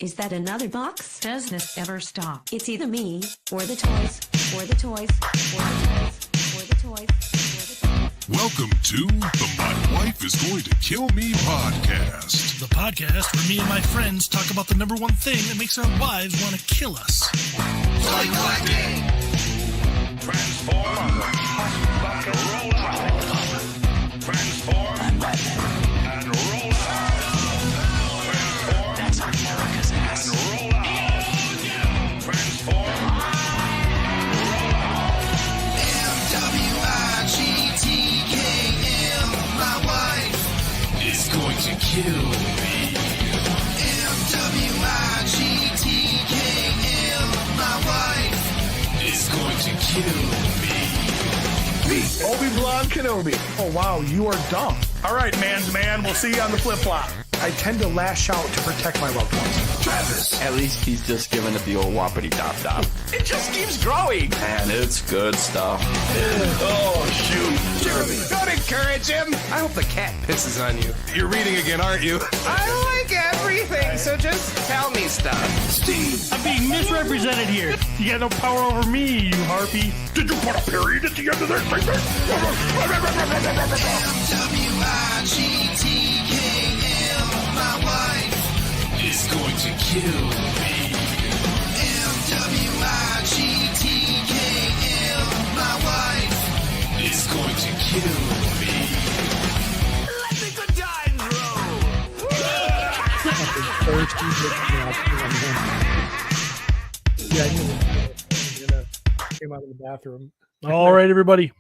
Is that another box? Does this ever stop? It's either me, or the toys, or the toys, or the toys, or the toys, or the toys. Welcome to the My Wife is Going to Kill Me podcast. The podcast where me and my friends talk about the number one thing that makes our wives want to kill us. Toy collecting! Transform and roll out. Transform and roll out. Transform. That's America's ass. And roll out. Transform. Roll out. MWIGTKM. My wife is going to kill me. MWIGTKM. My wife is going to kill me. Obi-Wan Kenobi. Oh, wow, you are dumb. All right, man's man. We'll see you on the flip-flop. I tend to lash out to protect my loved ones. Travis. At least he's just giving it the old whoppity dop. It just keeps growing. And it's good stuff. Oh, shoot. Jeremy. Don't encourage him. I hope the cat pisses on you. You're reading again, aren't you? I like everything, so just tell me stuff. Steve. I'm being misrepresented here. You got no power over me, you harpy. Did you put a period at the end of this thing? MWIGTKM. My wife Is going to kill me. MWIGTKM. My wife Is going to kill me. let the good times roll. Yeah, I knew came out of the bathroom. All right, everybody.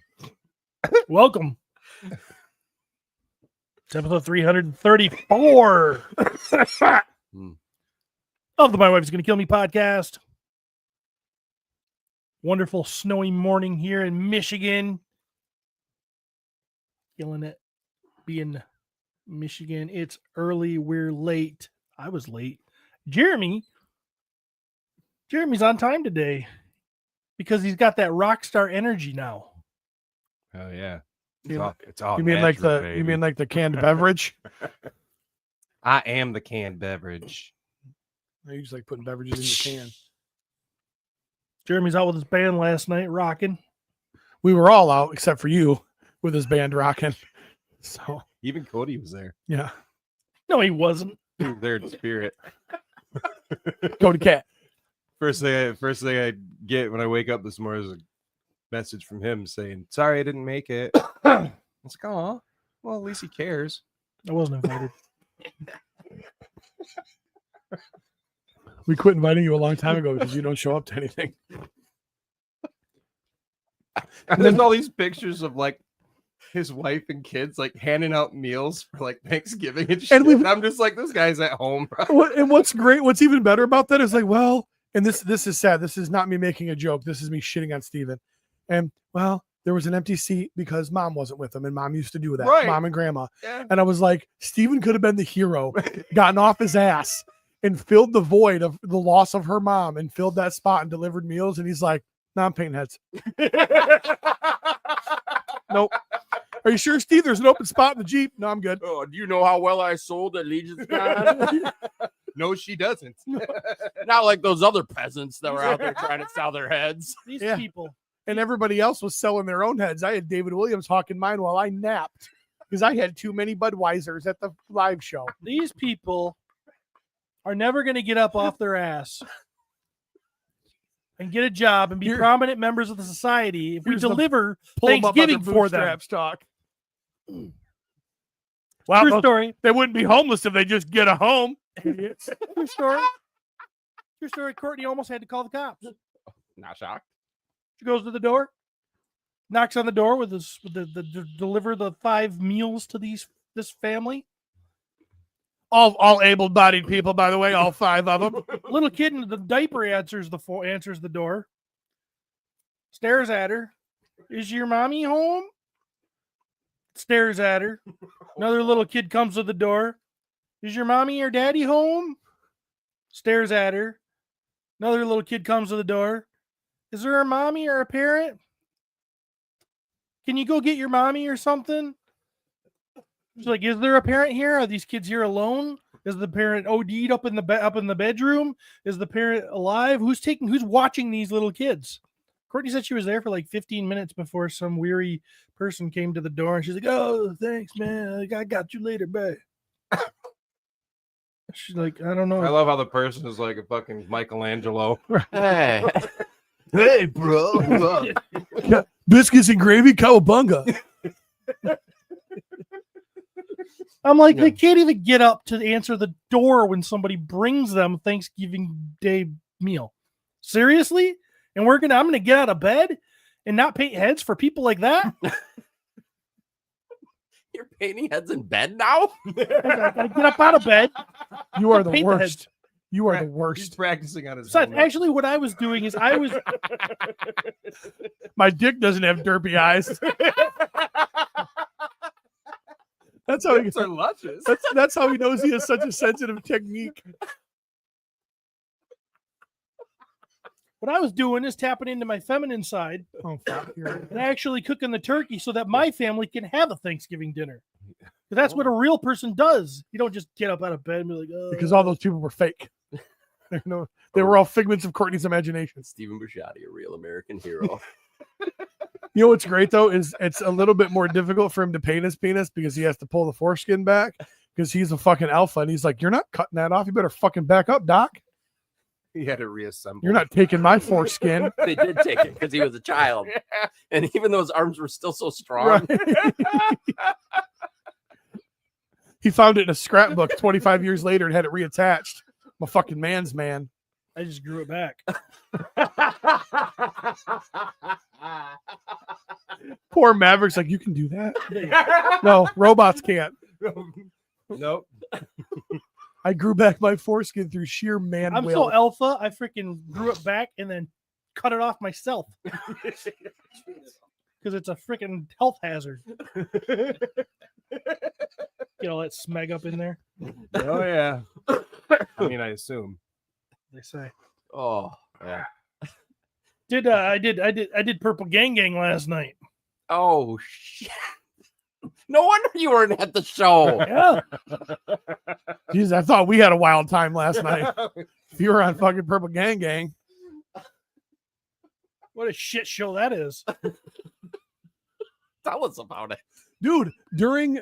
Welcome. It's episode 334 of the My Wife is Going to Kill Me podcast. Wonderful snowy morning here in Michigan. Feeling it being Michigan. It's early. We're late. I was late. Jeremy's on time today because he's got that rock star energy now. Oh yeah. It's You all mean like natural, the baby. you mean like the canned beverage? I am the canned beverage. You just like putting beverages in your can. Jeremy's out with his band last night, rocking. We were all out except for you with his band rocking. So Even Cody was there. yeah, No, he wasn't. He was there in spirit. go to cat. First thing I get when I wake up this morning is a message from him saying, "Sorry, I didn't make it." I was like, "Oh, well, at least he cares." I wasn't invited. We quit inviting you a long time ago because you don't show up to anything. And there's all these pictures of like his wife and kids like handing out meals for like Thanksgiving and shit. we've- And I'm just like, this guy's at home, bro. And what's great, what's even better about that is like, well, and this is sad. This is not me making a joke. This is me shitting on Steven. And well, there was an empty seat because mom wasn't with him, and mom used to do that, Right. mom and grandma. Yeah. And I was like, Steven could have been the hero, gotten off his ass and filled the void of the loss of her mom and filled that spot and delivered meals. And he's like, nah, I'm painting heads. Nope. Are you sure, Steve? There's an open spot in the Jeep. No, I'm good. Oh, do you know how well I sold at Legion's Con? No, she doesn't. Not like those other peasants that were out there trying to sell their heads. These Yeah. people. And everybody else was selling their own heads. I had David Williams hawking mine while I napped because I had too many Budweisers at the live show. These people are never going to get up off their ass and get a job and be Here- prominent members of the society if we Here's the deliver Pull 'em up on Thanksgiving their for them. bootstraps talk. Wow, True story. they wouldn't be homeless if they just get a home. Idiots. True story. True story. Courtney almost had to call the cops. Not shocked. She goes to the door, knocks on the door with deliver the 5 meals to this family. All able-bodied people, by the way, all 5 of them. Little kid in the diaper answers the door, stares at her. Is your mommy home? Stares at her. Another little kid comes to the door. Is your mommy or daddy home? Stares at her. Another little kid comes to the door. Is there a mommy or a parent? Can you go get your mommy or something? She's like, is there a parent here? Are these kids here alone? Is the parent OD'd up in the bedroom? Is the parent alive? Who's watching these little kids? Courtney said she was there for like 15 minutes before some weary person came to the door, and she's like, "Oh, thanks, man. I got you later, babe." She's like, "I don't know." I love how the person is like a fucking Michelangelo. Hey. Hey, bro. Biscuits and gravy, cowabunga. I'm like, they can't even get up to answer the door when somebody brings them Thanksgiving Day meal. Seriously? And I'm gonna get out of bed and not paint heads for people like that? You're painting heads in bed now? I gotta get up out of bed. You are the Paint the worst. heads. You are the He's worst. practicing on his So helmet. actually, what I was doing is My dick doesn't have derpy eyes. That's how he Lips are luscious. that's how he knows he has such a sensitive technique. what I was doing is tapping into my feminine side Oh, fuck. and actually cooking the turkey so that my family can have a Thanksgiving dinner. 'Cause that's what a real person does. You don't just get up out of bed and be like, "Oh." Because all those people were fake. They were all figments of Courtney's imagination. Stephen Busciotti, a real American hero. You know what's great though is it's a little bit more difficult for him to paint his penis because he has to pull the foreskin back because he's a fucking alpha and he's like, "You're not cutting that off. You better fucking back up, Doc. He had to reassemble. You're not taking my foreskin." They did take it because he was a child. And even though his arms were still so strong, Right. He found it in a scrapbook 25 years later and had it reattached. I'm a fucking man's man. I just grew it back. Poor Maverick's like, "You can do that?" No, robots can't. Nope. I grew back my foreskin through sheer man I'm will. so alpha, I freaking grew it back and then cut it off myself. Because it's a freaking health hazard. Get all that smeg up in there, Oh yeah. I mean, I assume. they say. oh, yeah. I did Purple Gang Gang last night. Oh, shit. No wonder you weren't at the show. Yeah. Jesus, I thought we had a wild time last night. If you were on fucking Purple Gang Gang. What a shit show that is. Tell us about it. Dude, during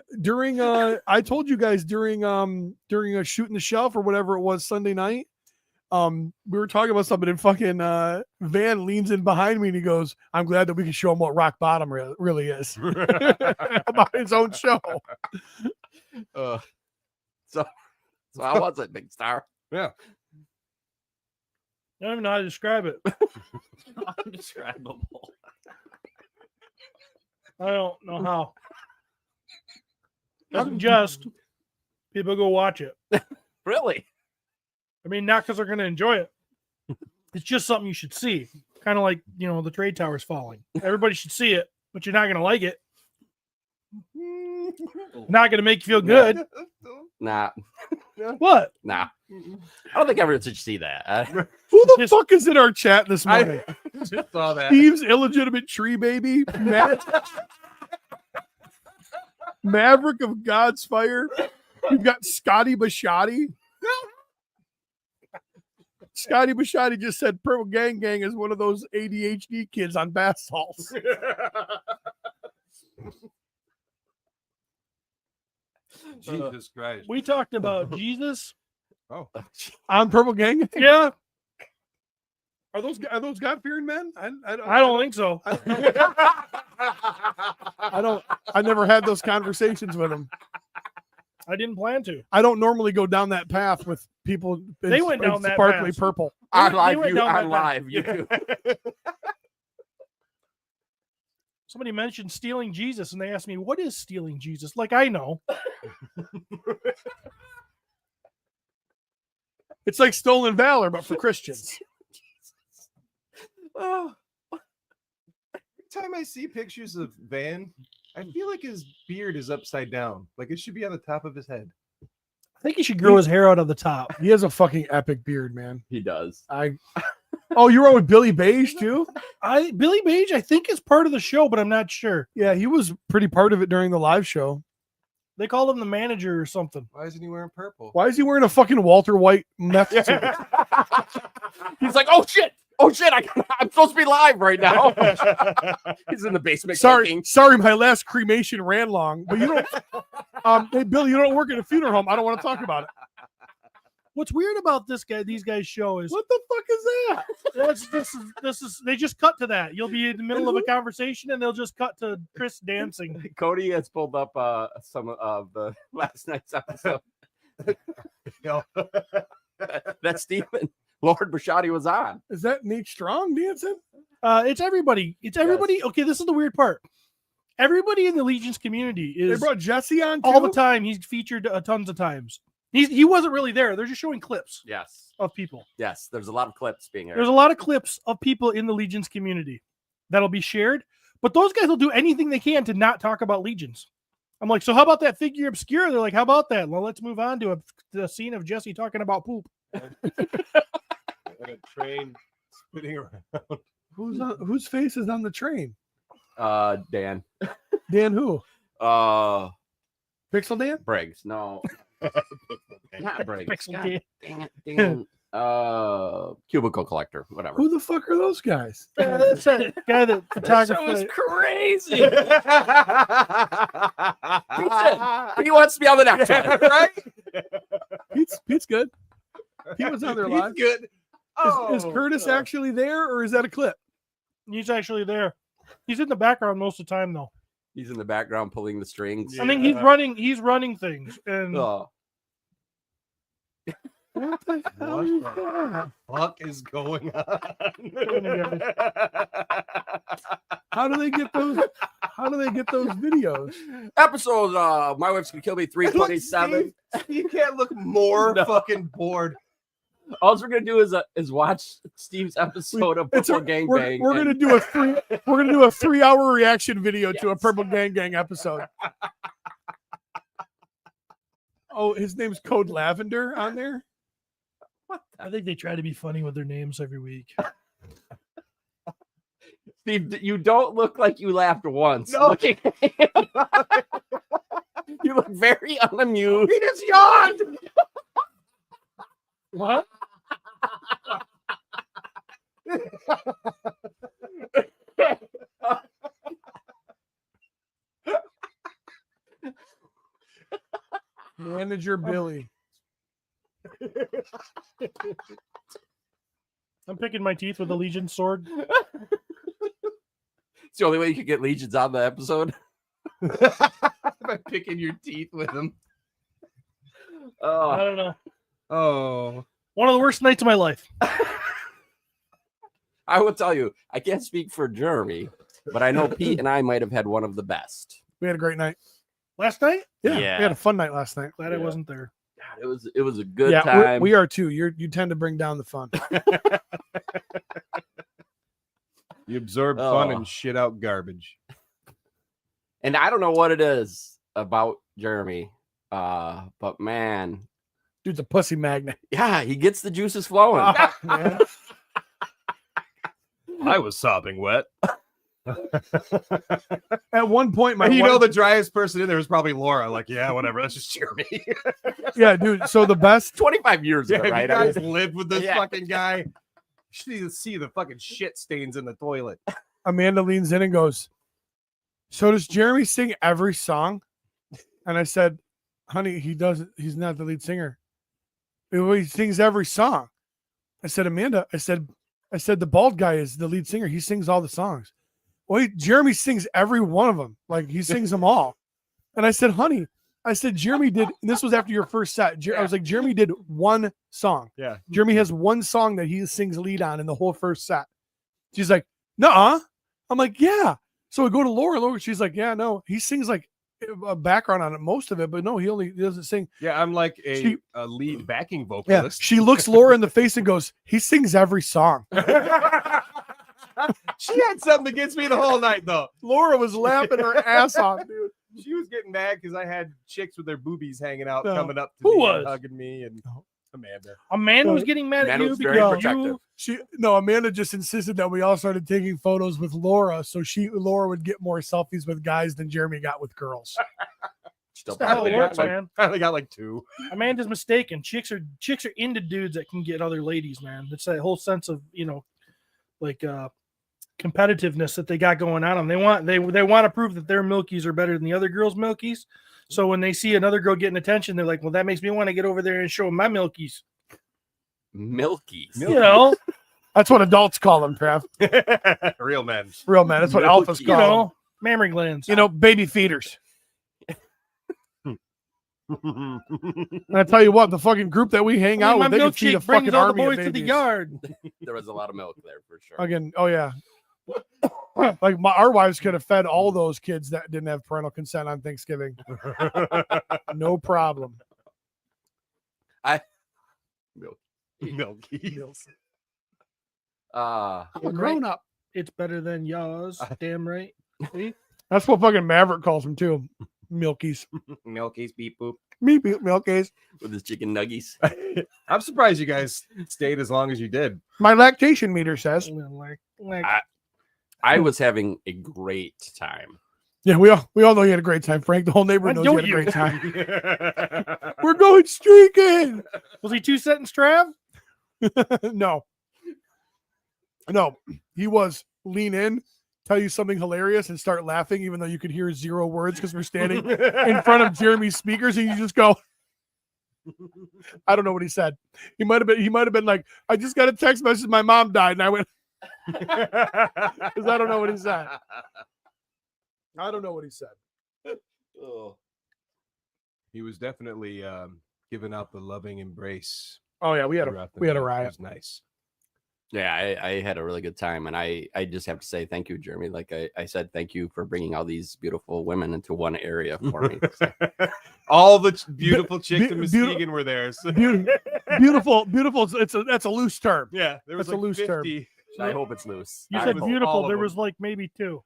I told you guys during a shooting the shelf or whatever it was Sunday night, we were talking about something and fucking Van leans in behind me and he goes, "I'm glad that we can show him what rock bottom really is." About his own show. So how was it, Big Star? Yeah. I don't even know how to describe it. Undescribable. I don't know how. I suggest people go watch it. Really? I mean, not because they're going to enjoy it. It's just something you should see. Kind of like, the trade towers falling. Everybody should see it, but you're not going to like it. Not going to make you feel good. Nah. What? Nah. I don't think everyone should see that. Who the Just- fuck is in our chat this morning? Just saw that. Steve's illegitimate tree baby. Maverick of God's Fire. We've got Scotty Bashotti. Scotty Bashotti just said Purple Gang Gang is one of those ADHD kids on bath salts. Jesus Christ. We talked about Jesus. Oh. On Purple Gang Gang? Yeah, Are those God-fearing men? I don't think so. I never had those conversations with them. I didn't plan to. I don't normally go down that path with people. They went down that sparkly path. purple. On They live, went you down that on path. live. You do. Somebody mentioned stealing Jesus, and they asked me, "What is stealing Jesus?" Like I know. It's like stolen valor, but for Christians. Oh, Every time I see pictures of Van, I feel like his beard is upside down. Like it should be on the top of his head. I think he should grow his hair out of the top. He has a fucking epic beard, man. he does. Oh, you were with Billy Beige too? Billy Beige, I think, is part of the show, but I'm not sure. Yeah, he was pretty part of it during the live show. They called him the manager or something. Why isn't he wearing purple? Why is he wearing a fucking Walter White meth suit? He's like, oh shit, I'm supposed to be live right now. He's in the basement. cooking. Sorry, my last cremation ran long, but you don't. Hey, Bill, you don't work at a funeral home. I don't want to talk about it. What's weird about these guys' show is What the fuck is that? this is they just cut to that. You'll be in the middle of a conversation and they'll just cut to Chris dancing. Cody has pulled up some of the last night's episode. That Stephen Lord Brashadi was on. Is that Nate Strong dancing? It's everybody. It's everybody. Yes. Okay, this is the weird part. Everybody in the Legions community They is brought Jesse on too? all the time. He's featured tons of times. He wasn't really there. They're just showing clips Yes. of people. Yes. There's a lot of clips being aired. There's a lot of clips of people in the Legions community that'll be shared, but those guys will do anything they can to not talk about Legions. I'm like, so how about that figure obscura? They're like, how about that? Well, let's move on to the scene of Jesse talking about poop. Like a train spinning around. Whose face is on the train? Dan. Dan who? Pixel Dan? Briggs. No. Not Briggs. Pixel God Dan. dang it. Dan. Cubicle collector. Whatever. Who the fuck are those guys? That's that guy that That show photographer. is crazy. He wants to be on the next one. Right? Pete's good. Pete was on there He's live. good. Is Curtis actually there, or is that a clip? He's actually there. He's in the background most of the time, though. He's in the background pulling the strings. I think he's running. He's running things, and Oh. What the hell What is the that? fuck is going on? How do they get those? How do they get those videos? Episode My Wife's Gonna Kill Me 327. You can't look more No. fucking bored. All we're gonna do is watch Steve's episode of It's Purple a- Gang we're, Bang. we're gonna do a 3-hour reaction video to a Yes. Purple Gang Gang episode. Oh, his name's Code Lavender on there. I think they try to be funny with their names every week. Steve, you don't look like you laughed once. No. Looking at him. You look very unamused. He just yawned. What? Manager Billy. I'm picking my teeth with a Legion sword. It's the only way you could get legions on the episode. By picking your teeth with him. I Oh, don't know. Oh. One of the worst nights of my life. I will tell you, I can't speak for Jeremy, but I know Pete and I might have had one of the best. We had a great night. Last night? Yeah, Yeah. we had a fun night last night. Glad I Yeah. wasn't there. God, it was a good yeah, time. we are too. You tend to bring down the fun. You absorb fun Oh. and shit out garbage. And I don't know what it is about Jeremy, but man, Dude's a pussy magnet. yeah, he gets the juices flowing. Ah, man. I was sopping wet. At one point, my And you wife- know the driest person in there was probably Laura. Like, yeah, whatever. That's just Jeremy. yeah, dude. So the best 25 years Yeah, ago, if right? you I guys mean, lived with this Yeah. fucking guy. You should even see the fucking shit stains in the toilet. Amanda leans in and goes, "So does Jeremy sing every song?" And I said, "Honey, he doesn't. He's not the lead singer. He sings every song." I said, "Amanda, I said the bald guy is the lead singer. He sings all the songs. Well, Jeremy sings every one of them. Like he sings them all." And I said, "Honey, I said Jeremy did." And this was after your first set. I was like, "Jeremy did one song. Yeah. Jeremy has one song that he sings lead on in the whole first set." She's like, "Nuh-uh." I'm like, "Yeah." So we go to Laura. Laura, she's like, "Yeah, no, he sings like a background on it, most of it, but no, he doesn't sing." Yeah, I'm like She- a lead backing Yeah. vocalist. She looks Laura in the face and goes, "He sings every song." She had something against me the whole night, though. Laura was laughing her ass off, dude. She was getting mad because I had chicks with their boobies hanging out, No. coming up to Who me was? and hugging me, and Amanda. Amanda was getting mad at Amanda you was very because protective. Amanda just insisted that we all started taking photos with Laura, so Laura would get more selfies with guys than Jeremy got with girls. Still That's how it probably works, got, like, man. I only got like 2. Amanda's mistaken. Chicks are into dudes that can get other ladies, man. It's that whole sense of, like competitiveness that they got going on. They want to prove that their milkies are better than the other girls' milkies. So when they see another girl getting attention, they're like, well, that makes me want to get over there and show 'em my milkies. Milkies. You know, That's what adults call them, Trav. Real men. Real man. That's what Milky, alphas you call them. know, mammary glands. Baby feeders. And I tell you what, the fucking group that we hang out my with, they can feed a milkshake brings fucking all the army of boys to the babies. yard. There was a lot of milk there for sure. Again, oh yeah. Like our wives could have fed all those kids that didn't have parental consent on Thanksgiving. No problem. Milkies. Uh, I'm a grown up. It's better than yours. Damn right. See? That's what fucking Maverick calls them too. Milkies. Milkies, beep boop. Milkies. with his chicken nuggies. I'm surprised you guys stayed as long as you did. My lactation meter says. I was having a great time. Yeah, we all know you had a great time, Frank. The whole neighborhood Why knows you had a don't great time. We're going streaking. Was he 2 sentence Trav? No. No, he was lean in, tell you something hilarious, and start laughing, even though you could hear 0 words because we're standing in front of Jeremy's speakers, and you just go. I don't know what he said. He might have been like, I just got a text message, my mom died, and I went because I don't know what he said. I don't know what he said. Oh. He was definitely giving out the loving embrace. Oh yeah, we had a throughout the riot. night. It was nice. Yeah, I had a really good time, and I just have to say thank you, Jeremy. Like I said, thank you for bringing all these beautiful women into one area for me. All the beautiful chicks in beautiful- Muskegon were there. So. Beautiful. That's a loose term. Yeah, there was That's a like loose term. 50. I hope it's loose. You I said hope. beautiful. all of There them. was like maybe 2.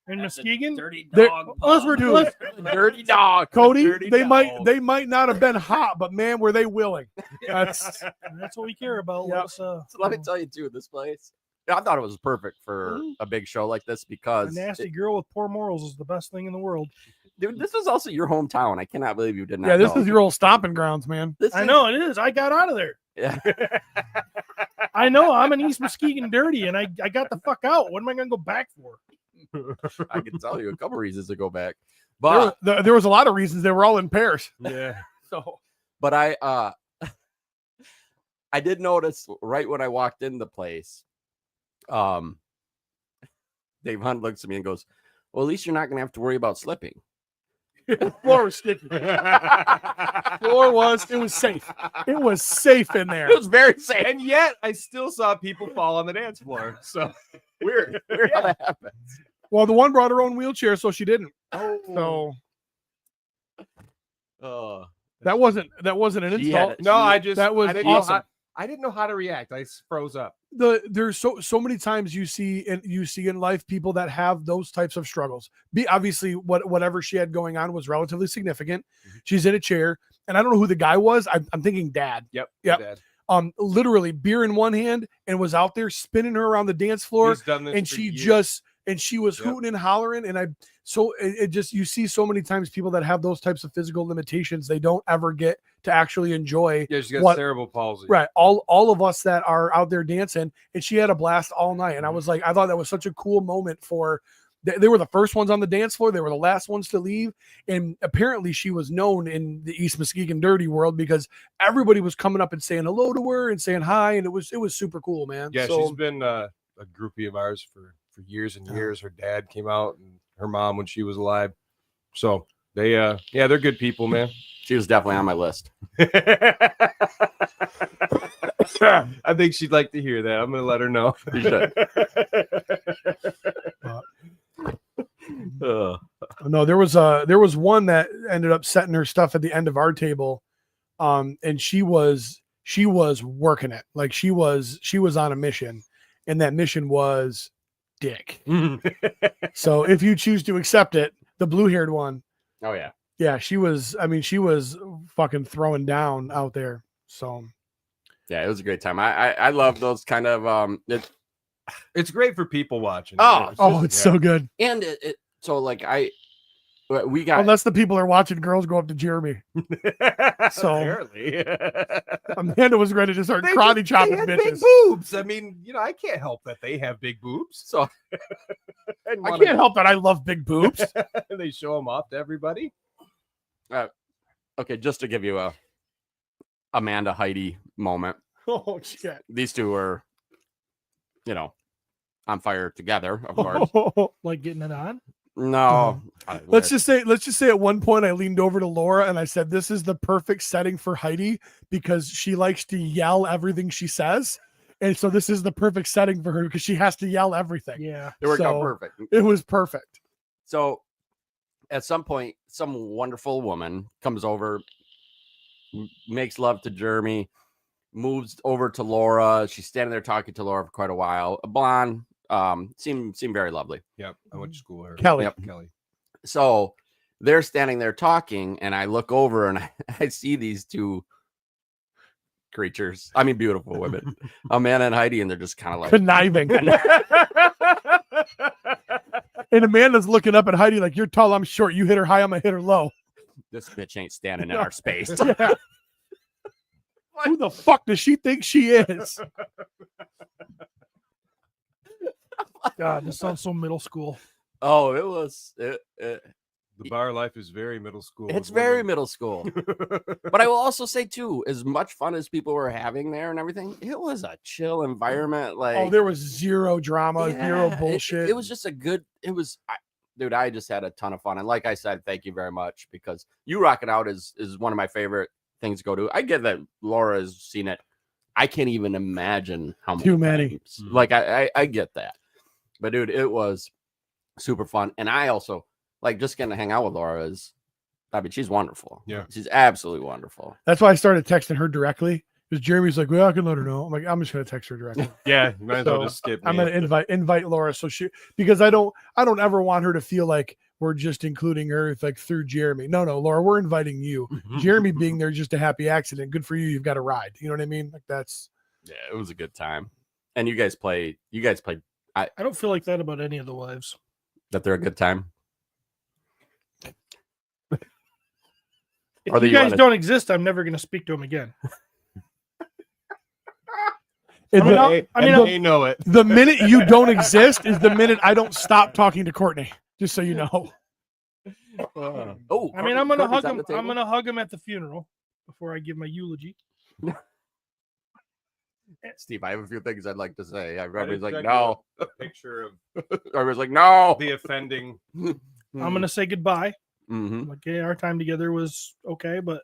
In Muskegon? Dirty There- dog. Unless we're Dude. dirty dog. Cody, Dirty they dog. might not have been hot, but man, were they willing. That's That's what we care about. Yep. Let's, So let me tell you too, this place. I thought it was perfect for a big show like this a because, nasty girl with poor morals is the best thing in the world. dude, this was also your hometown. I cannot believe you did not. yeah, this know. is your old stomping grounds, man. This I is- know it is. I got out of there. Yeah. I know I'm an East Muskegon dirty, and I got the fuck out. What am I going to go back for? I can tell you a couple reasons to go back, There, but there was a lot of reasons they were all in pairs. Yeah. So but I did notice right when I walked in the place, Dave Hunt looks at me and goes, "Well, at least you're not going to have to worry about slipping." floor was sticky. It was safe. It was safe in there. It was very safe. And yet, I still saw people fall on the dance floor. So Weird how that happened. Well, the one brought her own wheelchair, so she didn't. Oh, So that wasn't an She had insult. it. no, I just That was I didn't know awesome. I didn't know how to react. I froze up. There's so many times you see in life people that have those types of struggles. Obviously whatever she had going on was relatively significant. Mm-hmm. She's in a chair, and I don't know who the guy was. I'm thinking dad. Yep. Yep. Dad. Literally beer in one hand and was out there spinning her around the dance floor, He's done this and for she years. she was Yep. hooting and hollering, and it just, you see so many times people that have those types of physical limitations, they don't ever get to actually enjoy. Yeah, she's got what- cerebral palsy. Right. All of us that are out there dancing, and she had a blast all night. And I was like, I thought that was such a cool moment for, they were the first ones on the dance floor. They were the last ones to leave. And apparently she was known in the East Muskegon dirty world because everybody was coming up and saying hello to her and saying hi. And it was super cool, man. Yeah, So, she's been a groupie of ours for years and years. Her dad came out, and her mom when she was alive. So they're good people, man. she was definitely on my list. I think she'd like to hear that. I'm gonna let her know. You should. no, there was one that ended up setting her stuff at the end of our table. And she was working it. Like she was on a mission, and that mission was dick. So if you choose to accept it, the blue-haired one, Oh yeah. yeah, she was fucking throwing down out there. So Yeah, it was a great time. I love those kind of It's great for people watching. Oh, it's so good. and it so like We got Unless the people are watching girls go up to Jeremy. So- Apparently. Amanda was ready to start karate chopping They had big bitches. boobs. I mean, I can't help that they have big boobs. so And I wanna- can't help that I love big boobs. they show them off to everybody. okay, just to give you a Amanda Heidi moment. Oh shit. These two were, on fire together, of course. Like getting it on. No. Let's just say at one point I leaned over to Laura and I said, "This is the perfect setting for Heidi because she likes to yell everything she says." And so this is the perfect setting for her because she has to yell everything. Yeah. it worked out so- perfect. It was perfect. So at some point, some wonderful woman comes over, makes love to Jeremy, moves over to Laura. She's standing there talking to Laura for quite a while. A blonde, seemed very lovely. Yep. I went to school with her. Kelly. Yep. Kelly. So they're standing there talking, and I look over and I see these two creatures. I mean, beautiful women, Amanda and Heidi, and they're just kind of like, Conniving. And Amanda's looking up at Heidi like, "You're tall, I'm short. You hit her high, I'm gonna hit her low." this bitch ain't standing in our space. Yeah. Who the fuck does she think she is? God, this sounds so middle school. Oh, it was. The bar life is very middle school. It's with very women. middle school. But I will also say too, as much fun as people were having there and everything, it was a chill environment. Like, Oh, there was zero drama, zero yeah, it- bullshit. It was just a good. It was, dude. I just had a ton of fun, and like I said, thank you very much because you rock it out is one of my favorite things to go to. I get that Laura has seen it. I can't even imagine how Too many. times. Like I get that, but dude, it was super fun, and I also like just getting to hang out with Laura is. I mean, she's wonderful. Yeah. She's absolutely wonderful. That's why I started texting her directly because Jeremy's like, "Well, I can let her know." I'm like, "I'm just gonna text her directly." Yeah, you might as well So, just skip. I'm me. gonna invite Laura so because I don't ever want her to feel like we're just including her like through Jeremy. No, Laura, we're inviting you. Jeremy being there is just a happy accident. Good for you. You've got a ride. You know what I mean? Like that's Yeah, it was a good time. And you guys played. I don't feel like that about any of the wives. That they're a good time. If Or that you you guys wanna- don't exist, I'm never going to speak to him again. and mean, the, I'll- I mean, I'll- they know it. the minute you don't exist is the minute I don't stop talking to Courtney. Just so you know. Oh, I mean, I'm going to Courtney's hug at him. the table? I'm going to hug him at the funeral before I give my eulogy. Steve, I have a few things I'd like to say. Everybody's like, send no. A picture of Everybody's like, no. the offending. I'm going to say goodbye. Mm-hmm. Like, yeah, our time together was okay, but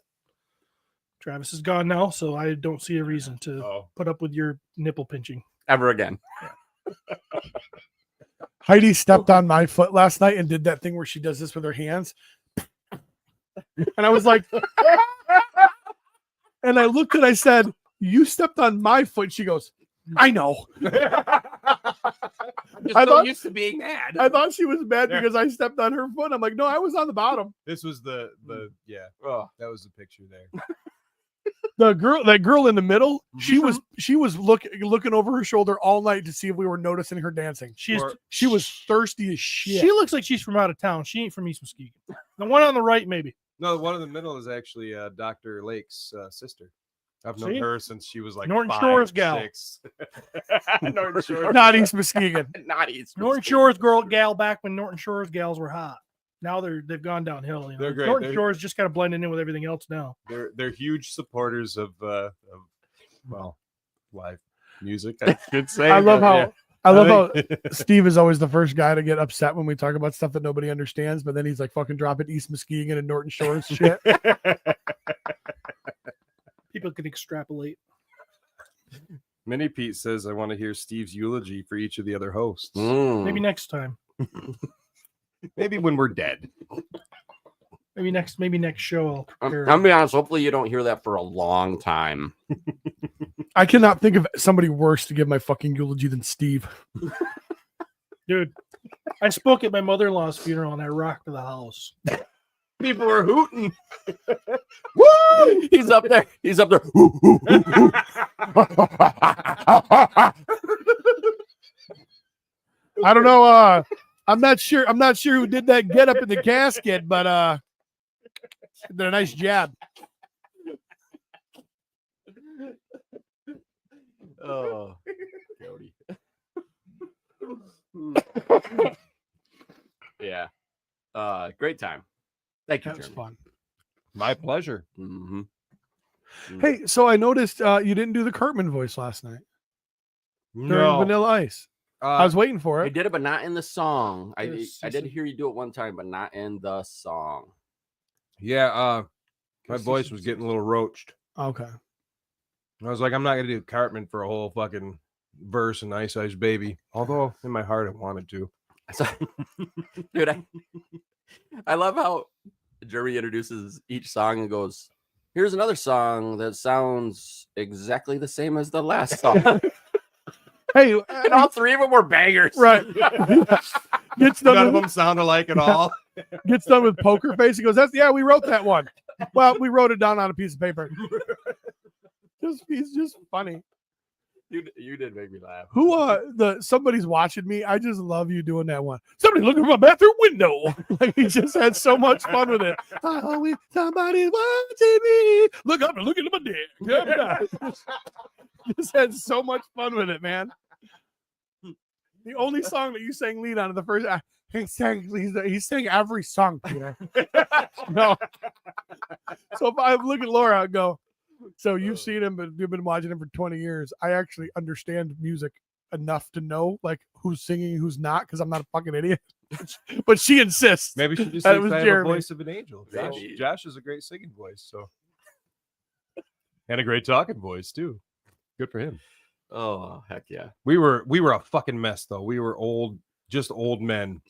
Travis is gone now, so I don't see a reason to Oh, put up with your nipple pinching. Ever again. Heidi stepped on my foot last night and did that thing where she does this with her hands. And I was like, and I looked and I said, "You stepped on my foot." She goes, "I know." I'm just I so thought- used to being mad. I thought she was mad Yeah. because I stepped on her foot. I'm like, "No, I was on the bottom." this was the yeah. Oh, That was the picture there. That girl in the middle, she was looking over her shoulder all night to see if we were noticing her dancing. She's Or- She was thirsty as shit. She looks like she's from out of town. She ain't from East Muskegon. The one on the right, maybe. No, the one in the middle is actually Dr. Lake's sister. I've known See? her since she was like Norton 5, Shores gal. 6. Norton Shores. Not East Muskegon. not East. Norton Michigan. Shores gal back when Norton Shores gals were hot. Now they've gone downhill. You know? They're great. Norton They're- Shores just kind of blending in with everything else now. They're huge supporters of well, live music. I should say. I love but how yeah. Steve is always the first guy to get upset when we talk about stuff that nobody understands, but then he's like fucking dropping East Muskegon and Norton Shores shit. People can extrapolate. Mini Pete says, "I want to hear Steve's eulogy for each of the other hosts. Mm. Maybe next time. Maybe when we're dead." Maybe next show. I'll I'm prepare. gonna be honest. Hopefully, you don't hear that for a long time. I cannot think of somebody worse to give my fucking eulogy than Steve. Dude, I spoke at my mother-in-law's funeral and I rocked the house. People were hooting. Woo! He's up there. He's up there. I don't know. I I'm not sure who did that get up in the casket, but did a nice job. Oh, Cody. Yeah. Great time. Thank you, That was Jeremy. fun. My pleasure. Mm-hmm. Hey, so I noticed you didn't do the Cartman voice last night during No. Vanilla Ice. I was waiting for I it. did it, but not in the song. I Yes, did hear you do it one time, but not in the song. Yeah, my voice was getting a little roached. Okay. I was like, I'm not gonna do Cartman for a whole fucking verse in Ice Ice Baby. Although in my heart I wanted to. So, dude, I love how Jeremy introduces each song and goes, "Here's another song that sounds exactly the same as the last song." Hey, And all three of them were bangers. right. Gets done None of with, them sound alike at all. gets done with Poker Face. He goes, we wrote that one. Well, we wrote it down on a piece of paper. He's just funny. You did make me laugh. Somebody's watching me. I just love you doing that one. Somebody looking from my bathroom window. Like he just had so much fun with it. Somebody's watching me. Look up and look into my dick. Just had so much fun with it, man. The only song that you sang lead on in the first, he sang every song, Peter. No. So if I look at Laura and go, so you've seen him, but you've been watching him for 20 years. I actually understand music enough to know like who's singing, who's not, because I'm not a fucking idiot. But she insists. Maybe she just That thinks was I have Jeremy. a voice of an angel. Maybe. Josh is a great singing voice, so and a great talking voice too. Good for him. Oh, heck yeah. We were a fucking mess though. We were just old men.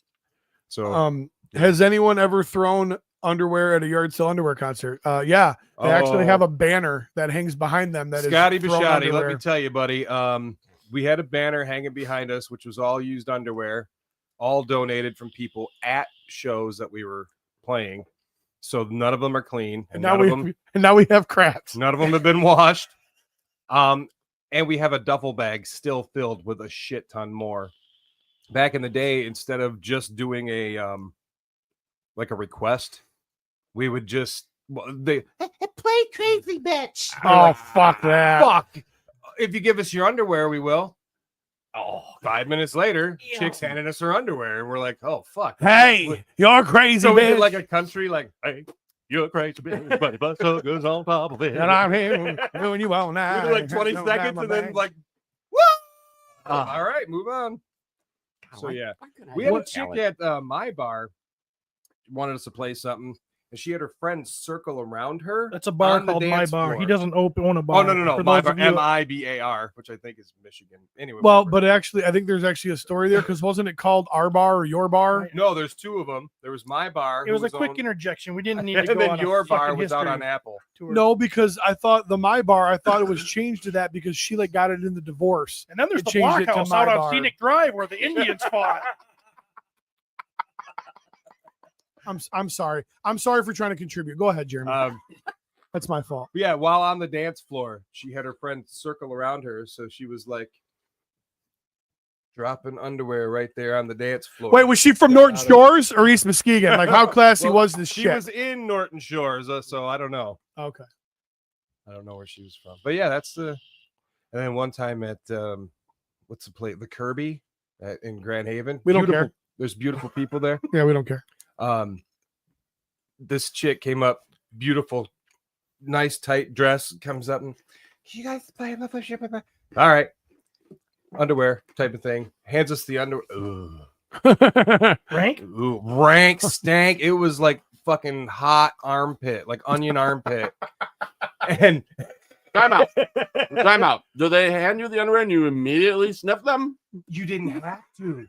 So Has anyone ever thrown underwear at a yard sale underwear concert? Yeah, they actually have a banner that hangs behind them. That Scotty is thrown Bishotti, let underwear. me tell you, buddy. We had a banner hanging behind us, which was all used underwear, all donated from people at shows that we were playing. So none of them are clean, And now we have cracks. none of them have been washed. And we have a duffel bag still filled with a shit ton more. Back in the day, instead of just doing a like a request, we would just play crazy bitch. Oh, fuck that. Fuck. If you give us your underwear, we will. Oh, 5 minutes later, chick's handing us her underwear, and we're like, oh fuck. Hey, you're crazy, So we bitch. did like a country, like, hey, you're crazy bitch, but the so goes on top of it. And I'm here doing you all night. We did like 20 No seconds, time and then bag. like, woo! All right, move on. So yeah, we had a chick at my bar wanted us to play something, and she had her friends circle around her. That's a bar on the called My dance Bar. floor. He doesn't own a Oh bar. no, For my those bar, of you- MIBAR, which I think is Michigan. Anyway, Well, whatever. but actually, I think there's actually a story there because wasn't it called Our Bar or Your Bar? no, there's two of them. There was my bar. It who was a quick owned- interjection. We didn't need and to go then on a your bar fucking was out history on Apple. tour. No, because I thought it was changed to that because she like got it in the divorce. And then there's It the changed it to blockhouse My out on Bar. Scenic Drive where the Indians fought. I'm sorry. I'm sorry for trying to contribute. Go ahead, Jeremy. That's my fault. Yeah, while on the dance floor, she had her friends circle around her, so she was like dropping underwear right there on the dance floor. Wait, was she from Got Norton out of- Shores or East Muskegon? Like, how classy Well, was this She shit? was in Norton Shores, so I don't know. Okay. I don't know where she was from, but yeah, that's the. And then one time at what's the place? The Kirby in Grand Haven. We don't Beautiful- care. There's beautiful people there. Yeah, we don't care. This chick came up, beautiful, nice tight dress, comes up and you guys play my push. All right, underwear type of thing. Hands us the underwear. Rank? Ooh, rank stank. It was like fucking hot armpit, like onion armpit. And Time out. Time out. Do they hand you the underwear and you immediately sniff them? you didn't have to.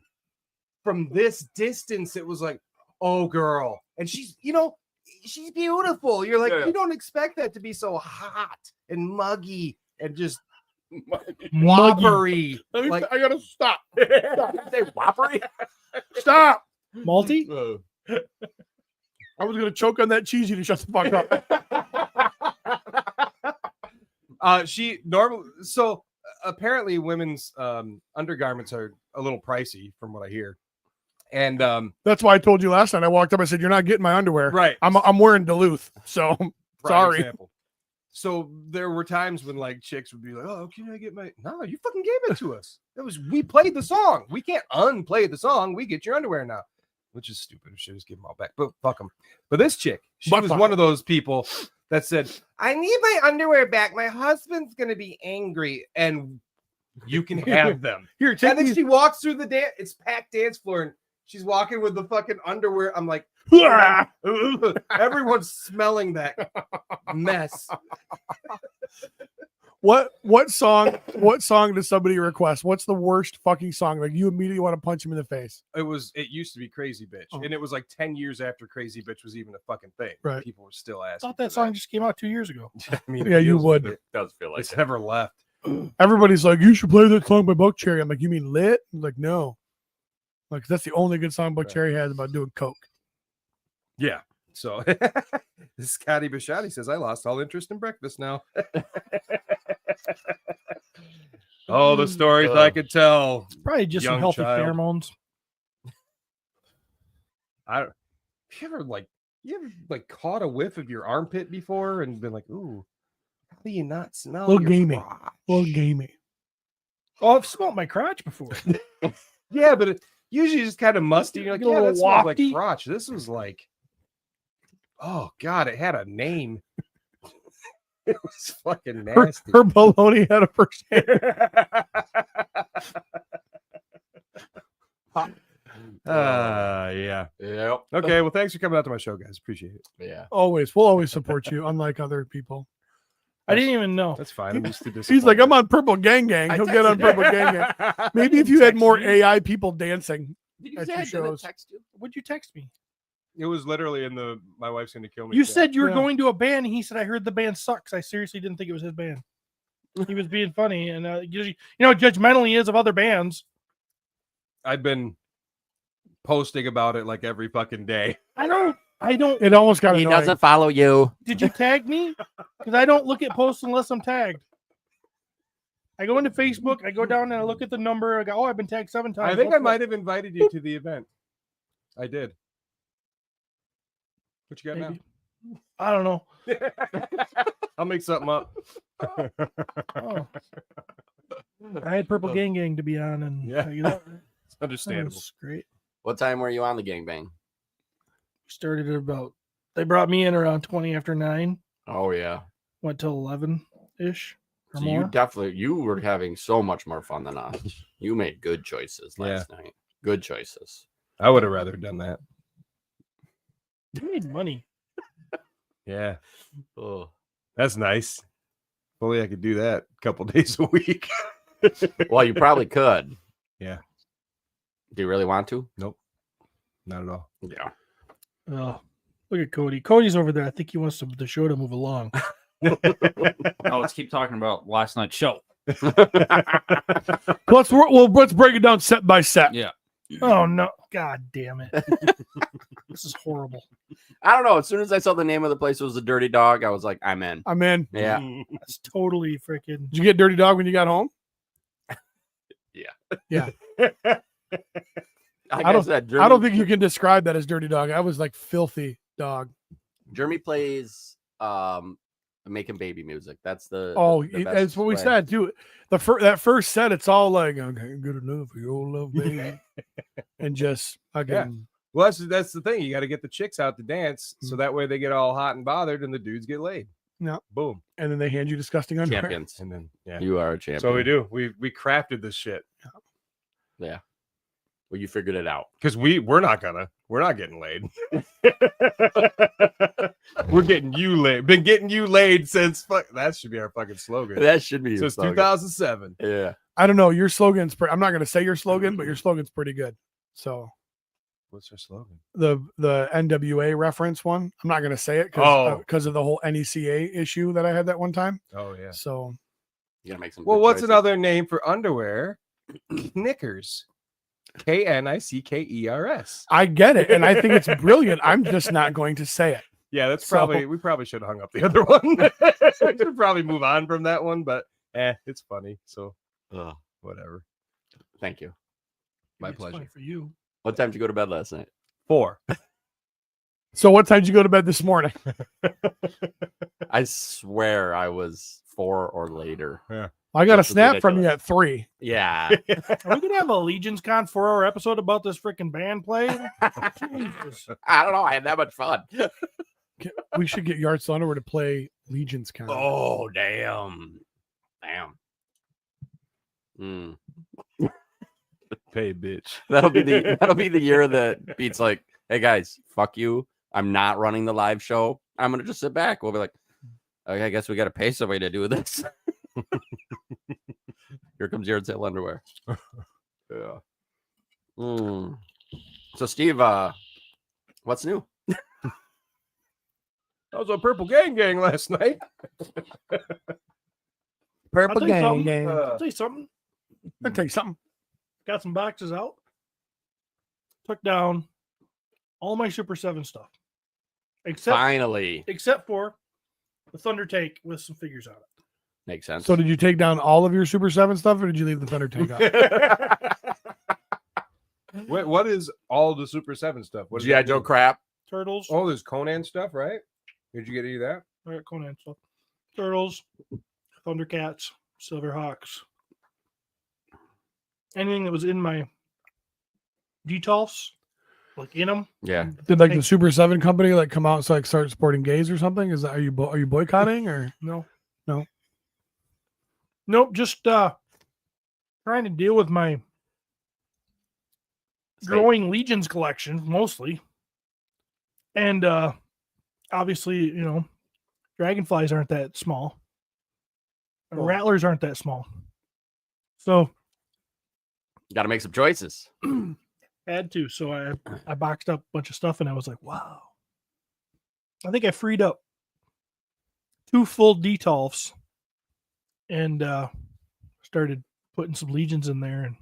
From this distance, it was like, oh, girl. And she's, she's beautiful. You're like, Yeah. you don't expect that to be so hot and muggy and just Muggy. whoppery. Like, I gotta stop. Say whoppery. Stop. Multi? I was gonna choke on that cheese. You to shut the fuck up. she normally, so apparently women's undergarments are a little pricey from what I hear. And That's why I told you last night. I walked up. I said, "You're not getting my underwear." right. I'm wearing Duluth, so Prime sorry. example. So there were times when like chicks would be like, "Oh, can I get my?" No, you fucking gave it to us. We played the song. We can't unplay the song. We get your underwear now, which is stupid. We should just give them all back. But fuck them. But this chick, she But was fuck one of those people that said, "I need my underwear back. My husband's gonna be angry," and you can have them. Here, take And then these. she walks through the dance. It's packed dance floor, and she's walking with the fucking underwear. I'm like, everyone's smelling that mess. What song does somebody request? What's the worst fucking song? Like you immediately want to punch him in the face. It used to be Crazy Bitch, Oh. and it was like 10 years after Crazy Bitch was even a fucking thing. Right. People were still I asking. thought that for song just came out 2 years ago. I mean, Yeah, it you feels- would. It does feel like It's it. never left. Everybody's like, you should play that song by Buck Cherry. I'm like, you mean Lit? I'm like, no. Like that's the only good song Buck Right. Cherry has about doing coke. Yeah. So Scotty Bishotti says, I lost all interest in breakfast now. Oh, the stories I could tell. Probably just some Young healthy child. pheromones. You ever caught a whiff of your armpit before and been like, ooh, how do you not smell Little your gamey. crotch? Well, gamey. Oh, I've smelled my crotch before. Yeah, but it usually just kind of musty. You're like, Get a yeah, little that smells like wafty. crotch. This was like, oh god, it had a name. It was fucking Her, nasty. her baloney had a first name. Yeah. Yep. Okay, well, thanks for coming out to my show, guys. Appreciate it. Yeah. Always. We'll always support you, unlike other people. I didn't even know. That's fine. I'm used to He's like, disappointment. I'm on Purple Gang Gang. He'll get on Purple Gang Gang. Maybe if you had more AI people dancing. Did At say your I didn't shows. text you? Would you text me? It was literally in the "My wife's gonna kill me." You chat. said you were Yeah. going to a band, and he said, I heard the band sucks. I seriously didn't think it was his band. He was being funny, and you know how judgmental he is of other bands. I've been posting about it like every fucking day. I don't. It almost got He annoying. doesn't follow you. Did you tag me? Because I don't look at posts unless I'm tagged. I go into Facebook, I go down and I look at the number. I go, oh, I've been tagged 7 times. I think I What's might have invited you to the event. I did. What you got Maybe. I don't know. now? I'll make something up. Oh. I had Purple Gang Gang to be on, and Yeah. that It's understandable. was great. What time were you on the gangbang? Started at about. They brought me in around 20 after 9. Oh yeah. Went till 11-ish or So more. you were having so much more fun than us. You made good choices last night. Good choices. I would have rather done that. You made money. Yeah, Oh. that's nice. If only I could do that a couple days a week. Well, you probably could. Yeah. Do you really want to? Nope, not at all. Yeah. Oh, look at Cody. Cody's over there. I think he wants the show to move along. Oh, let's keep talking about last night's show. Let's break it down set by set. Yeah. Oh no! God damn it! This is horrible. I don't know. As soon as I saw the name of the place was the Dirty Dog, I was like, I'm in. I'm in. Yeah. That's totally freaking. Did you get Dirty Dog when you got home? Like I don't- said, I don't think you can describe that as Dirty Dog. I was like filthy dog. Jeremy plays making baby music. That's the Oh, the best that's what we way. said too. That first set, it's all like, okay, good enough for your love, baby, and just again, Well, that's the thing. You got to get the chicks out to dance, so that way they get all hot and bothered, and the dudes get laid. Yeah. Boom. and then they hand you disgusting underwear. Champions. And then You are a champion. So we do. We crafted this shit Yeah. Well, you figured it out. because we're not getting laid. We're getting you laid. Been getting you laid since that should be our fucking slogan. That should be your Since slogan. 2007. Yeah. I don't know. Your slogan's. I'm not going to say your slogan, but your slogan's pretty good. So What's our slogan? the NWA reference one. I'm not going to say it Oh. because of the whole NECA issue that I had that one time. Oh yeah. So You gotta make some. Well, good what's choices. another name for underwear? Knickers. Knickers. I get it, and I think it's brilliant. I'm just not going to say it. Yeah, that's So- probably we probably should have hung up the other one. We should probably move on from that one, but it's funny. So Ugh, whatever. thank you. My It's funny pleasure. for you. What time did you go to bed last night? 4. So what time did you go to bed this morning? I swear I was 4 or later. I got a This is snap from you ridiculous. at 3. Yeah. Are we gonna have a Legions Con 4-hour episode about this freaking band play? Jesus. I don't know. I had that much fun. We should get Yard Underwear to play Legion's Con. Oh, damn. Damn. Mm. Pay, bitch. That'll be the year that Beat's like, hey guys, fuck you. I'm not running the live show. I'm gonna just sit back. We'll be like, okay, I guess we gotta pay somebody to do this. Here comes Yard Sale Underwear. Yeah. Mm. So Steve, what's new? I was on Purple Gang last night. Purple I'll tell you Gang something. Gang. I'll tell you something. I'll tell you something. Got some boxes out. Took down all my Super 7 stuff. Finally. Except for the Thunder Tank with some figures on it. Makes sense. So did you take down all of your Super 7 stuff or did you leave the Thunder Tank up? Wait, what is all the Super 7 stuff? What does G.I. that Joe mean? crap. Turtles. Oh, there's Conan stuff, right? Did you get any of that? I got Conan stuff. Turtles, Thundercats, Silverhawks. Anything that was in my Detolfs, like in them. Yeah. Did like the Super 7 company like come out and like start supporting gays or something? Is that are you boycotting or No. No. Nope. Just trying to deal with my growing Legions collection mostly. And obviously, you know, dragonflies aren't that small. And Well- rattlers aren't that small. So Got to make some choices. had to. So I boxed up a bunch of stuff and I was like, wow. I think I freed up 2 full Detolfs and started putting some Legions in there. And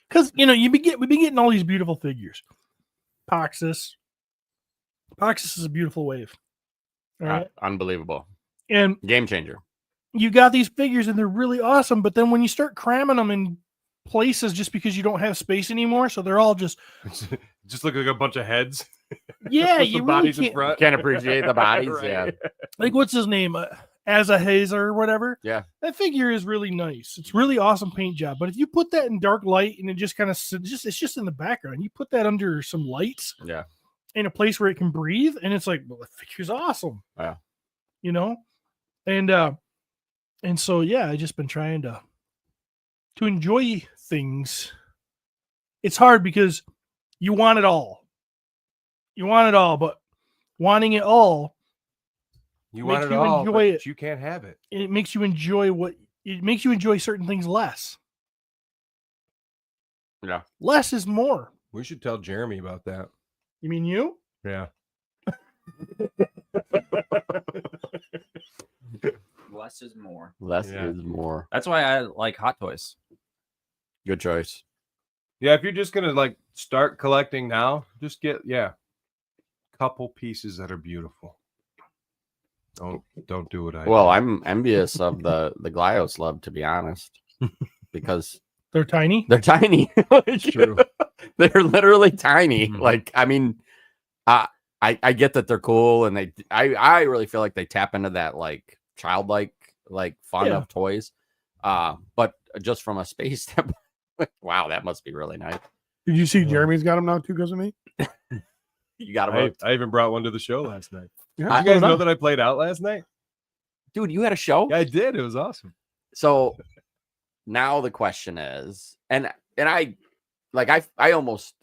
because, you know, we've been getting all these beautiful figures. Poxus is a beautiful wave. All right. Unbelievable. And Game changer. you got these figures and they're really awesome. But then when you start cramming them in places just because you don't have space anymore, so they're all just, Just look like a bunch of heads. yeah, With you some really bodies in can't. front. Can't appreciate the bodies. Right. Yeah. Like, what's his name? Azahazer or whatever. Yeah. That figure is really nice. It's really awesome paint job. But if you put that in dark light and it just kind of it's just in the background, you put that under some lights Yeah. in a place where it can breathe, and it's like, well, the figure's awesome. Yeah. You know? And so yeah, I just been trying to enjoy things. It's hard because you want it all. You want it all, but wanting it all, You Makes want it you all, enjoy but it. you can't have it. it makes you enjoy certain things less. Yeah. Less is more. We should tell Jeremy about that. You mean you? Yeah. Less is more. Less Yeah. is more. That's why I like Hot Toys. Good choice. Yeah, if you're just gonna like start collecting now, just get couple pieces that are beautiful. Don't do what I Well, did. I'm envious of the Glyos love, to be honest, because They're tiny. they're tiny. True. They're literally tiny. Mhm. Like, I mean, I get that they're cool, and I really feel like they tap into that like childlike like fun Yeah. of toys. But just from a space standpoint, wow, that must be really nice. Did you see Jeremy's got them now too because of me? You got them, I even brought one to the show last night. Yeah, I- Did you guys so did know I. that I played out last night? dude. You had a show. Yeah, I did. It was awesome. So now the question is, and I almost,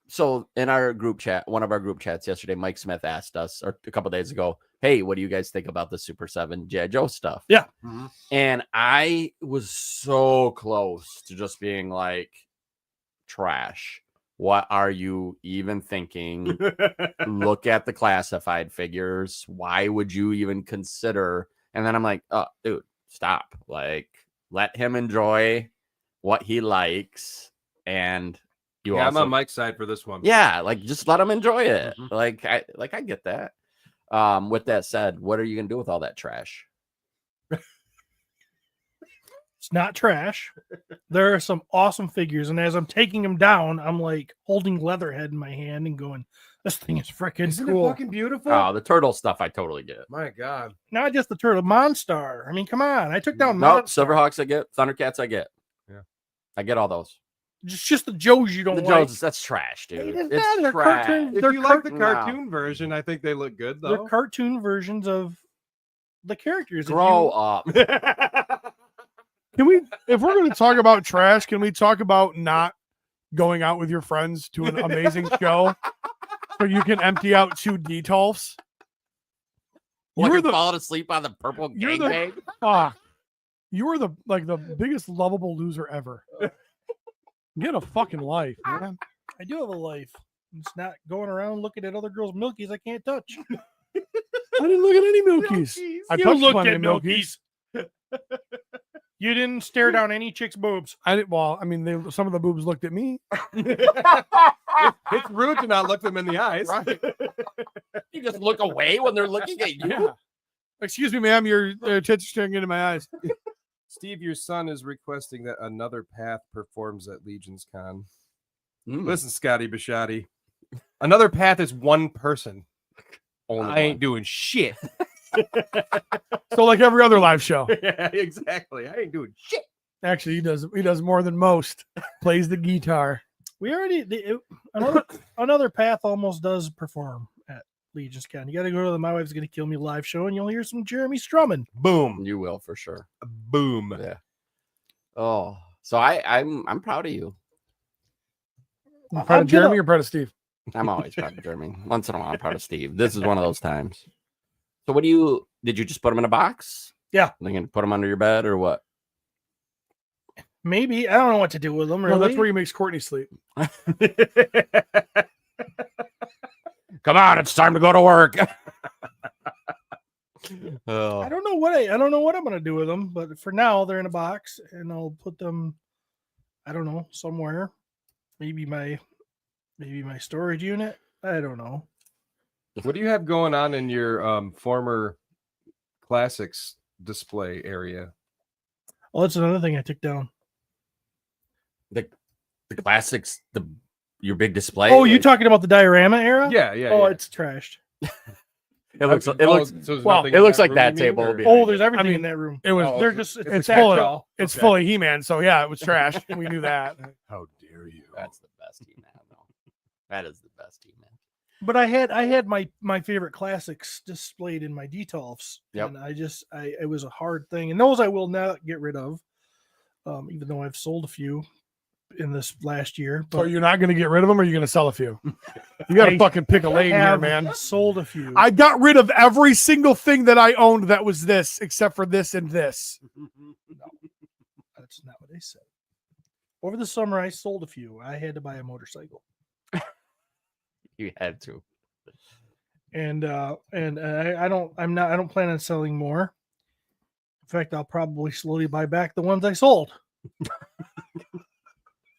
so in our group chat, one of our group chats yesterday, Mike Smith asked us, or a couple days ago, hey, what do you guys think about the Super 7 G.I. Joe stuff? Yeah. Mhm. And I was so close to just being like, trash. What are you even thinking? Look at the classified figures. Why would you even consider? And then I'm like, oh, dude, stop. Like, let him enjoy what he likes. And you Yeah, also, I'm on Mike's side for this one. yeah, like just let him enjoy it. Mhm. Like I get that. With that said, what are you gonna do with all that trash? It's not trash. There are some awesome figures, and as I'm taking them down, I'm like holding Leatherhead in my hand and going, "This thing is freaking Isn't cool." it fucking beautiful? Oh, the turtle stuff I totally get. My God. Not just the turtle, Monstar. I mean, come on. I took down No, Monstar. Silverhawks I get. Thundercats I get. Yeah. I get all those. Just the Joes you don't The like. Joneses, that's trash, dude. It is It's not. They're trash. cartoon- If They're you like the no. cartoon version, I think they look good They're though. cartoon versions of the characters. If Grow you- up. Can we, if we're going to talk about trash, can we talk about not going out with your friends to an amazing show so you can empty out 2 Detolfs? Like You're you're the falling asleep on the purple you're the- gangbang. fuck. You are the biggest lovable loser ever. Get a fucking life, man. I do have a life. It's not going around looking at other girls' milkies I can't touch. I didn't look at any Milkies. I You touched looked plenty at of Milkies. You didn't stare down any chick's boobs. I didn't. Well, I mean, some of the boobs looked at me. It's rude to not look them in the eyes. You just look away when they're looking at you. Yeah. Excuse me, ma'am. Your tits are staring into my eyes. Steve, your son is requesting that another path performs at Legion's Con. Mm. Listen, Scotty Bishotti. Another path is one person. Only I ain't doing shit. So, like every other live show. Yeah, exactly. I ain't doing shit. Actually, he does more than most. Plays the guitar. We already another path almost does perform at Legion's Con. You got to go to the My Wife's Gonna Kill Me live show, and you'll hear some Jeremy strumming. Boom. You will for sure. Boom. Yeah. Oh, so I'm proud of you. Proud I'm of Jeremy gonna- or proud of Steve? I'm always proud of Jeremy. Once in a while, I'm proud of Steve. This is one of those times. So, did you just put them in a box? Yeah. They can put them under your bed or what? Maybe I don't know what to do with them. Really, No, that's where he makes Courtney sleep. Come on, it's time to go to work. I don't know what I don't know what I'm gonna do with them, but for now they're in a box, and I'll put them. I don't know, somewhere. Maybe my storage unit. I don't know. What do you have going on in your former classics display area? Oh, that's another thing I took down. the classics, your big display. Oh, you talking about the diorama era? Yeah, yeah. Oh, yeah. it's trashed. It looks. It Oh, looks. so there's Well, nothing it in looks like room, that you mean, table or- will be- Oh, there's everything mean, in that room. It was. Oh, They're it's- just It's a full of. catch-all. It's Okay. full of He-Man. So yeah, it was trash. We knew that. How dare you? That's the best He-Man, though. That is the best He-Man. But I had my favorite classics displayed in my Detolfs. Yep. And it was a hard thing. And those I will not get rid of. Even though I've sold a few in this last year. So But you're not going to get rid of them, or you're going to sell a few? You got to I fucking pick a lane here, have man. sold a few. I got rid of every single thing that I owned that was this, except for this and this. That's not what I said. Over the summer, I sold a few. I had to buy a motorcycle. You had to. And I don't plan on selling more. In fact, I'll probably slowly buy back the ones I sold.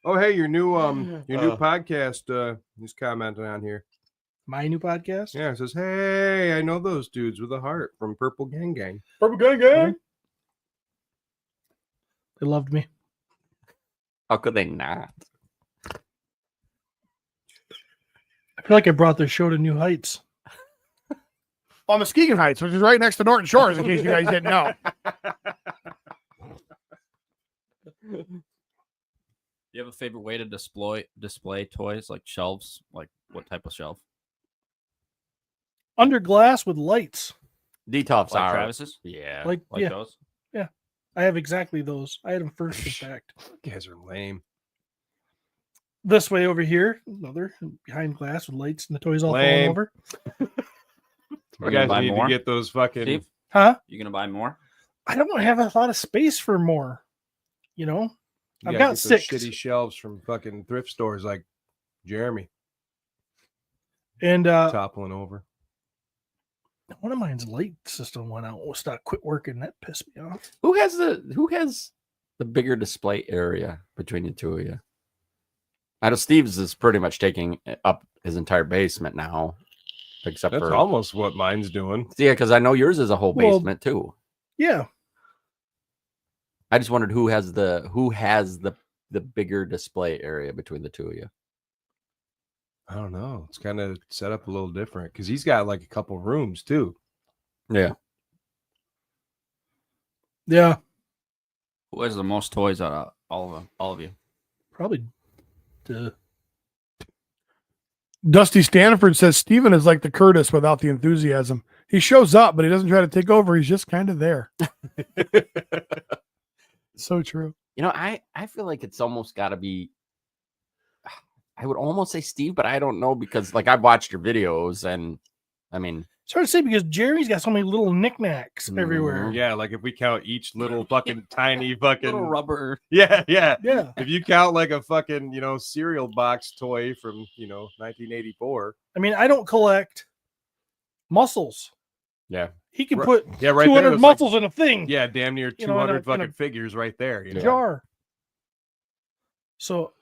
Oh, hey, your new podcast. He's commenting on here. My new podcast. Yeah, it says, "Hey, I know those dudes with a heart from Purple Gang Gang." Purple Gang Gang. They loved me. How could they not? I feel like I brought their show to new heights. On Muskegon Heights, which is right next to Norton Shores, in case you guys didn't know. Do you have a favorite way to display toys, like shelves? Like what type of shelf? Under glass with lights. Detolfs Like are. Travis's? Yeah. Like yeah, those? I have exactly those. I had them first, in fact. You guys are lame. This way over here, another behind glass with lights and the toys all Lame. falling over. You We're guys gonna buy need more. to get those fucking. Steve, Huh? you gonna buy more? I don't have a lot of space for more. You know, You I've gotta got get those 6. shitty shelves from fucking thrift stores like Jeremy And toppling over. one of mine's light system went out. Quit working. That pissed me off. Who has the bigger display area between the two of you? I know Steve's is pretty much taking up his entire basement now, except That's for almost what mine's doing. yeah, because I know yours is a whole Well, basement too. Yeah. I just wondered who has the bigger display area between the two of you. I don't know. It's kind of set up a little different because he's got like a couple rooms too. Yeah. Yeah, Who has the most toys out of all of them? All of you. probably. Dusty Stanford says Steven is like the Curtis without the enthusiasm. He shows up, but he doesn't try to take over. He's just kind of there. So true. You know, I feel like it's almost got to be. I would almost say Steve, but I don't know because like I've watched your videos and I mean, It's hard to say because Jeremy's got so many little knickknacks everywhere. Yeah, like if we count each little fucking tiny fucking Little rubber. yeah. Yeah. If you count like a fucking cereal box toy from 1984. I mean, I don't collect muscles. yeah. He can Right- put Yeah, right 200 there. was muscles in a thing. Like, yeah, damn near You know, in a- 200 in a fucking figures right there. You know? Jar. So,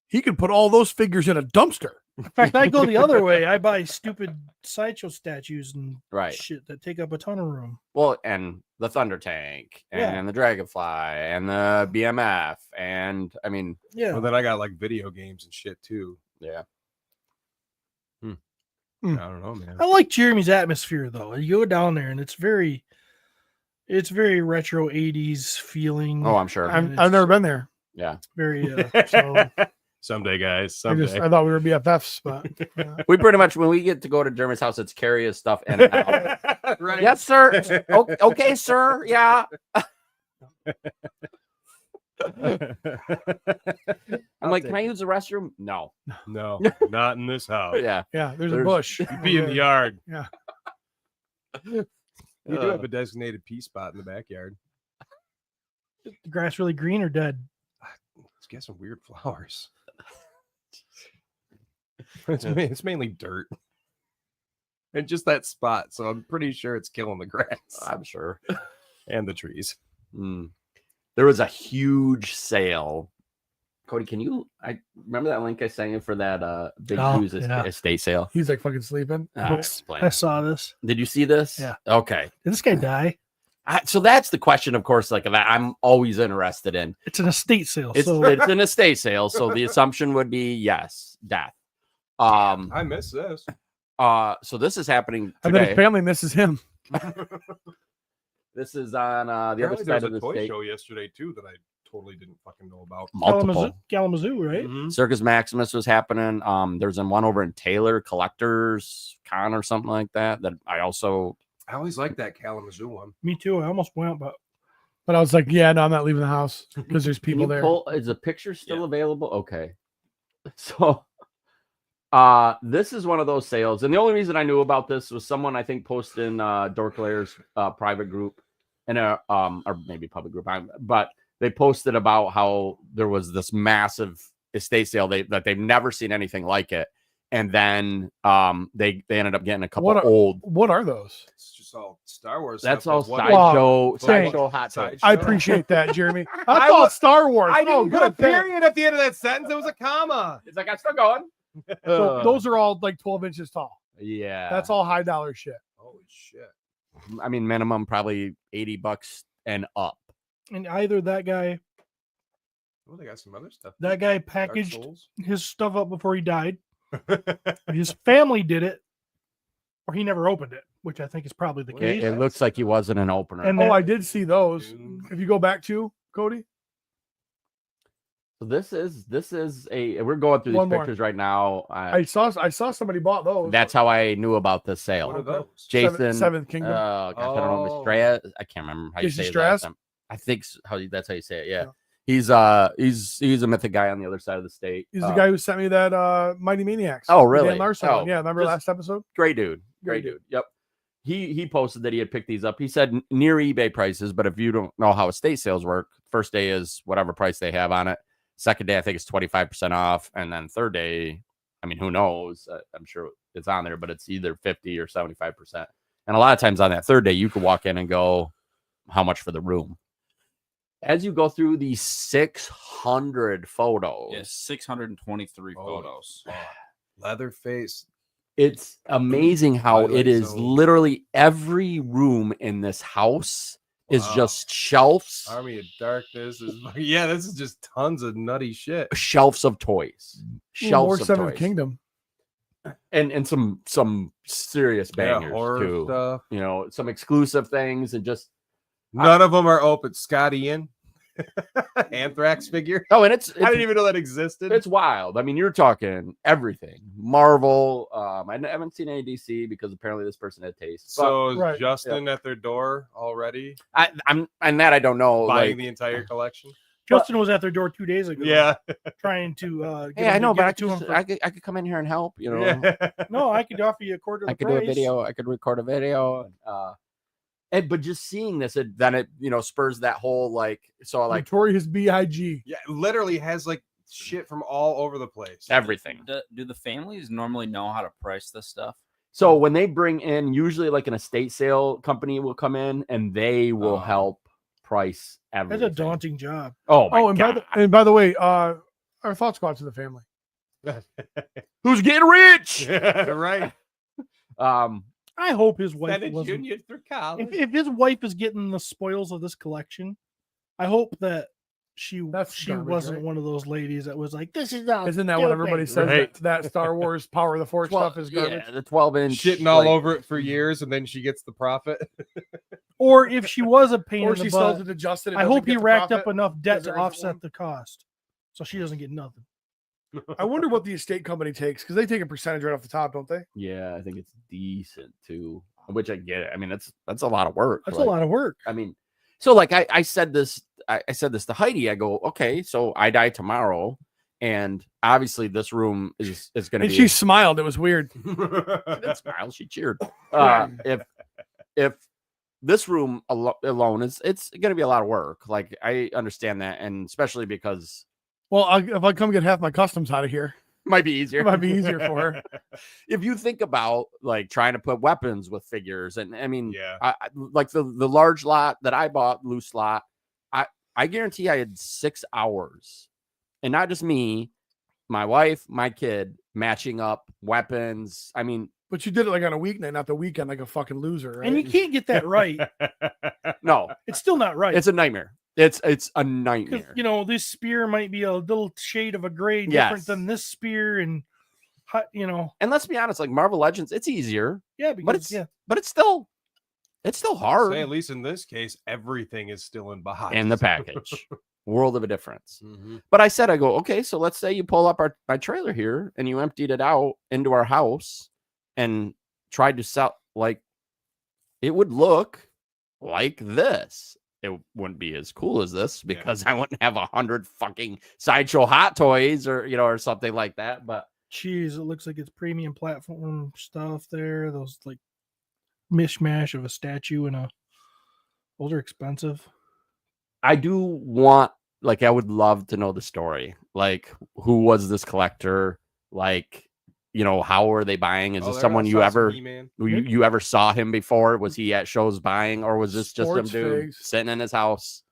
He could put all those figures in a dumpster. in fact, I go the other way. I buy stupid sideshow statues and Right. shit that take up a ton of room. Well, and the Thunder Tank and Yeah. the Dragonfly and the BMF and I mean, Yeah. Well, then I got like video games and shit too. yeah. I don't know, man. I like Jeremy's atmosphere though. You go down there and it's very retro 80s feeling. Oh, I'm sure. I've never been there. Yeah. Very so Someday, guys. I Someday. thought we were BFFs, but We pretty much when we get to go to Jeremy's house, it's carry his stuff in and out. Right. Yes, sir. Okay, sir. Yeah. I'm like, can I use the restroom? No. No, not in this house. Yeah. yeah, there's a There's- bush. You'd be in the yard. Yeah. You do have a designated pee spot in the backyard. the grass really green or dead? It's got some weird flowers. It's mainly dirt. And just that spot. So I'm pretty sure it's killing the grass I'm sure. and the trees. Mm. There was a huge sale. Cody, I remember that link I sent you for that big Oh, Hughes yeah. estate sale. He's like fucking sleeping. Ah, I saw this. Did you see this? Yeah. Okay. Did this guy die? So that's the question, of course, like that I'm always interested in. It's an estate sale. It's so it's an estate sale, so the assumption would be yes, death. I miss this. So this is happening I bet his today. family misses him. This is on the other Apparently there side was of a the toy state. show yesterday too that I totally didn't fucking know about. Multiple. Kalamazoo, right? Mhm. Circus Maximus was happening. There's one over in Taylor Collectors Con or something like that. That I also I always liked that Kalamazoo one. Me too. I almost went, but But I was like, yeah, no, I'm not leaving the house because there's Can people you there. is the picture still available? Okay. So this is one of those sales. And the only reason I knew about this was someone I think posted in Dorklair's private group and or maybe public group, but they posted about how there was this massive estate sale that they've never seen anything like it. And then they ended up getting a couple old. What are those? It's just all Star Wars. That's stuff all with what- Wow. sideshow hot Side toys. show. I appreciate that, Jeremy. I I thought was- Star Wars. I didn't put a good. Thanks. period at the end of that sentence. It was a comma. It's like I'm still going. So those are all like 12 inches tall. Yeah, That's all high dollar shit. Holy shit. I mean, minimum probably $80 and up. and either that guy Oh, they got some other stuff. packaged Dark Souls. his stuff up before he died. His family did it, or he never opened it, which I think is probably the Well, case. It looks like he wasn't an opener. And Oh, that- I did see those. Dude. If you go back to Cody, So this is a we're going through these One more. pictures right now. I saw somebody bought those. That's how I knew about this sale. What are those? Jason, Seventh Kingdom. gosh, I don't know, Oh. Mistraya. I can't remember how you Jason say his last Strass? name. I think that's how you say it. Yeah. Yeah. He's a mythic guy on the other side of the state. He's the guy who sent me that Mighty Maniacs. Oh, the really? Dan Larson Oh, one. Yeah, remember just- last episode? Great dude. Great Great dude. Yep. He posted that he had picked these up. He said near eBay prices, but if you don't know how estate sales work, first day is whatever price they have on it. Second day, I think it's 25% off. And then third day, I mean, who knows? I'm sure it's on there, but it's either 50 or 75%. And a lot of times on that third day, you could walk in and go, how much for the room? As you go through these 600 photos, Yeah, 623 Oh. photos. Leatherface. it's amazing how Twilight it is Zone. literally every room in this house is Wow. just shelves, Army of Darkness is yeah. This is just tons of nutty shit. shelves of toys, More shelves of Seventh toys, Kingdom. and some serious Yeah, bangers horror too. stuff. You know, some exclusive things and just None of them are open. Scott Ian, Anthrax figure. oh, and I didn't even know that existed. it's wild. I mean, you're talking everything. Marvel. I haven't seen any DC because apparently this person had taste. But So is Right, Justin at their door already I'm and that I don't know. buying Like, the entire collection? Justin was at their door 2 days ago. Yeah. trying to. Get hey, I him to know, give but I it to him could, for- I could come in here and help. You know, Yeah. No, I could offer you a quarter of I the could price. do a video. I could record a video. And but just seeing this, then it spurs that whole like Notorious B.I.G. Yeah, it literally has like shit from all over the place. everything. Do the families normally know how to price this stuff? So when they bring in, usually like an estate sale company will come in and they will Oh. help price That's everything. a daunting job. Oh my Oh, and god! by the way, our thoughts go out to the family. Who's getting rich? Right. I hope his wife Send a wasn't. junior through college. If his wife is getting the spoils of this collection, I hope that she That's garbage, wasn't right? one of those ladies that was like, "This is not." Isn't that what everybody says? Right. That Star Wars Power of the Force stuff is garbage. Yeah, the 12-inch Shitting all over it for years, and then she gets the profit. Or if she was a pain Or in the she sells butt, it to Justin. and I doesn't hope he get the racked up profit. enough debt because to there isn't offset one. the cost, so she doesn't get nothing. I wonder what the estate company takes because they take a percentage right off the top, don't they? Yeah, I think it's decent too. Which I get it. I mean, that's a lot of work. That's like, a lot of work. I mean, so like I said this, I said this to Heidi. I go, okay, so I die tomorrow, and obviously this room is going to And be. she smiled. It was weird. She didn't smile. She cheered. If this room alone is it's going to be a lot of work. Like I understand that, and especially because Well, if I come get half my customs out of here, it might be easier. it might be easier for her. If you think about like trying to put weapons with figures, and I mean, Yeah. I like the large lot that I bought, loose lot. I guarantee I had 6 hours, and not just me, my wife, my kid, matching up weapons. I mean, But you did it like on a weeknight, not the weekend, like a fucking loser, right? And you can't get that right. no, It's still not right. it's a nightmare. It's a Because nightmare. this spear might be a little shade of a gray Yes. different than this spear, and And let's be honest, like Marvel Legends, it's easier, yeah, but because it's yeah, but it's still hard Say, at least in this case, everything is still in box. in the package. World of a difference. Mhm. But I said, I go, okay, so let's say you pull up my trailer here and you emptied it out into our house and tried to sell, like, it would look like this. It wouldn't be as cool as this because I wouldn't have 100 fucking Sideshow Hot Toys or something like that. But geez, it looks like it's premium platform stuff there. Those like mishmash of a statue and those are expensive. I do want, like, I would love to know the story. Like, who was this collector? Like, how are they buying? Is this someone you ever you ever saw him before? Was he at shows buying, or was this just some Sports dude figs. sitting in his house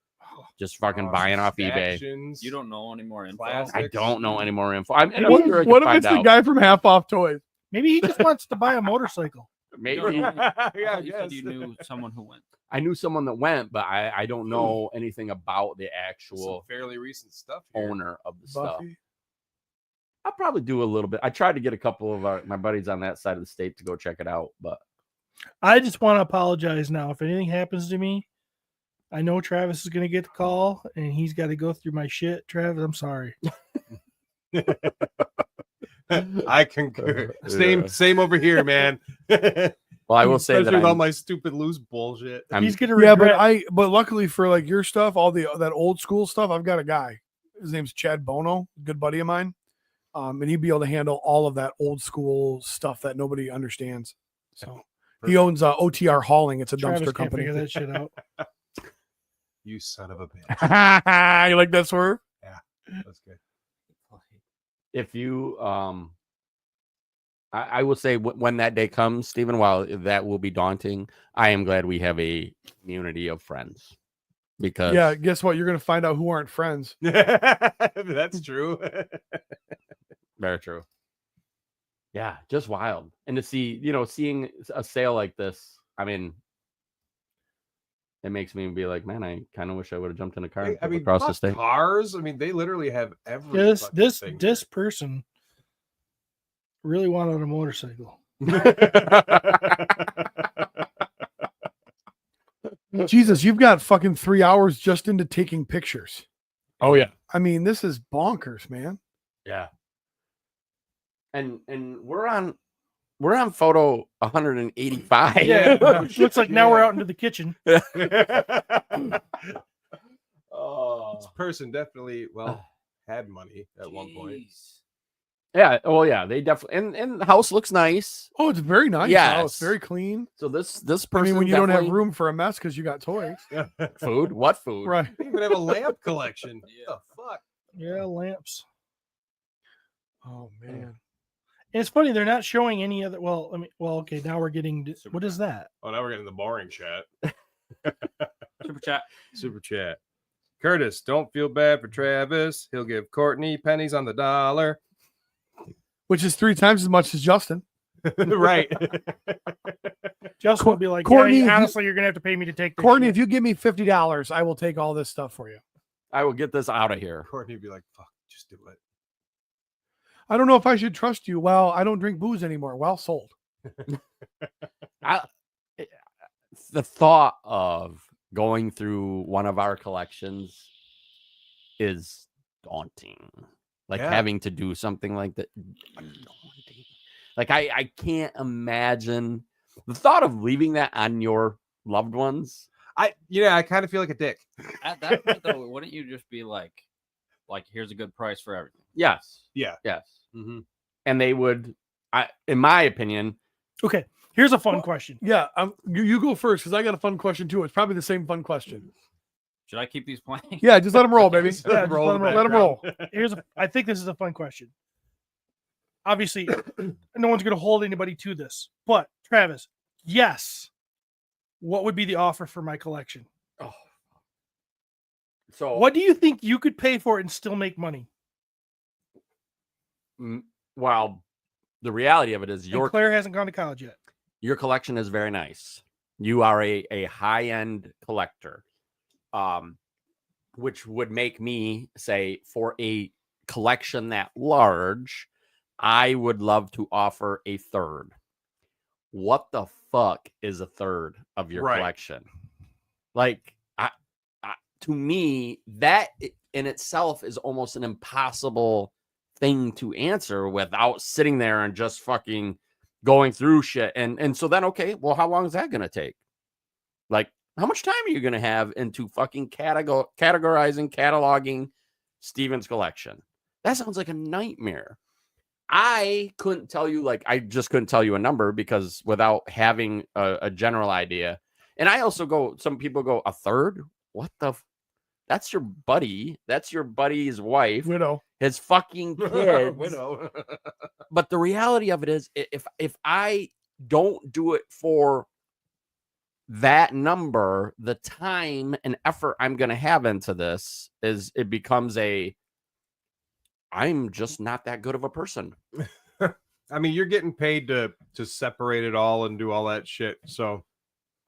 just fucking buying off eBay? You don't know any more info. Classic. I don't know any more info. I'm What, sure I could what if find it's the out. guy from Half Off Toys? Maybe he just wants to buy a motorcycle. Maybe Yeah, Yeah, you said you knew someone who went. I knew someone that went, but I don't know anything about the Some actual fairly recent stuff here. owner of the stuff. Buffy. I'll probably do a little bit. I tried to get a couple of my buddies on that side of the state to go check it out, but I just want to apologize now. If anything happens to me, I know Travis is going to get the call and he's got to go through my shit. Travis, I'm sorry. I concur. Yeah. Same over here, man. well, I will say Especially that with all I'm, my stupid loose bullshit. I'm He's going to Yeah, regret. but luckily for like your stuff, all that old school stuff, I've got a guy. His name's Chad Bono, a good buddy of mine. And he'd be able to handle all of that old school stuff that nobody understands. So he owns OTR Hauling. It's a Travis dumpster can't company. figure that shit out. You son of a bitch. You like that swerve? That's good. if you I will say when that day comes, Stephen, while that will be daunting, I am glad we have a community of friends because Yeah, guess what? You're gonna find out who aren't friends. That's true. very true. Yeah, just wild. And to see, seeing a sale like this, I mean, it makes me be like, man, I kind of wish I would have jumped in a car and I drove mean, across the fuck state. cars. I mean, they literally have every This fucking this thing this person really wanted a motorcycle. Jesus, you've got fucking 3 hours just into taking pictures. Oh yeah, I mean, this is bonkers, man. yeah. And we're on photo 185. Yeah, looks like now we're out into the kitchen. Oh. This person definitely, had money at one point. Yeah. Well, yeah. They definitely and the house looks nice. Oh, it's very nice. Yes. Oh, it's very clean. So this I person. mean, when you don't have definitely- room for a mess because you got toys. food, what food? Right. They even have a lamp collection. What the fuck? Yeah, lamps. Oh man. And it's funny they're not showing any other. Well, I mean, okay. Now we're getting. What is that? Oh, now we're getting the boring chat. Super chat. Super chat. Curtis, don't feel bad for Travis. He'll give Courtney pennies on the dollar. Which is 3 times as much as Justin. Right. Justin will be like, Courtney, if yeah, you- honestly, you're gonna have to pay me to take this. Courtney, shit." if you give me $50, I will take all this stuff for you. I will get this out of here. Courtney would be like, fuck, just do it. I don't know if I should trust you. Well, I don't drink booze anymore. Well, sold. The thought of going through one of our collections is daunting. Like Yeah. having to do something like that. Like I can't imagine the thought of leaving that on your loved ones. I kind of feel like a dick. At that point, though, wouldn't you just be like, here's a good price for everything? Yes. Yeah. Yes. Mm-hmm. And they would, in my opinion, Okay, here's a fun question. Yeah, you go first because I got a fun question too. It's probably the same fun question. Should I keep these playing? Yeah, just let them roll, baby. Yeah, just let 'em roll. Let them roll. I think this is a fun question. Obviously, no one's going to hold anybody to this, but Travis, yes. What would be the offer for my collection? so What do you think you could pay for it and still make money? well, the reality of it is And Claire hasn't gone to college yet. your collection is very nice. You are a high-end collector, which would make me say for a collection that large, I would love to offer a third. What the fuck is a third of your Right. collection? Like, to me, that in itself is almost an impossible thing to answer without sitting there and just fucking going through shit. And so then, okay, well, how long is that going to take? Like, how much time are you going to have into fucking categorizing, cataloging Steven's collection? That sounds like a nightmare. I couldn't tell you, I just couldn't tell you a number because without having a general idea. And I also some people go, a third? What the? That's your buddy. That's your buddy's wife. Widow. His fucking kids. Widow. But the reality of it is, if I don't do it for that number, the time and effort I'm going to have into this it becomes I'm just not that good of a person. I mean, you're getting paid to separate it all and do all that shit. So,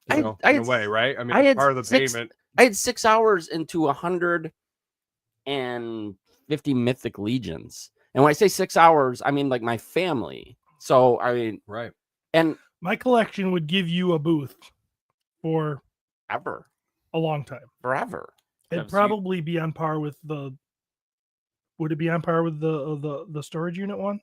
I in a had- way, right? I mean, I it's had part of the six- payment. I had 6 hours into 150 Mythic Legions. And when I say 6 hours, I mean like my family. So, I mean, Right. and My collection would give you a booth for ever, a long time. forever. It'd Travis, probably be on par with the. Would it be on par with the storage unit one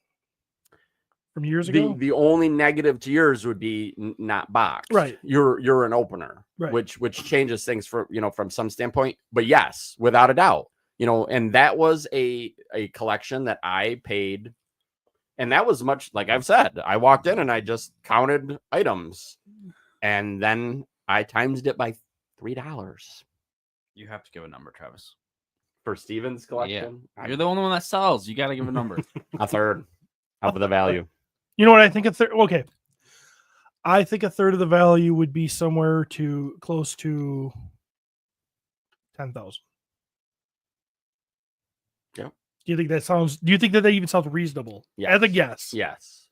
from years ago? The only negative to yours would be not boxed. Right. You're an opener, Right. which changes things for from some standpoint. But yes, without a doubt, and that was a collection that I paid, and that was much like I've said. I walked in and I just counted items, and then I times it by $3 You have to give a number, Travis. for Steven's collection. You're the only one that sells. You got to give a number. A third of the value. You know what I think? Okay. I think a third of the value would be somewhere close to 10,000. Yep. Do you think that even sounds reasonable? Yes. As a guess. Yes.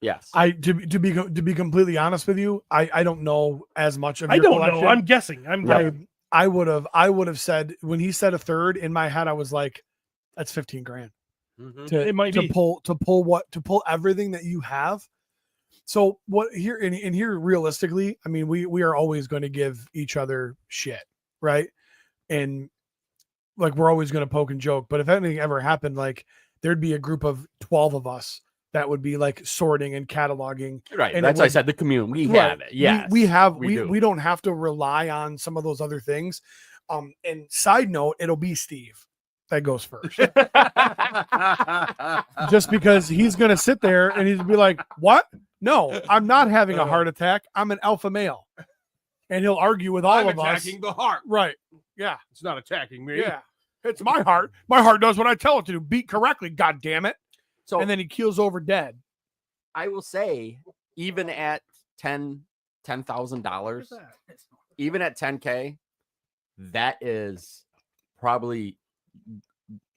Yes. To be completely honest with you, I don't know as much of I your don't collection. know. I'm guessing. I would have said, when he said a third, in my head I was like, that's 15 grand. Mhm. It might be. pull everything that you have. So what here and here realistically, I mean, we are always going to give each other shit, right? And like we're always going to poke and joke, but if anything ever happened, like there'd be a group of 12 of us that would be like sorting and cataloging. Right. And That's it why I would- said the community. We Right. have it. Yes. we do. we don't have to rely on some of those other things. And side note, it'll be Steve that goes first. Just because he's going to sit there and he's be like, what? No, I'm not having a heart attack. I'm an alpha male. And he'll argue with all I'm of us. attacking the heart. Right. Yeah. It's not attacking me. Yeah. It's my heart. My heart does what I tell it to do. Beat correctly. God damn it. So And then he keels over dead. I will say, even at $10,000, even at 10K, that is probably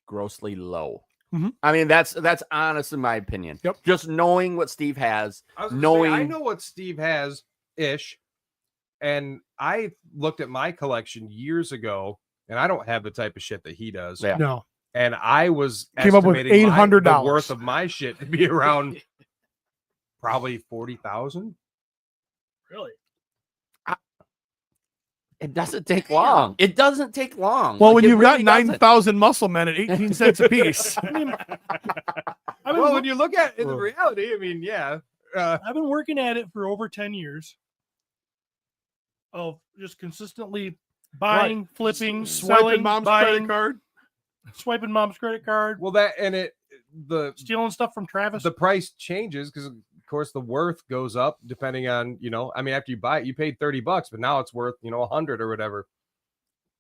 grossly low. Mhm. I mean, that's honest in my opinion. Yep. Just knowing what Steve has, I was gonna say, I knowing know what Steve has ish, and I looked at my collection years ago, and I don't have the type of shit that he does. Yeah. No. And I was Came up with estimating $800 the worth of my shit to be around probably 40,000. Really? it doesn't take long. It doesn't take long. Well, Like, when it you've got really doesn't. 9,000 muscle men at 18 cents a piece. I mean, Well, when you look at it in reality, I mean, yeah. I've been working at it for over 10 years of just consistently buying, flipping, Swiping selling, mom's buying, credit card. swiping mom's credit card, Well, that and the stealing stuff from Travis. the price changes because, of course, the worth goes up depending on, I mean, after you buy it, you paid $30, but now it's worth, 100 or whatever.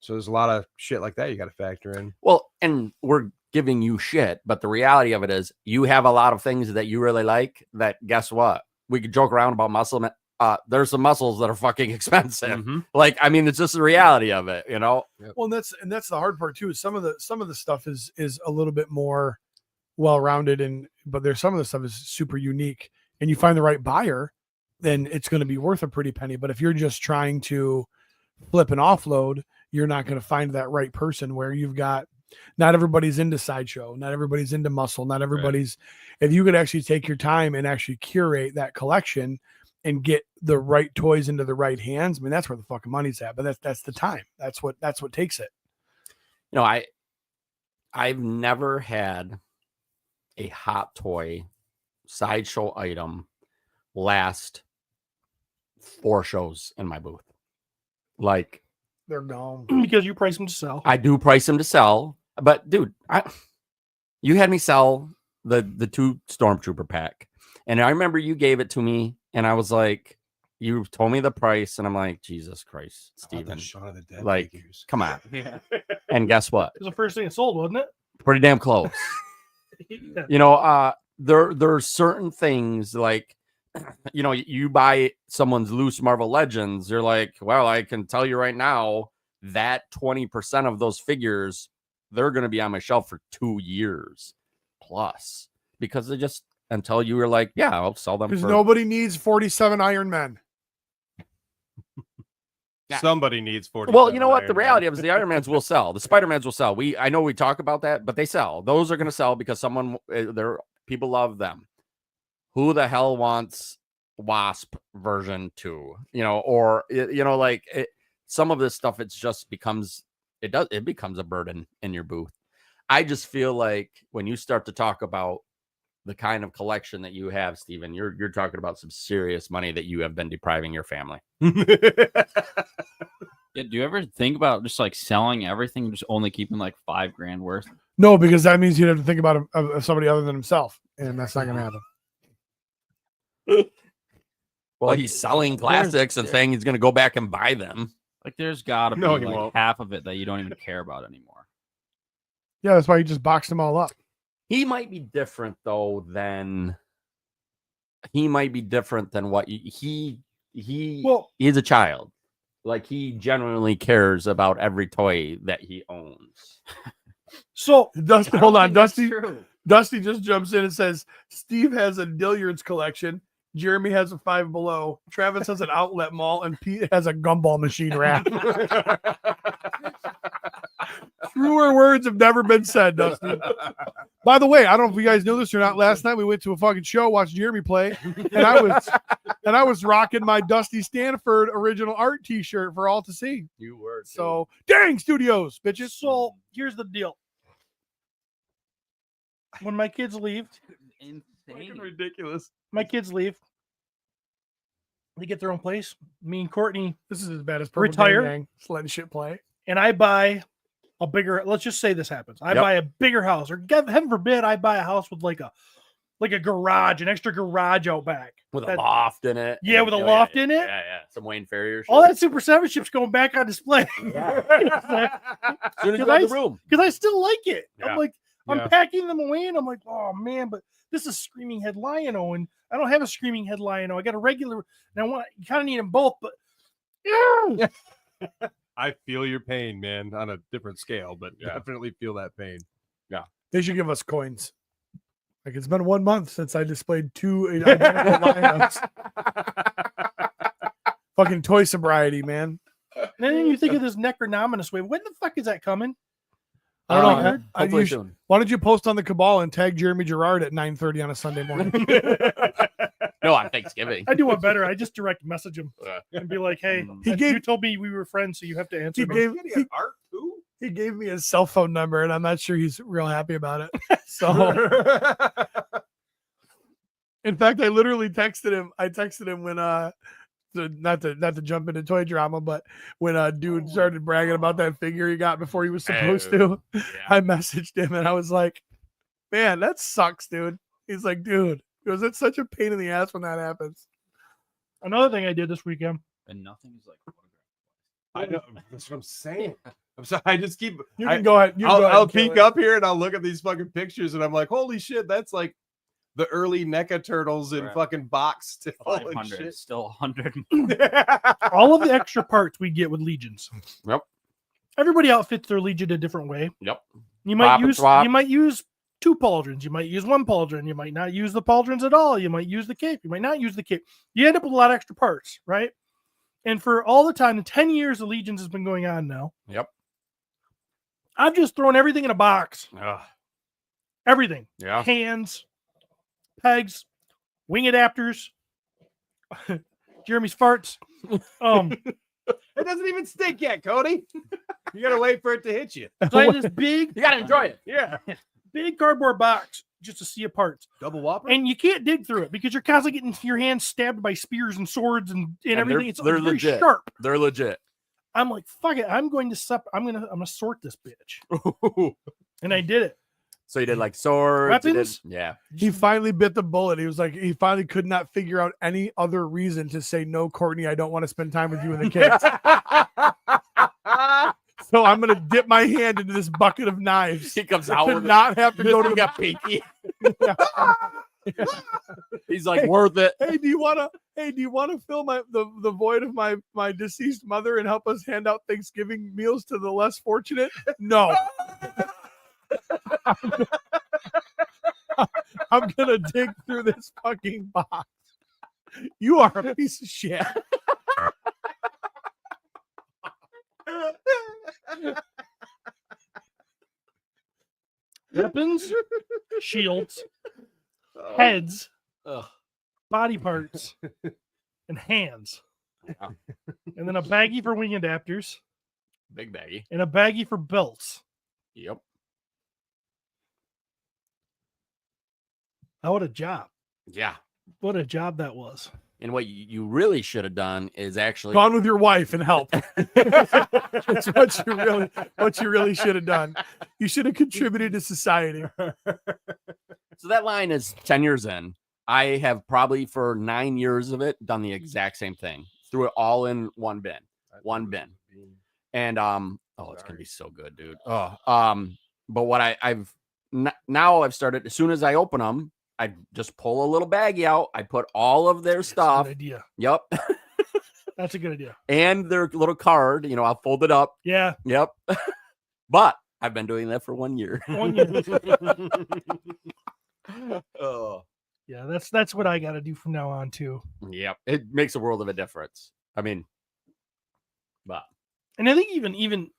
So there's a lot of shit like that you got to factor in. Well, and we're giving you shit, but the reality of it is you have a lot of things that you really like that, guess what? We could joke around about muscle. There's some muscles that are fucking expensive. Mhm. Like, I mean, it's just the reality of it, Well, and that's the hard part too. Some of the stuff is a little bit more well-rounded, but there's some of the stuff is super unique, and you find the right buyer, then it's going to be worth a pretty penny. But if you're just trying to flip and offload, you're not going to find that right person where you've got, not everybody's into sideshow, not everybody's into muscle, not everybody's, if you could actually take your time and actually curate that collection and get the right toys into the right hands, I mean, that's where the fucking money's at. But that's the time. That's what takes it. I've never had a hot toy sideshow item last 4 shows in my booth. Like, They're gone. because you price them to sell. I do price them to sell, but dude, you had me sell the 2 Stormtrooper pack, and I remember you gave it to me, and I was like, you told me the price, and I'm like, Jesus Christ, Steven, Shaun of the Dead like, figures. come on. Yeah. And guess what? It was the first thing it sold, wasn't it? Pretty damn close. Yeah. There are certain things like, you buy someone's loose Marvel Legends, you're like, well, I can tell you right now that 20% of those figures, they're going to be on my shelf for 2 years plus, because they just, until you were like, yeah, I'll sell them Because for nobody needs 47 Iron Men. Yeah. Somebody needs 40. Well, you know what? The reality of it is the Iron Mans will sell. The Spider-Mans will sell. I know we talk about that, but they sell. Those are going to sell because people love them. Who the hell wants Wasp version 2? Some of this stuff, it becomes a burden in your booth. I just feel like when you start to talk about the kind of collection that you have, Steven, you're talking about some serious money that you have been depriving your family. Yeah, do you ever think about just like selling everything, just only keeping like $5,000 worth? No, because that means you'd have to think about somebody other than himself, and that's not going to happen. Well, he's selling classics and saying he's going to go back and buy them. Like, there's got to be No, he like won't. half of it that you don't even care about anymore. Yeah, that's why you just boxed them all up. He might be different though than what he's a child. Like, he genuinely cares about every toy that he owns. So Dusty, hold on, Dusty. Dusty just jumps in and says, Steve has a Dilliard's collection. Jeremy has a Five Below. Travis has an outlet mall, and Pete has a gumball machine rack. Truer words have never been said, Dusty. By the way, I don't know if you guys know this or not. Last night we went to a fucking show, watched Jeremy play, and I was rocking my Dusty Stanford original art T-shirt for all to see. You were. So, dang studios, bitches. So here's the deal. When my kids leave, Insane. Ridiculous. my kids leave. They get their own place. Me and Courtney, This is as bad as Retire. Gang, just letting shit play. and I buy a bigger. Let's just say this happens. I Yep. buy a bigger house, or heaven forbid, I buy a house with like a garage, an extra garage out back with a That- loft in it. Yeah, with a loft in it. Yeah, yeah. Some Wayne Farrier shit. All that Super 7 ship's going back on display As soon as you Can go I in the room. because I still like it. Yeah. I'm like, I'm Yeah. packing them away, and I'm like, oh man, but this is Screaming Head Lion-O, and I don't have a Screaming Head Lion-O. I got a regular, and I want you kind of need them both, but yeah. I feel your pain, man, on a different scale, but definitely feel that pain. They should give us coins. Like, it's been 1 month since I displayed 2 identical lineups. Fucking toy sobriety, man. And then you think of this Necronominous wave. When the fuck is that coming? I don't know. Hopefully You soon. why don't you post on the Cabal and tag Jeremy Gerard at 9:30 on a Sunday morning? No, on Thanksgiving. I do one better. I just direct message him Yeah. and be like, hey, He you gave- told me we were friends, so you have to answer he me. gave art too? he gave me his cell phone number, and I'm not sure he's real happy about it. So, in fact, I literally texted him. I texted him when not to jump into toy drama, but when dude started bragging about that figure he got before he was supposed to, I messaged him and I was like, "Man, that sucks, dude." He's like, "Dude, it was it's such a pain in the ass when that happens." Another thing I did this weekend. And nothing is like I know. That's what I'm saying. I'm sorry. I just keep. You can go ahead. You I'll, go ahead I'll and kill peek it. up here and I'll look at these fucking pictures and I'm like, holy shit, that's like the early NECA turtles in Right. fucking box still. and 500. shit. Still 100. All of the extra parts we get with Legions. Yep. Everybody outfits their Legion a different way. Yep. You might Swap. you might use 2 pauldrons. You might use 1 pauldron. You might not use the pauldrons at all. You might use the cape. You might not use the cape. You end up with a lot of extra parts, right? And for all the time, the 10 years the Legions has been going on now, Yep. I've just thrown everything in a box. Ugh. Everything. Yeah. Hands, pegs, wing adapters, Jeremy's farts. It doesn't even stink yet, Cody. You gotta wait for it to hit you. So I had this big, You gotta enjoy it. Yeah. big cardboard box just to see a parts. Double whopper. And you can't dig through it because you're constantly getting your hands stabbed by spears and swords and everything. It's they're very legit. sharp. They're legit. I'm like, fuck it. I'm gonna sort this bitch. And I did it. So you did like swords. you did- Weapons? yeah. He finally bit the bullet. He was like, he finally could not figure out any other reason to say, "No, Courtney, I don't want to spend time with you and the kids." So I'm gonna dip my hand into this bucket of knives He comes out to with not have to go to the. got pinky. He's like worth it. Hey, do you wanna fill the void of my deceased mother and help us hand out Thanksgiving meals to the less fortunate? No. I'm gonna dig through this fucking box. You are a piece of shit. Weapons, shields, heads, Ugh. body parts, and hands. Wow. And then a baggie for wing adapters Big baggy. and a baggie for belts. Yep. Oh, what a job. Yeah. What a job that was. And what you really should have done is actually Gone with your wife and help. That's what you really should have done. You should have contributed to society. so that line is 10 years in. I have probably for 9 years of it done the exact same thing. Threw it all in one bin. One bin. And it's gonna be so good, dude. But what I've now I've started as soon as I open them, I just pull a little baggie out. I put all of their That's a stuff. good idea. Yep. That's a good idea. And their little card, I'll fold it up. Yeah. Yep. But I've been doing that for 1 year. 1 year. Oh, Yeah, that's what I got to do from now on too. yep. It makes a world of a difference. I mean, but And I think even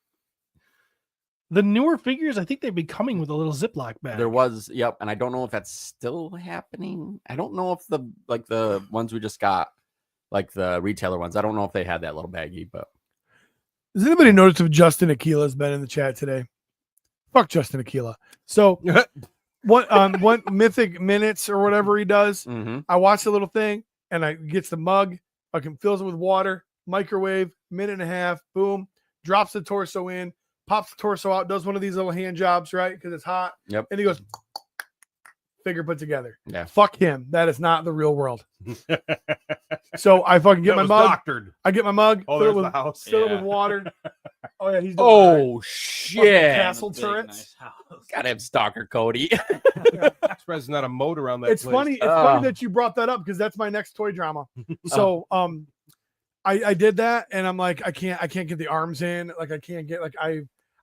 the newer figures, I think they've been coming with a little Ziploc bag. there was, yep. And I don't know if that's still happening. I don't know if the ones we just got, like the retailer ones, I don't know if they had that little baggie, but Does anybody notice if Justin Aquila has been in the chat today? Fuck Justin Aquila. So what Mythic Minutes or whatever he does, I watch the little thing and I gets the mug, fucking fills it with water, microwave, minute and a half, boom, drops the torso in, pops the torso out, does one of these little hand jobs, right? Because it's hot. Yep. And he goes, figure put together. Yeah. Fuck him. That is not the real world. So I fucking get That my was mug. doctored. I get my mug, Oh, fill it there's the with, house. fill it Yeah. with water. Oh yeah, he's doing all right. oh Fucking shit. castle Big, turrets. nice house. Gotta have stalker Cody. There's not a moat around that It's place. funny. It's funny that you brought that up because that's my next toy drama. So I did that and I'm like, I can't get the arms in. Like I can't get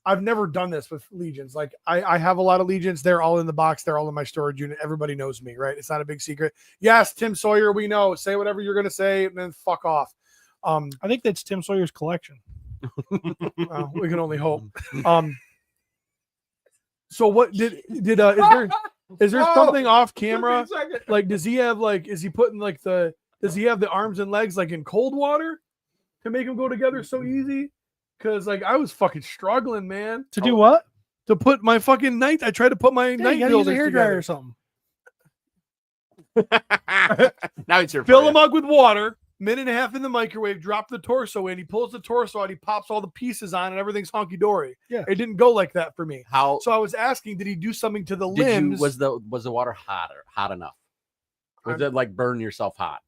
I've never done this with Legions. Like I have a lot of Legions. They're all in the box. They're all in my storage unit. Everybody knows me, right? It's not a big secret. Yes, Tim Sawyer, we know. Say whatever you're gonna say and then fuck off. I think that's Tim Sawyer's collection. Well, we can only hope. So what did is there something off camera? Like, does he have is he putting does he have the arms and legs like in cold water to make them go together so easy? Because I was fucking struggling, man, To do what? to put my fucking night. I tried to put my Yeah, night you gotta use a builders hairdryer together. or something. Now it's your Fill the mug with water, minute and a half in the microwave, drop the torso in. He pulls the torso out, he pops all the pieces on, and everything's honky dory. Yeah. It didn't go like that for me. How So I was asking, did he do something to the did you limbs? was the water hot enough? Was it like burn yourself hot?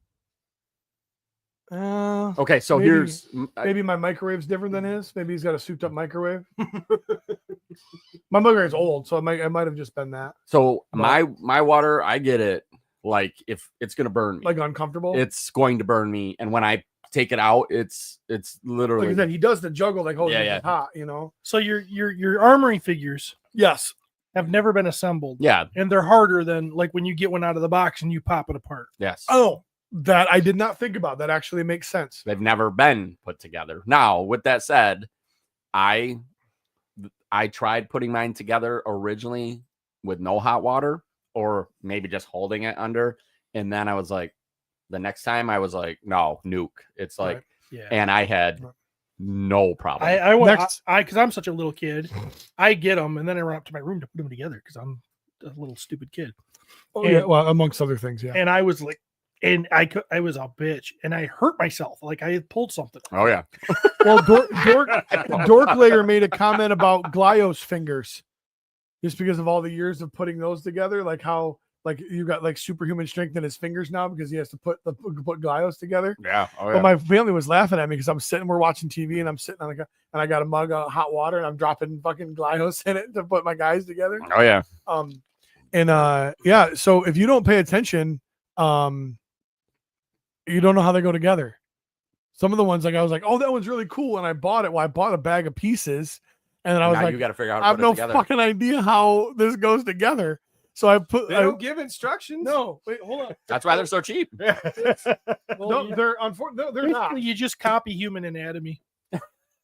Okay, so maybe- here's Maybe my microwave's different than his. Maybe he's got a souped up microwave. My microwave's old, so it might have just been that. so But- my water, I get it. Like if it's gonna burn me, Like uncomfortable. it's going to burn me, and when I take it out, it's Like literally I said, he does the juggle like, oh, Yeah, yeah, yeah. hot, you know. So your armory figures Yes. have never been assembled, yeah, and they're harder than like when you get one out of the box and you pop it apart. yes. Oh, that I did not think about. That actually makes sense. They've never been put together. Now, with that said, I tried putting mine together originally with no hot water or maybe just holding it under. And then I was like, the next time I was like, no, nuke. It's like, Right. Yeah. and I had no problem. Next. Because I'm such a little kid, I get them and then I run up to my room to put them together because I'm a little stupid kid. Oh, And- yeah. Well, amongst other things, yeah. And I was like, and I was a bitch and I hurt myself. Like I had pulled something. Oh yeah. Well, Dorklayer made a comment about Glyos fingers, just because of all the years of putting those together. Like how you got like superhuman strength in his fingers now because he has to put Glyos together. Yeah. Oh But my family was laughing at me because we're watching TV and I'm sitting on and I got a mug of hot water and I'm dropping fucking Glyos in it to put my guys together. Oh yeah. Yeah. So if you don't pay attention, you don't know how they go together. Some of the ones I was like, oh, that one's really cool, and I bought it. Well, I bought a bag of pieces, and then I was Now like, you got to figure out I how have to no put it together. fucking idea how this goes together. So I put. They don't give instructions. No, wait, hold on. That's why they're so cheap. No, they're unfortunately they're not. Basically, you just copy human anatomy.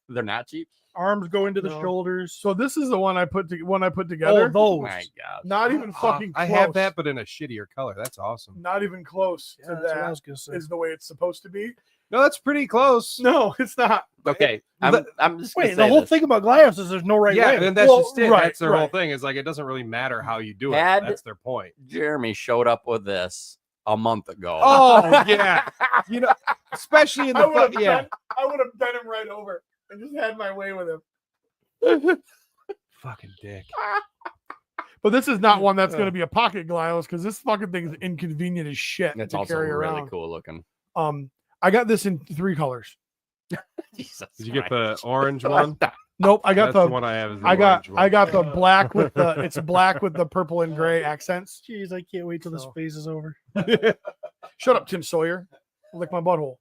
They're not cheap. Arms go into the No. shoulders. So this is the one I put Oh, together. those. My God. Not even fucking. I close. have that, but in a shittier color. That's awesome. Not even close Yeah, to that's what I that was gonna say. is the way it's supposed to be. No, that's pretty close. No, it's not. Okay. The- I'm just gonna Wait, say the whole this. thing about Glyos is there's no right yeah, way. and that's Well, just it. right, That's their whole right. thing. Is like it doesn't really matter how you do it. Had- That's their point. Jeremy showed up with this a month ago. Oh yeah, you know, especially in I the would have yeah. I would have bent him right over and just had my way with him. Fucking dick. But this is not one that's going to be a pocket Glyos because this fucking thing is inconvenient as shit It's to also carry really around. cool looking. I got this in 3 colors. Jesus Did you get the Christ. orange one? Nope, I got That's the, the one I have. Is the I got orange one. I got the black with the it's black with the purple and gray accents. Jeez, I can't wait till this So- phase is over. Shut up, Tim Sawyer. Lick my butthole.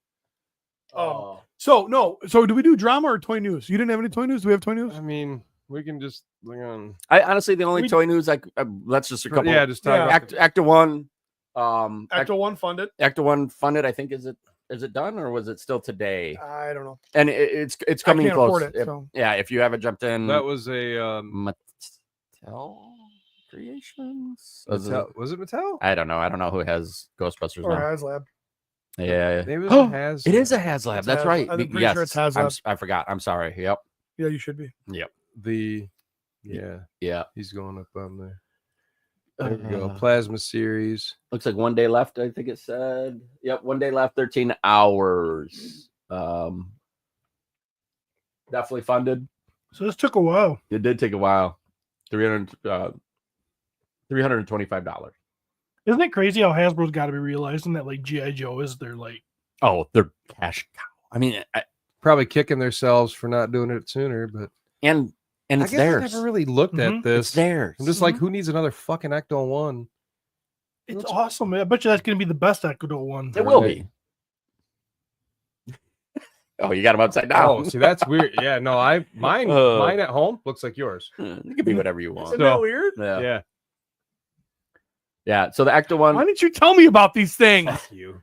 Oh. So do we do drama or toy news? You didn't have any toy news? Do we have toy news? I mean, We can just hang on. I honestly, the only toy news, let's just a couple. Yeah, just talk about Ecto-1. Ecto-1 funded. Ecto-1 funded. I think is it done or was it still today? I don't know. And it's coming I can't close. afford it, so. Yeah, if you haven't jumped in, that was a Mattel Creations. Mattel, was it Mattel? I don't know. I don't know who has Ghostbusters Or now. Haslab. Yeah, Maybe it was a Haslab. it is a Haslab. It's That's Haslab. right. I'm pretty Yes, sure it's Haslab. I forgot. I'm sorry. Yep. Yeah, you should be. Yeah. He's going up on there. There we go. Plasma series. Looks like 1 day left. I think it said. Yep, 1 day left. 13 hours. Definitely funded. So this took a while. It did take a while. $325. Isn't it crazy how Hasbro's got to be realizing that like G.I. Joe is their like Oh, they're cash cow. I mean, Probably kicking themselves for not doing it sooner, but and I it's guess theirs. I never really looked at Mhm. this. It's theirs. I'm just like, who needs another fucking Ecto-1? it's awesome. I bet you that's gonna be the best Ecto one. It will be. Oh, you got them upside down. Oh, see, that's weird. Yeah, no, mine at home looks like yours. It can be whatever you want. Isn't that weird? Yeah. Yeah. So the Ecto one. Why didn't you tell me about these things? Fuck you.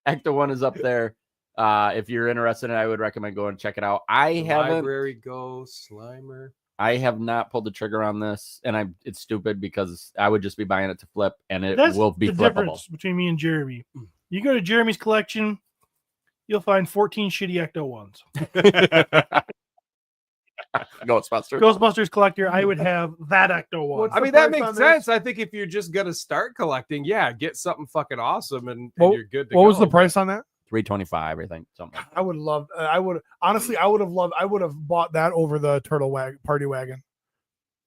Ecto one is up there. If you're interested in it, I would recommend going and check it out. I haven't. Library Ghost, Slimer. I have not pulled the trigger on this, and it's stupid because I would just be buying it to flip, and it That's will be the flippable. difference between me and Jeremy. You go to Jeremy's collection, you'll find 14 shitty Ecto ones. Ghostbusters. Ghostbusters collector, I would have that Ecto one. What's I the mean, that price makes on this? sense. I think if you're just gonna start collecting, yeah, get something fucking awesome, and What- you're good to What go. was the price on that? $325, I think. Something. Like that. I would love. I would honestly. I would have bought that over the party wagon.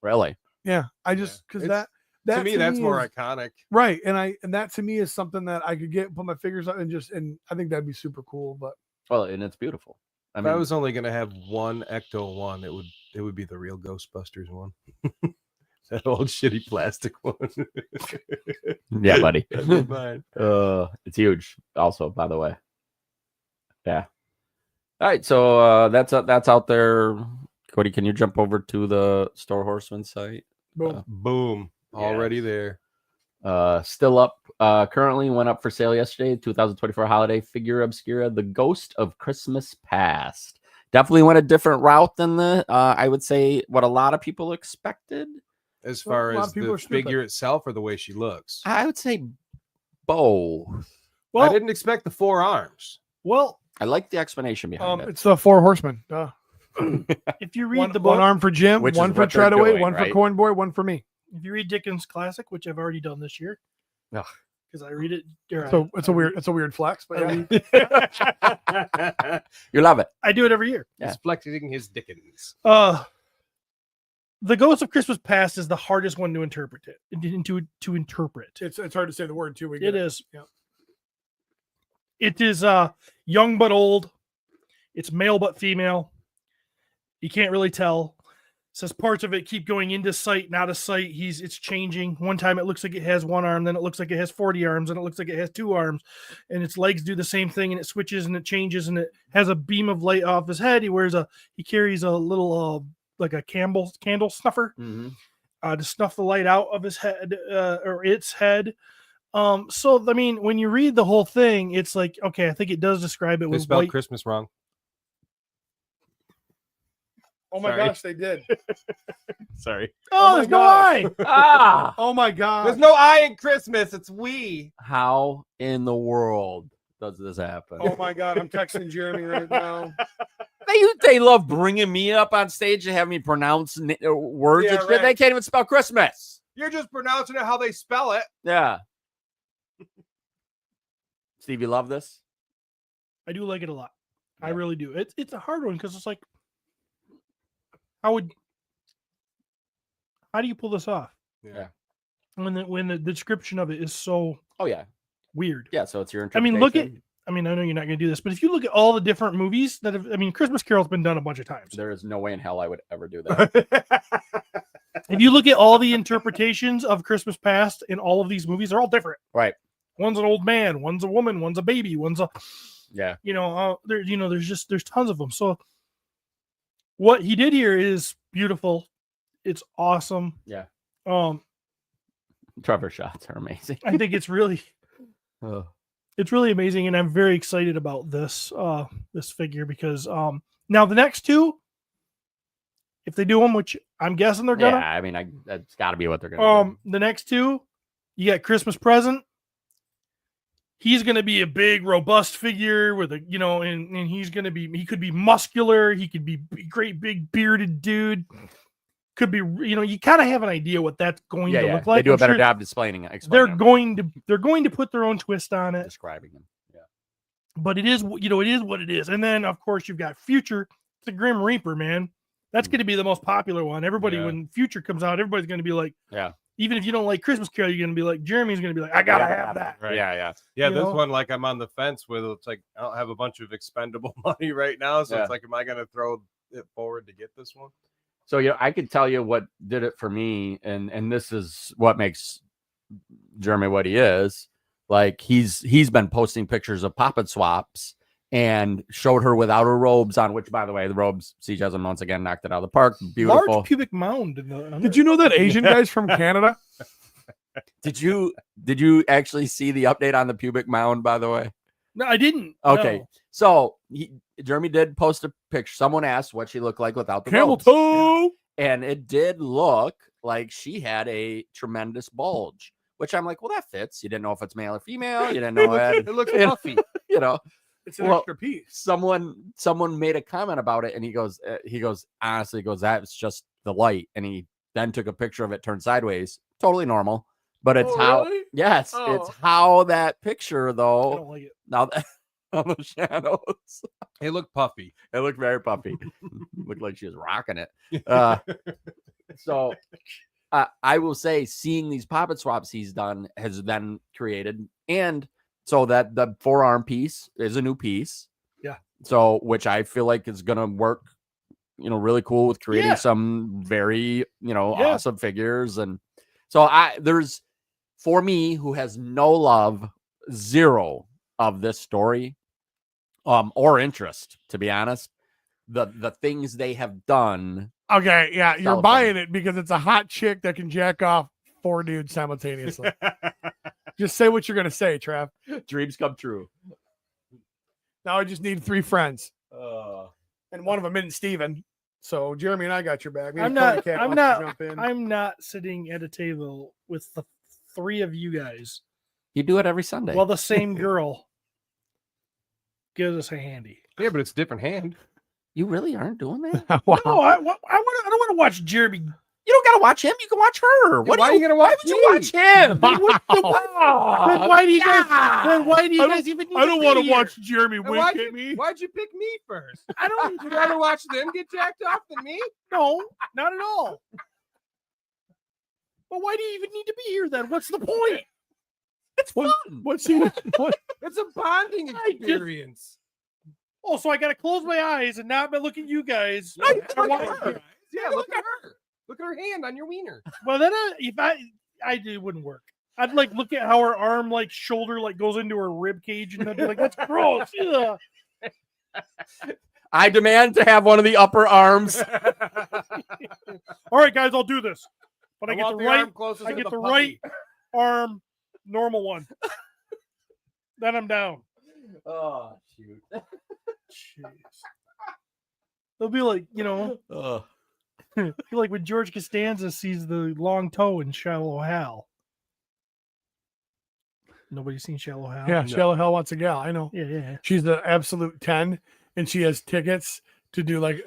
Really? Yeah, I just because It's- that to me, that's more is, iconic. right, and that to me is something that I could put my fingers on and I think that'd be super cool. But Well, and it's beautiful. I If mean, I was only gonna have one Ecto-1, it would be the real Ghostbusters one. That old shitty plastic one. yeah, buddy. That'd be mine. It's huge. Also, by the way. Yeah. All right, so that's out there. Cody, can you jump over to the Store Horseman site? boom. Boom. Already there. Still up. Currently went up for sale yesterday. 2024 holiday figure obscura, The Ghost of Christmas Past. Definitely went a different route than I would say what a lot of people expected. As Well, a far lot as of people the are stupid. figure itself or the way she looks. I would say both. Well, I didn't expect the 4 arms. well, I like the explanation behind it. It's the 4 horsemen. Duh. if you read One, the book, one arm for Jim, Which one is for what they're Treadaway, doing, one right? for Corn Boy, one for me. if you read Dickens Classic, which I've already done this year, Ugh. because I read it. or So I- it's a weird flex, but I yeah. read- You love it. I do it every year. Yeah. He's flexing his Dickens. The Ghost of Christmas Past is the hardest one to interpret to interpret. It's hard to say the word too. We It get is. Yeah. It is young but old. It's male but female. You can't really tell. It says parts of it keep going into sight, not a sight. It's changing. One time it looks like it has 1 arm, then it looks like it has 40 arms, and it looks like it has 2 arms, and its legs do the same thing, and it switches and it changes, and it has a beam of light off his head. He carries a little like a candle snuffer to snuff the light out of his head or its head. So I mean, when you read the whole thing, it's like, okay, I think it does describe it They with spelled white. Christmas wrong. Oh my Sorry. gosh, they did. Sorry. Oh, my there's no gosh. eye. Ah, Oh my god. There's no I in Christmas. It's we. how in the world does this happen? Oh my god, I'm texting Jeremy right now. They love bringing me up on stage and have me pronounce words Yeah, and shit. right. They can't even spell Christmas. You're just pronouncing it how they spell it. Yeah. Steve, you love this? I do like it a lot. I Yeah. really do. It's a hard one because it's like, how do you pull this off? Yeah. When the description of it is so Oh yeah. weird. Yeah, so it's your I mean, look at. interpretation. I mean, I know you're not going to do this, but if you look at all the different movies that have, I mean, Christmas Carol's been done a bunch of times. There is no way in hell I would ever do that. If you look at all the interpretations of Christmas Past in all of these movies, they're all different. Right. One's an old man, one's a woman, one's a baby, one's a, Yeah. there's tons of them. So what he did here is beautiful. It's awesome. Yeah. I Trevor shots are amazing. think it's really Oh. it's really amazing, and I'm very excited about this this figure because now the next two, if they do them, which I'm guessing they're Yeah, gonna, I mean, that's got to be what they're gonna do. the next two, you got Christmas present. He's gonna be a big, robust figure with a, and he could be muscular. He could be great, big bearded dude. Could be, you kind of have an idea what that's going to look like. They do a I'm better sure job displaying it. They're explaining it, going to put their own twist on it, describing them. Yeah. but it is, it is what it is. And then of course you've got Future, the Grim Reaper, man. That's going to be the most popular one. Everybody, when Future comes out, everybody's going to be like, Yeah. Even if you don't like Christmas Carol, you're going to be like, Jeremy's going to be like, I gotta have that. Right. Yeah. Yeah, You this know? one, like, I'm on the fence with. It's like I don't have a bunch of expendable money right now, so Yeah. it's like, am I going to throw it forward to get this one? So I could tell you what did it for me, and this is what makes Jeremy what he is. Like he's been posting pictures of poppet swaps and showed her without her robes on, which, by the way, the robes, Siege has them once again knocked it out of the park. Beautiful. Large pubic mound. In the, Did you know that Asian guy's from Canada? Did you actually see the update on the pubic mound, by the way? No, I didn't. Okay. No. So Jeremy did post a picture. Someone asked what she looked like without the Camel robes. toe. And it did look like she had a tremendous bulge, which I'm like, well, that fits. You didn't know if it's male or female. You didn't know it. It looks puffy. You know, It's an Well, extra piece. someone made a comment about it, and he goes, honestly, he goes, that's just the light. And he then took a picture of it turned sideways. Totally normal. But it's how, really? yes, Oh. it's how that picture, I though, don't like it. now that on the shadows, It looked puffy. it looked very puffy. Looked like she was rocking it. So I will say, seeing these poppet swaps he's done has then created, and so that the forearm piece is a new piece. Yeah. So, which I feel like is going to work, really cool with creating Yeah. some very, Yeah. awesome figures. And so there's, for me, who has no love, zero of this story, or interest, to be honest, the things they have done. Okay, yeah, you're Telephone. buying it because it's a hot chick that can jack off 4 dudes simultaneously. Just say what you're gonna say, Trav. Dreams come true. Now I just need 3 friends, and one of them isn't Steven. So Jeremy and I got your back. Me and Cody Cat wants to jump in. I'm not sitting at a table with the 3 of you guys You do it every Sunday. while the same girl gives us a handy. Yeah, but it's a different hand. You really aren't doing that? Wow. No, I don't want to watch Jeremy. You don't gotta watch him. You can watch her. Why are you gonna watch Why would you me? watch him? Then why do you guys? Then why do you I guys even? Need I don't want want to watch Jeremy wink at me. Why'd you pick me first? I don't. You'd rather watch them get jacked off than me? No, not at all. But why do you even need to be here then? What's the point? It's fun. What's he? What? It's a bonding I just- experience. Oh, so I got to close my eyes and not look at you guys. No, you I look want- at her. Yeah, look at her. Look at her hand on your wiener. Well, then it wouldn't work. I'd like look at how her arm, like shoulder, like goes into her rib cage, and I'd be like, "That's gross." Ugh. I demand to have one of the upper arms. All right, guys, I'll do this, but I get want the the right. arm closest I to get the puppy. right arm, normal one. Then I'm down. Oh shoot. Jeez. They'll be like, Ugh. feel like when George Costanza sees the long toe in Shallow Hal. Nobody's seen Shallow Hal. Yeah, Shallow Hell wants a gal. I know. Yeah. She's the absolute 10, and she has tickets to do like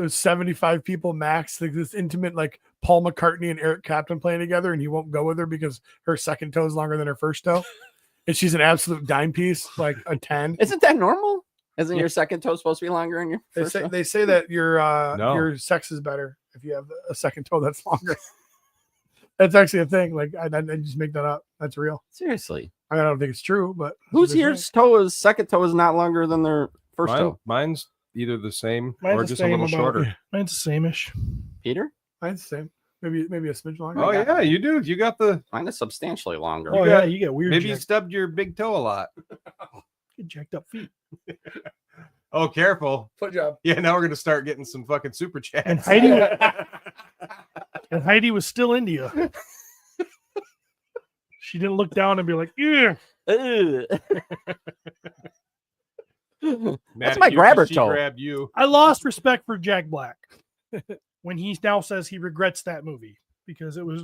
75 people max, like this intimate, like Paul McCartney and Eric Clapton playing together, and he won't go with her because her second toe is longer than her first toe. And she's an absolute dime piece, like a 10. Isn't that normal? Isn't your second toe supposed to be longer than your They first say toe? they say that No. your sex is better if you have a second toe that's longer. That's actually a thing. Like I just make that up. That's real. Seriously. I don't think it's true, but Whose here's here's second toe is not longer than their first toe? Mine's either the same Mine's or the just a same little about- shorter. Mine's the same-ish. Peter? mine's the same. Maybe a smidge longer. Oh yeah, you do. You got the Mine is substantially longer. Oh, got- yeah, you get weird. maybe you jacked, stubbed your big toe a lot. get jacked up feet. Oh, careful. Foot job. Yeah, now we're gonna start getting some fucking super chats. And Heidi, And Heidi was still India. She didn't look down and be like, yeah. Mad my at you 'cause grabber she toe. grabbed you. I lost respect for Jack Black when he now says he regrets that movie because it was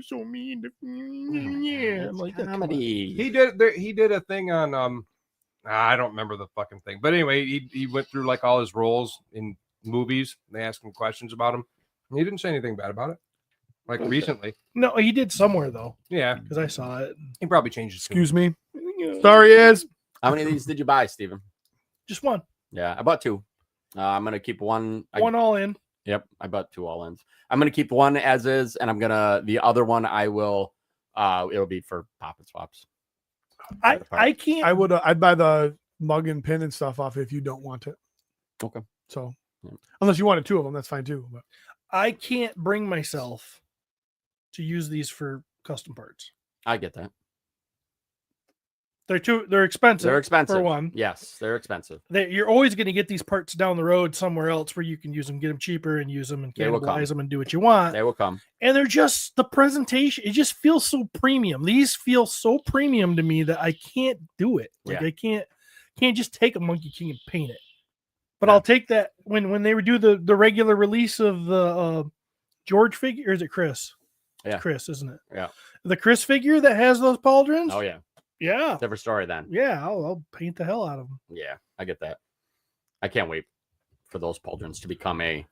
so mean. Yeah, I'm like, come on. Comedy. He did a thing on I don't remember the fucking thing, but anyway, he went through like all his roles in movies. They asked him questions about him. And he didn't say anything bad about it. Like recently, No, he did somewhere though yeah, because I saw it. he probably changed his. Excuse me. Sorry, Ez. How many of these did you buy, Steven? Just one. Yeah, I bought 2. I'm gonna keep one. One all in. Yep, I bought 2 all ins. I'm gonna keep one as is, and the other one I will. It'll be for pop and swaps. I can't. I'd buy the mug and pin and stuff off if you don't want it. Okay. So Yeah. unless you wanted 2 of them, that's fine too. But I can't bring myself to use these for custom parts. I get that. They're expensive. They're expensive. for one. Yes, they're expensive. You're always going to get these parts down the road somewhere else where you can use them, get them cheaper, and use them and They will come. cannibalize them and do what you want. They will come. And they're just the presentation. It just feels so premium. These feel so premium to me that I can't do it. Like Yeah. I can't just take a Monkey King and paint it. But Yeah. I'll take that when they would do the regular release of the George figure. Or is it Chris? Yeah. It's Chris, isn't it? Yeah. The Chris figure that has those pauldrons. Oh yeah, Yeah. different story then. Yeah. I'll paint the hell out of them. Yeah, I get that. I can't wait for those pauldrons to become a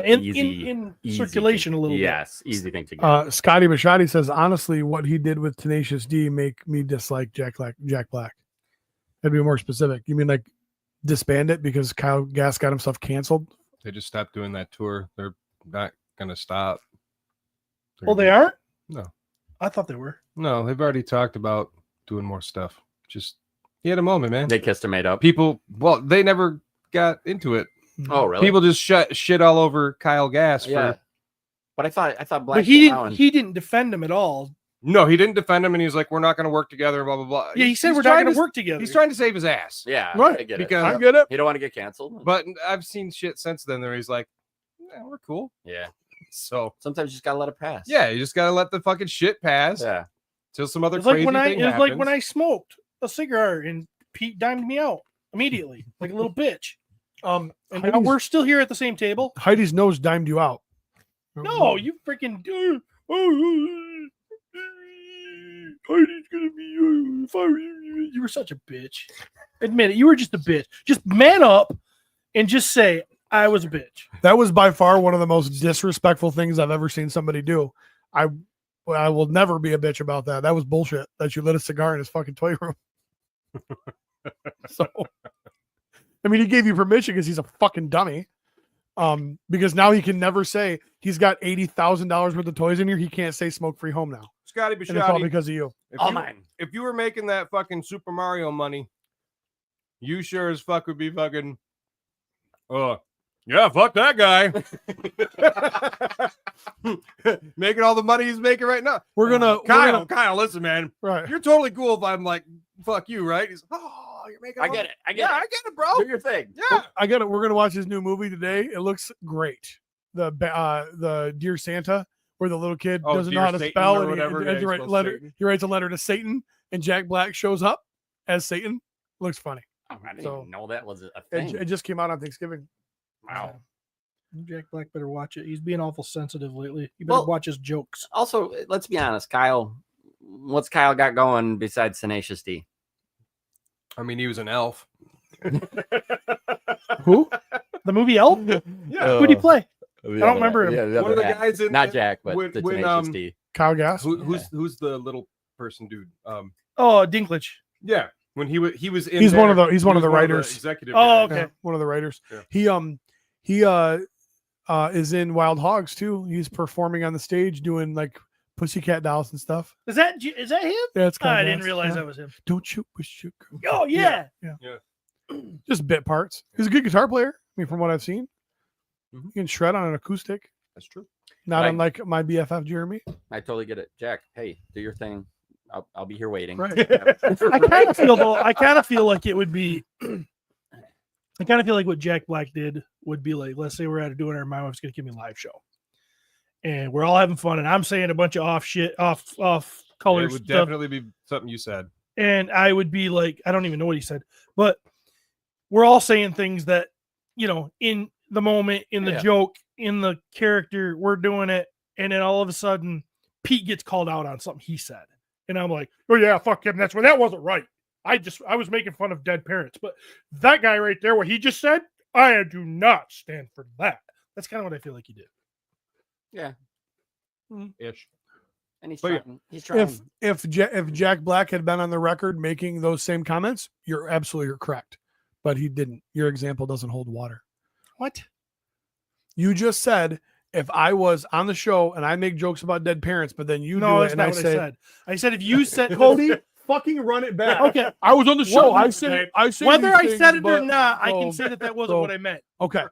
In easy circulation thing. a little bit. Yes, easy thing to get. Scotty Machadi says, honestly, what he did with Tenacious D make me dislike Jack Black. That'd be more specific. You mean like disband it because Kyle Gass got himself canceled? They just stopped doing that tour. They're not gonna stop. Oh, they aren't? No. I thought they were. No, they've already talked about doing more stuff. Just he had a moment, man. They kissed and made up. People, well, they never got into it. Oh really? People just shit all over Kyle Gass Yeah. for. But I thought Black. But he Clown- didn't defend him at all. No, he didn't defend him, and he was like, "We're not going to work together." Blah blah blah. Yeah, he said He's we're not trying going to work together. He's trying to save his ass. Yeah, Right, I get because- I it. get it. You don't want to get canceled. But I've seen shit since then where he's like, yeah, "We're cool." Yeah, So sometimes you just gotta let it pass. yeah, you just got to let the fucking shit pass Yeah. till some other It's like crazy when I thing it was happens. like when I smoked a cigar and Pete dimed me out immediately, like a little bitch. And now Heidi's- we're still here at the same table. Heidi's nose dimed you out. No, you freaking do. Heidi's gonna be. If I were you were such a bitch. Admit it. You were just a bitch. Just man up and just say I was a bitch. That was by far one of the most disrespectful things I've ever seen somebody do. I will never be a bitch about that. That was bullshit that you lit a cigar in his fucking toy room. So, I mean, he gave you permission because he's a fucking dummy. Because now he can never say he's got $80,000 worth of toys in here. He can't say smoke free home now. Scotty And it's all Bishotti, because of you. All mine. if you were making that fucking Super Mario money, you sure as fuck would be fucking. Yeah, fuck that guy. Making all the money he's making right now. We're gonna Kyle, listen, man. right. You're totally cool if I'm like, fuck you, right? He's, oh, you're making. I all get the-" it. I Yeah, get I it. get it, bro. Do your thing. Yeah. I got it. We're gonna watch his new movie today. It looks great. The Dear Santa, where the little kid Oh, doesn't know Dear how to Satan spell, or and whatever, yeah, he he writes spells letter. Satan. He writes a letter to Satan, and Jack Black shows up as Satan. Looks funny. Oh, I didn't So- even know that was a It, thing. it just came out on Thanksgiving. Wow. Jack Black better watch it. He's being awful sensitive lately. You better Well- watch his jokes. Also, let's be honest, Kyle. What's Kyle got going besides Tenacious D? I mean, he was an elf. Who? The movie Elf? Yeah. Who'd he play? I don't remember him. One of the guys in not Jack, but when- the when, Tenacious D. Kyle Gass. who's the little person dude? Oh, Dinklage. Yeah, when he was in. He's one of there, the- he's he one of was the writers. executive. Oh, guys. okay. Yeah, one of the writers. Yeah. He is in Wild Hogs too. He's performing on the stage doing like Pussycat Dolls and stuff. Is that him? Yeah, it's Kyle I didn't Gass. realize Yeah. that was him. Don't you wish you could? Oh yeah. Just bit parts. He's a good guitar player. I mean, from what I've seen, Mhm. he can shred on an acoustic. That's true. Not Right. unlike my BFF Jeremy. I totally get it. Jack, hey, do your thing. I'll be here waiting. Right. I kind of feel though. I kind of feel like it would be. I kind of feel like what Jack Black did would be like. Let's say we're at doing our My Wife's Gonna Give Me live show, and we're all having fun, and I'm saying a bunch of off color It would stuff, definitely be something you said. and I would be like, I don't even know what he said, but we're all saying things that, in the moment, in the joke, in the character, we're doing it, and then all of a sudden, Pete gets called out on something he said, and I'm like, oh yeah, fuck him. That wasn't right. I was making fun of dead parents, but that guy right there, what he just said, I do not stand for that. That's kind of what I feel like he did. Yeah. Ish. And he's But yeah, trying. He's trying. If Jack Black had been on the record making those same comments, you're correct. But he didn't. Your example doesn't hold water. What? You just said if I was on the show and I make jokes about dead parents, but then you do it that's and not I what say, I said. I said if you said Cody, fucking run it back. Okay. I was on the show. What- I said whether I these said things, it or but- not, I can so- say that wasn't what I meant. Okay.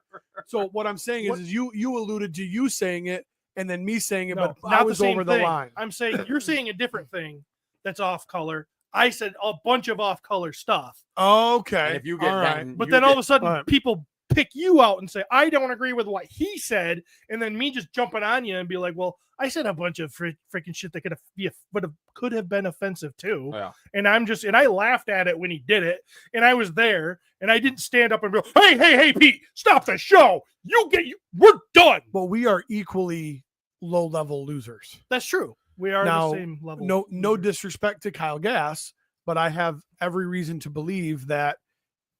So what I'm saying What- is you alluded to you saying it and then me saying it, No, but not I was the same over the thing. line. I'm saying you're saying a different thing that's off color. I said a bunch of off color stuff. Okay. And if you get all that, right. But then all of a sudden, all right. people pick you out and say, I don't agree with what he said. And then me just jumping on you and be like, well, I said a bunch of freaking shit that could have been offensive too. Yeah. And I laughed at it when he did it. And I was there and I didn't stand up and go, hey, Pete, stop the show. We're done. But we are equally low level losers. That's true. We are Now, the same level. No disrespect to Kyle Gass, but I have every reason to believe that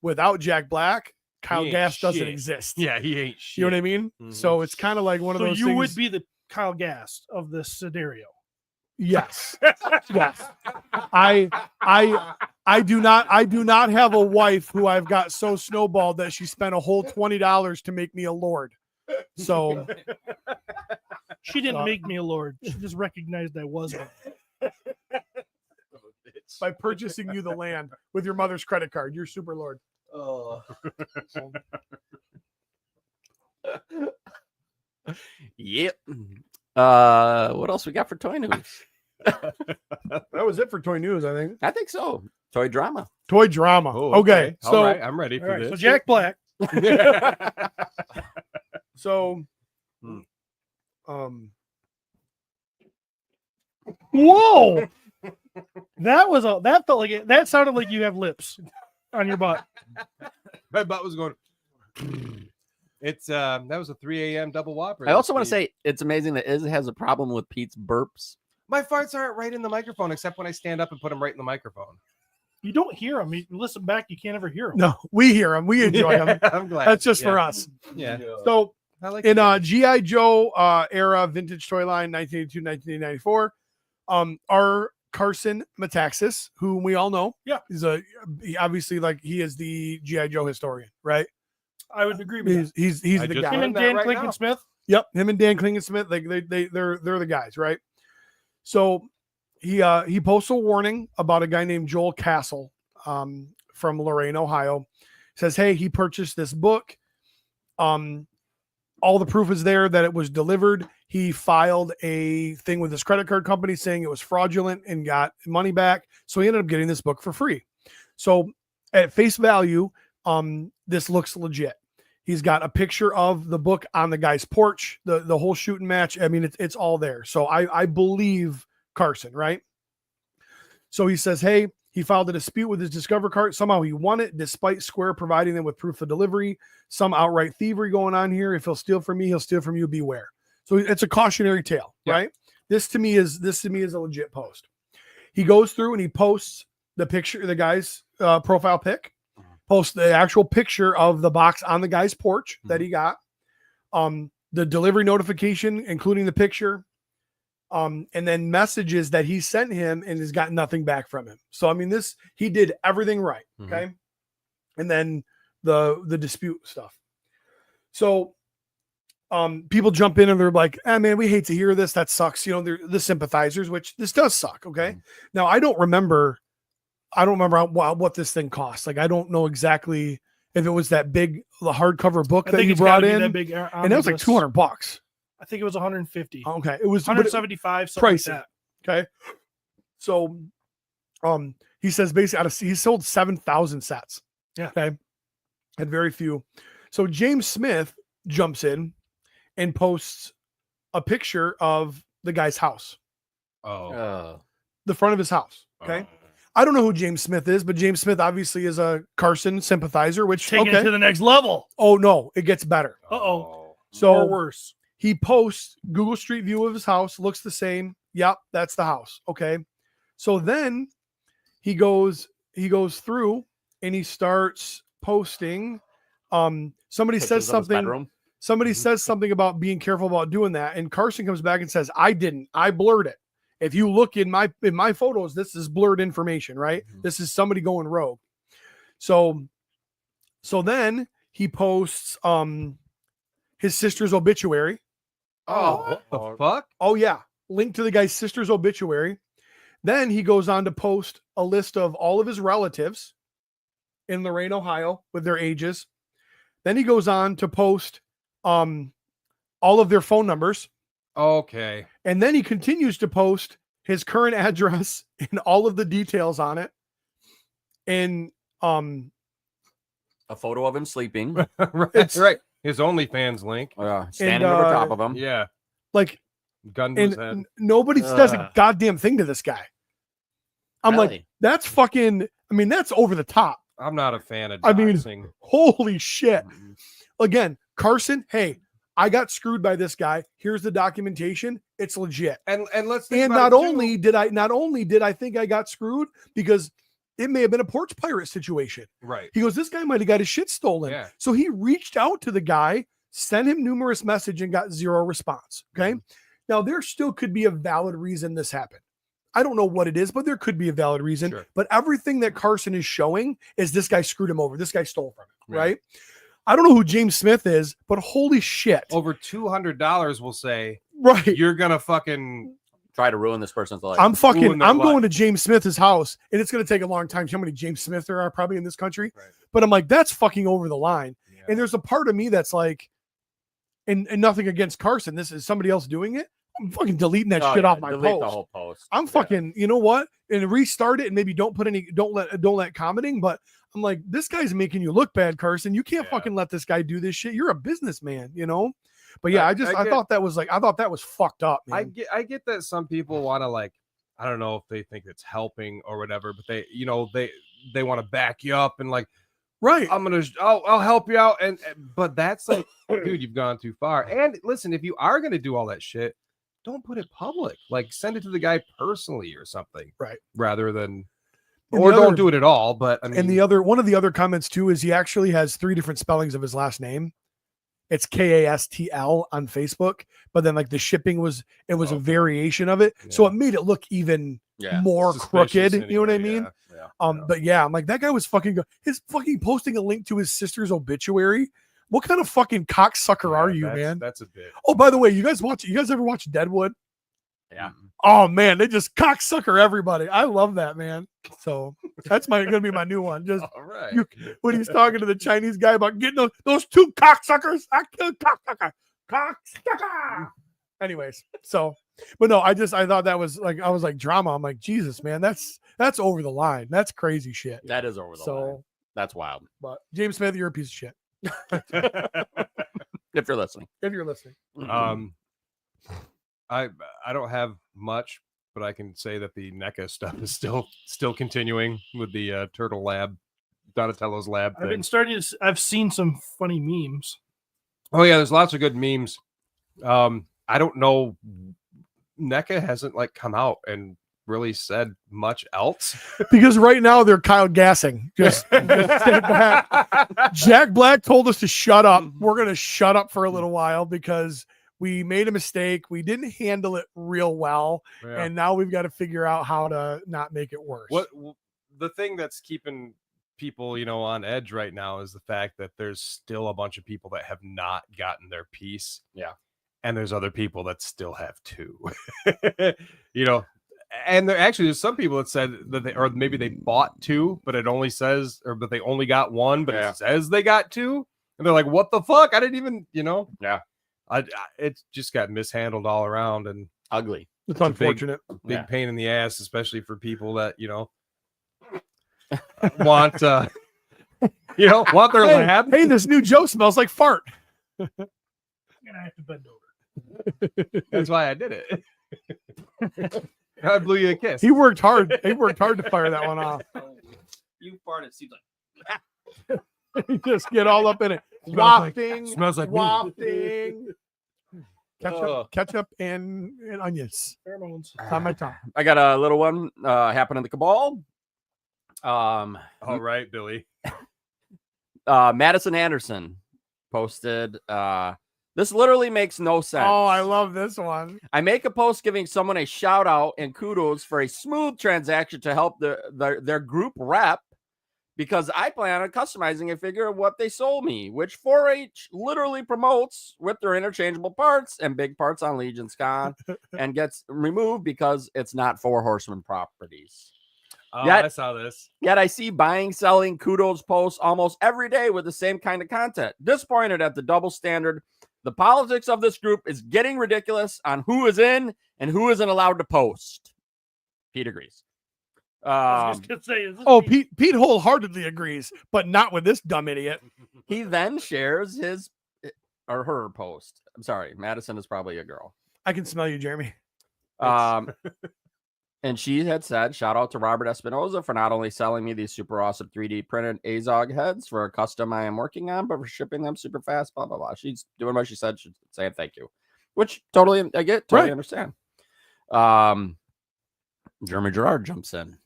without Jack Black, Kyle ain't Gass doesn't shit. exist. Yeah, he ain't shit. You know what I mean? Mhm. So it's kind of like one of So those you things. would be the Kyle Gass of this scenario. Yes. Yes. I do not have a wife who I've got so snowballed that she spent a whole $20 to make me a lord. So She didn't make me a lord. She just recognized I was one. by purchasing you the land with your mother's credit card, you're super lord. Oh. Yep. What else we got for toy news? That was it for toy news, I think. I think so. Toy drama. Toy drama. Oh, okay. All So right, I'm ready All for right, this. so Jack Black. so Hmm. Whoa! That felt like it. That sounded like you have lips on your butt. My butt was going. It's that was a 3 a.m. double whopper. I also want to say it's amazing that Iz has a problem with Pete's burps. my farts aren't right in the microphone, except when I stand up and put them right in the microphone. You don't hear them. You listen back, you can't ever hear them. no, we hear them. We enjoy them. I'm glad. That's just Yeah. for us. Yeah. So I like in it. GI Joe era vintage toy line 1982 1994, our Carson Metaxas, who we all know, Yeah. he obviously like he is the GI Joe historian, right? I would agree with that. He's I the just guy. Him and that Dan right Clinton now. Smith. Yep, him and Dan Klingensmith, they're the guys, right? So he posts a warning about a guy named Joel Castle from Lorain, Ohio. Says, hey, he purchased this book. All the proof is there that it was delivered. He filed a thing with his credit card company saying it was fraudulent and got money back. So he ended up getting this book for free. So at face value, this looks legit. He's got a picture of the book on the guy's porch, the whole shooting match. I mean, it's all there. So I believe Carson, right? So he says, hey, he filed a dispute with his Discover cart. Somehow he won it despite Square providing them with proof of delivery. Some outright thievery going on here. If he'll steal from me, he'll steal from you. Beware. So it's a cautionary tale, Yeah. right? This to me is a legit post. He goes through and he posts the picture, the guy's profile pic, posts the actual picture of the box on the guy's porch that he got, the delivery notification, including the picture, and then messages that he sent him and has got nothing back from him. So I mean, he did everything right. Okay. And then the dispute stuff. So people jump in and they're like, man, we hate to hear this. That sucks. You know, they're the sympathizers, which this does suck. Okay. Now I don't remember what this thing cost. Like, I don't know exactly if it was that big, the hardcover book I that think you it's brought gotta be in. that big And it was like omnibus. $200. I think it was 150. Okay. It was 175, something like pricey. that. Okay. So he says basically he sold 7,000 sets. Yeah. Okay. Had very few. So James Smith jumps in and posts a picture of the guy's house, Oh. the front of his house. Okay. I don't know who James Smith is, but James Smith obviously is a Carson sympathizer, which Taking it to the next level. Oh no, it gets better. Uh-oh. So Or worse. he posts Google Street View of his house, looks the same. Yep, that's the house. Okay. So then he goes through and he starts posting. Somebody Pictures says of his something. bedroom. Somebody says something about being careful about doing that. And Carson comes back and says, I didn't. I blurred it. If you look in my photos, this is blurred information, right? This is somebody going rogue. So then he posts his sister's obituary. What the fuck? Oh yeah. Link to the guy's sister's obituary. Then he goes on to post a list of all of his relatives in Lorain, Ohio with their ages. Then he goes on to post all of their phone numbers. Okay. And then he continues to post his current address and all of the details on it. And A photo of him sleeping. right. His OnlyFans link. Standing over top of him. Yeah. like Gun to his head. and nobody says a goddamn thing to this guy. I'm like, Really? that's fucking, I mean, that's over the top. I'm not a fan of I mean, doxing. Holy shit. Again, Carson, hey, I got screwed by this guy. Here's the documentation. It's legit. And let's think And about not it, too. only did I think I got screwed because it may have been a porch pirate situation. Right. He goes, this guy might have got his shit stolen. Yeah. So he reached out to the guy, sent him numerous message and got zero response. Okay. Now there still could be a valid reason this happened. I don't know what it is, but there could be a valid reason. Sure. But everything that Carson is showing is this guy screwed him over. This guy stole from him. Yeah. Right. I don't know who James Smith is, but holy shit. Over $200 will say, Right. you're gonna fucking Try to ruin this person's life. I'm ruin their going life. to James Smith's house, and it's going to take a long time. How many James Smith there are probably in this country? Right. But I'm like, that's fucking over the line. Yeah. And there's a part of me that's like, and nothing against Carson. This is somebody else doing it. I'm fucking deleting that Oh, shit yeah, off my delete post. the whole post. I'm fucking, you know what? And restart it and maybe don't let commenting. But I'm like, this guy's making you look bad, Carson. You can't Yeah. fucking let this guy do this shit. You're a businessman, you know? But yeah, I I get- thought that was fucked up, I man. get that some people want to, like, I don't know if they think it's helping or whatever, but they want to back you up and like, Right. I'll help you out. But that's like, dude, you've gone too far. And listen, if you are going to do all that shit, don't put it public. Like, send it to the guy personally or something. Right. Rather than, And or the don't other- do it at all. But I mean, And the other one of the other comments too is he actually has 3 different spellings of his last name. It's Kastl on Facebook, but then like the shipping was a variation of it, so Yeah. it made it look even Yeah. more suspicious crooked. You know what I anyway, mean? yeah. But yeah, I'm like, that guy was fucking his fucking posting a link to his sister's obituary. What kind of fucking cocksucker are you, that's- man? That's a bit. Oh, by the way, you guys ever watch Deadwood? Yeah. Oh man, they just cocksucker everybody. I love that, man. So that's gonna be my new one. Just All right. when he's talking to the Chinese guy about getting those 2 cocksuckers. I killed cocksucker. Anyways, so, but no, I thought that was like, I was like drama. I'm like, Jesus, man, that's over the line. That's crazy shit. That is over the line. So, That's wild. but James Smith, you're a piece of shit. If you're listening. If you're listening. I don't have much, but I can say that the NECA stuff is still continuing with the Turtle Lab, Donatello's lab I've been thing. I've seen some funny memes. Oh yeah, there's lots of good memes. I don't know. NECA hasn't like come out and really said much else. Because right now they're Kyle gassing. Just sit back. Jack Black told us to shut up. We're going to shut up for a little while because we made a mistake. We didn't handle it real well. Yeah. And now we've got to figure out how to not make it worse. What the thing that's keeping people, on edge right now is the fact that there's still a bunch of people that have not gotten their piece. Yeah. And there's other people that still have 2. And there's some people that said that or maybe they bought 2, but it only says, but they only got 1, but Yeah. it says they got 2. And they're like, what the fuck? I didn't even, Yeah. It just got mishandled all around and Ugly. It's a big- unfortunate. big Yeah. pain in the ass, especially for people that, want, want their lab. Hey, this new Joe smells like fart. I'm gonna have to bend over. That's why I did it. I blew you a kiss. He worked hard. He worked hard to fire that one off. You farted. Seems like You just get all up in it. Smells like me. Wafting. Ketchup and onions. Pheromones. It's on my tongue. I got a little one happen in the Cabal. All right, Billy. Madison Anderson posted this literally makes no sense. Oh, I love this one. I make a post giving someone a shout out and kudos for a smooth transaction to help their group rep because I plan on customizing a figure of what they sold me, which 4-H literally promotes with their interchangeable parts and big parts on Legion's Con and gets removed because it's not 4 Horsemen properties. Oh, Yet- I saw this. Yet I see buying, selling, kudos posts almost every day with the same kind of content. Disappointed at the double standard. The politics of this group is getting ridiculous on who is in and who isn't allowed to post. Pete agrees. I was just gonna say, is this Oh, me? Pete wholeheartedly agrees, but not with this dumb idiot. He then shares his or her post. I'm sorry, Madison is probably a girl. I can smell you, Jeremy. And she had said, shout out to Robert Espinoza for not only selling me these super awesome 3D printed Azog heads for a custom I am working on, but for shipping them super fast, blah, blah, blah. She's doing what she said. She's saying thank you, which totally, I get, totally Right. understand. Jeremy Gerard jumps in.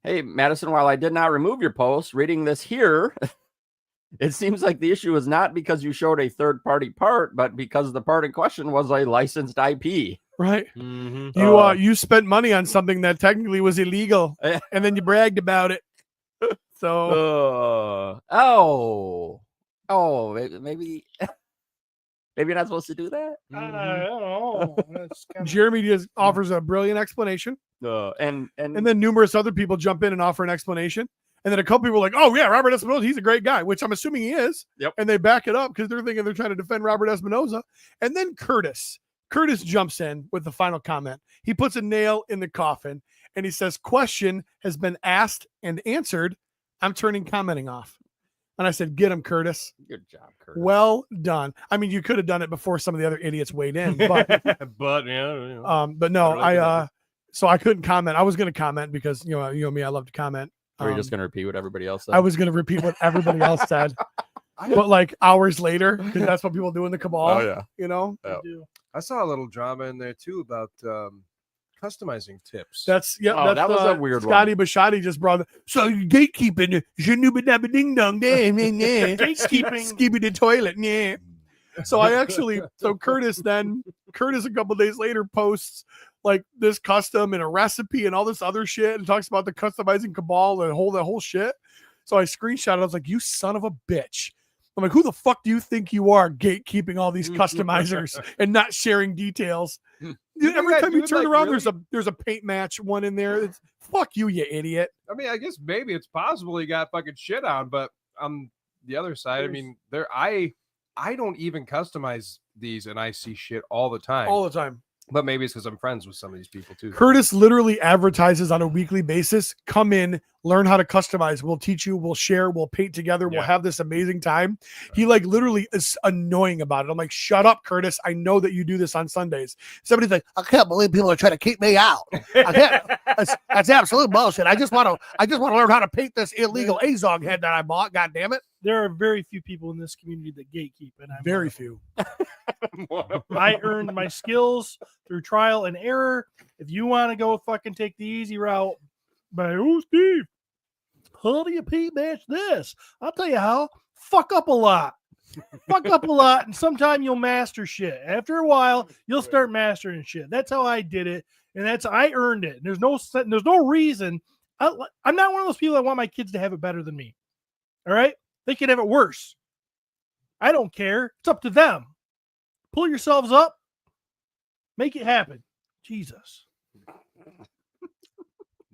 Hey, Madison, while I did not remove your post, reading this here, it seems like the issue is not because you showed a third-party part, but because the part in question was a licensed IP. Right. Mm-hmm. You spent money on something that technically was illegal, and then you bragged about it. So Maybe you're not supposed to do that. I don't know. That's kind of, Jeremy just offers a brilliant explanation, And then numerous other people jump in and offer an explanation. And then a couple people are like, oh, yeah, Robert Espinoza, he's a great guy, which I'm assuming he is. Yep. And they back it up because they're thinking they're trying to defend Robert Espinoza. And then Curtis jumps in with the final comment. He puts a nail in the coffin and he says, question has been asked and answered. I'm turning commenting off. And I said, get him, Curtis. good job, Curtis. Well done. I mean, you could have done it before some of the other idiots weighed in, but But yeah. but no, Really good. so I couldn't comment. I was going to comment because you know me, I love to comment. Are you just going to repeat what everybody else said? I was going to repeat what everybody else said, but like hours later, because that's what people do in the cabal. Oh, yeah. You know, Yeah. do. I saw a little drama in there too about customizing tips. that's Oh, that was a weird one. Scotty Bashotti just brought it. So you gatekeeping, ding dong, Gatekeeping. skibby the toilet, yeah. So Curtis a couple days later posts like this custom and a recipe and all this other shit and talks about the customizing cabal and that whole shit. So I screenshot it. I was like, you son of a bitch. I'm like, who the fuck do you think you are gatekeeping all these customizers and not sharing details? Dude, every that time you dude, turn like, around, really- there's a paint match one in there. It's, fuck you, you idiot. I mean, I guess maybe it's possible he got fucking shit on, but on the other side, I mean, I don't even customize these, and I see shit all the time. All the time. But maybe it's because I'm friends with some of these people too. Curtis literally advertises on a weekly basis. Come in, learn how to customize. We'll teach you, we'll share, we'll paint together, we'll Yeah. have this amazing time. He like literally is annoying about it. I'm like, shut up, Curtis. I know that you do this on Sundays. Somebody's like, I can't believe people are trying to keep me out. I can't. That's absolute bullshit. I just want to learn how to paint this illegal Azog head that I bought. God damn it. There are very few people in this community that gatekeep, and I'm Very one few. of them. I earned my skills through trial and error. If you want to go fucking take the easy route, by Steve, how do you paint match this? I'll tell you how. Fuck up a lot. And sometime you'll master shit. After a while, you'll start mastering shit. That's how I did it, and I earned it. And there's no reason. I'm not one of those people that want my kids to have it better than me. All right, they can have it worse. I don't care. It's up to them. Pull yourselves up. Make it happen. Jesus.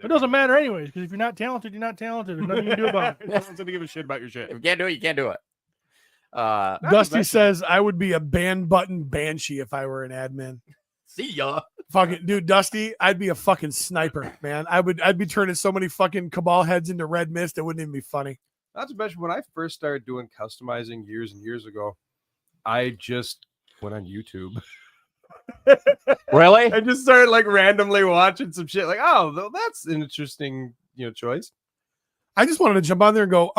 It doesn't matter anyways, because if you're not talented, you're not talented. There's nothing you can do about it. No one's gonna give a shit about your shit. If you can't do it, you can't do it. Dusty says, I would be a ban button banshee if I were an admin. See ya. Fucking dude, Dusty, I'd be a fucking sniper, man. I'd be turning so many fucking cabal heads into red mist. It wouldn't even be funny. Not to mention when I first started doing customizing years and years ago, I just Went on YouTube. Really? I just started like randomly watching some shit. Like, oh, that's an interesting, choice. I just wanted to jump on there and go,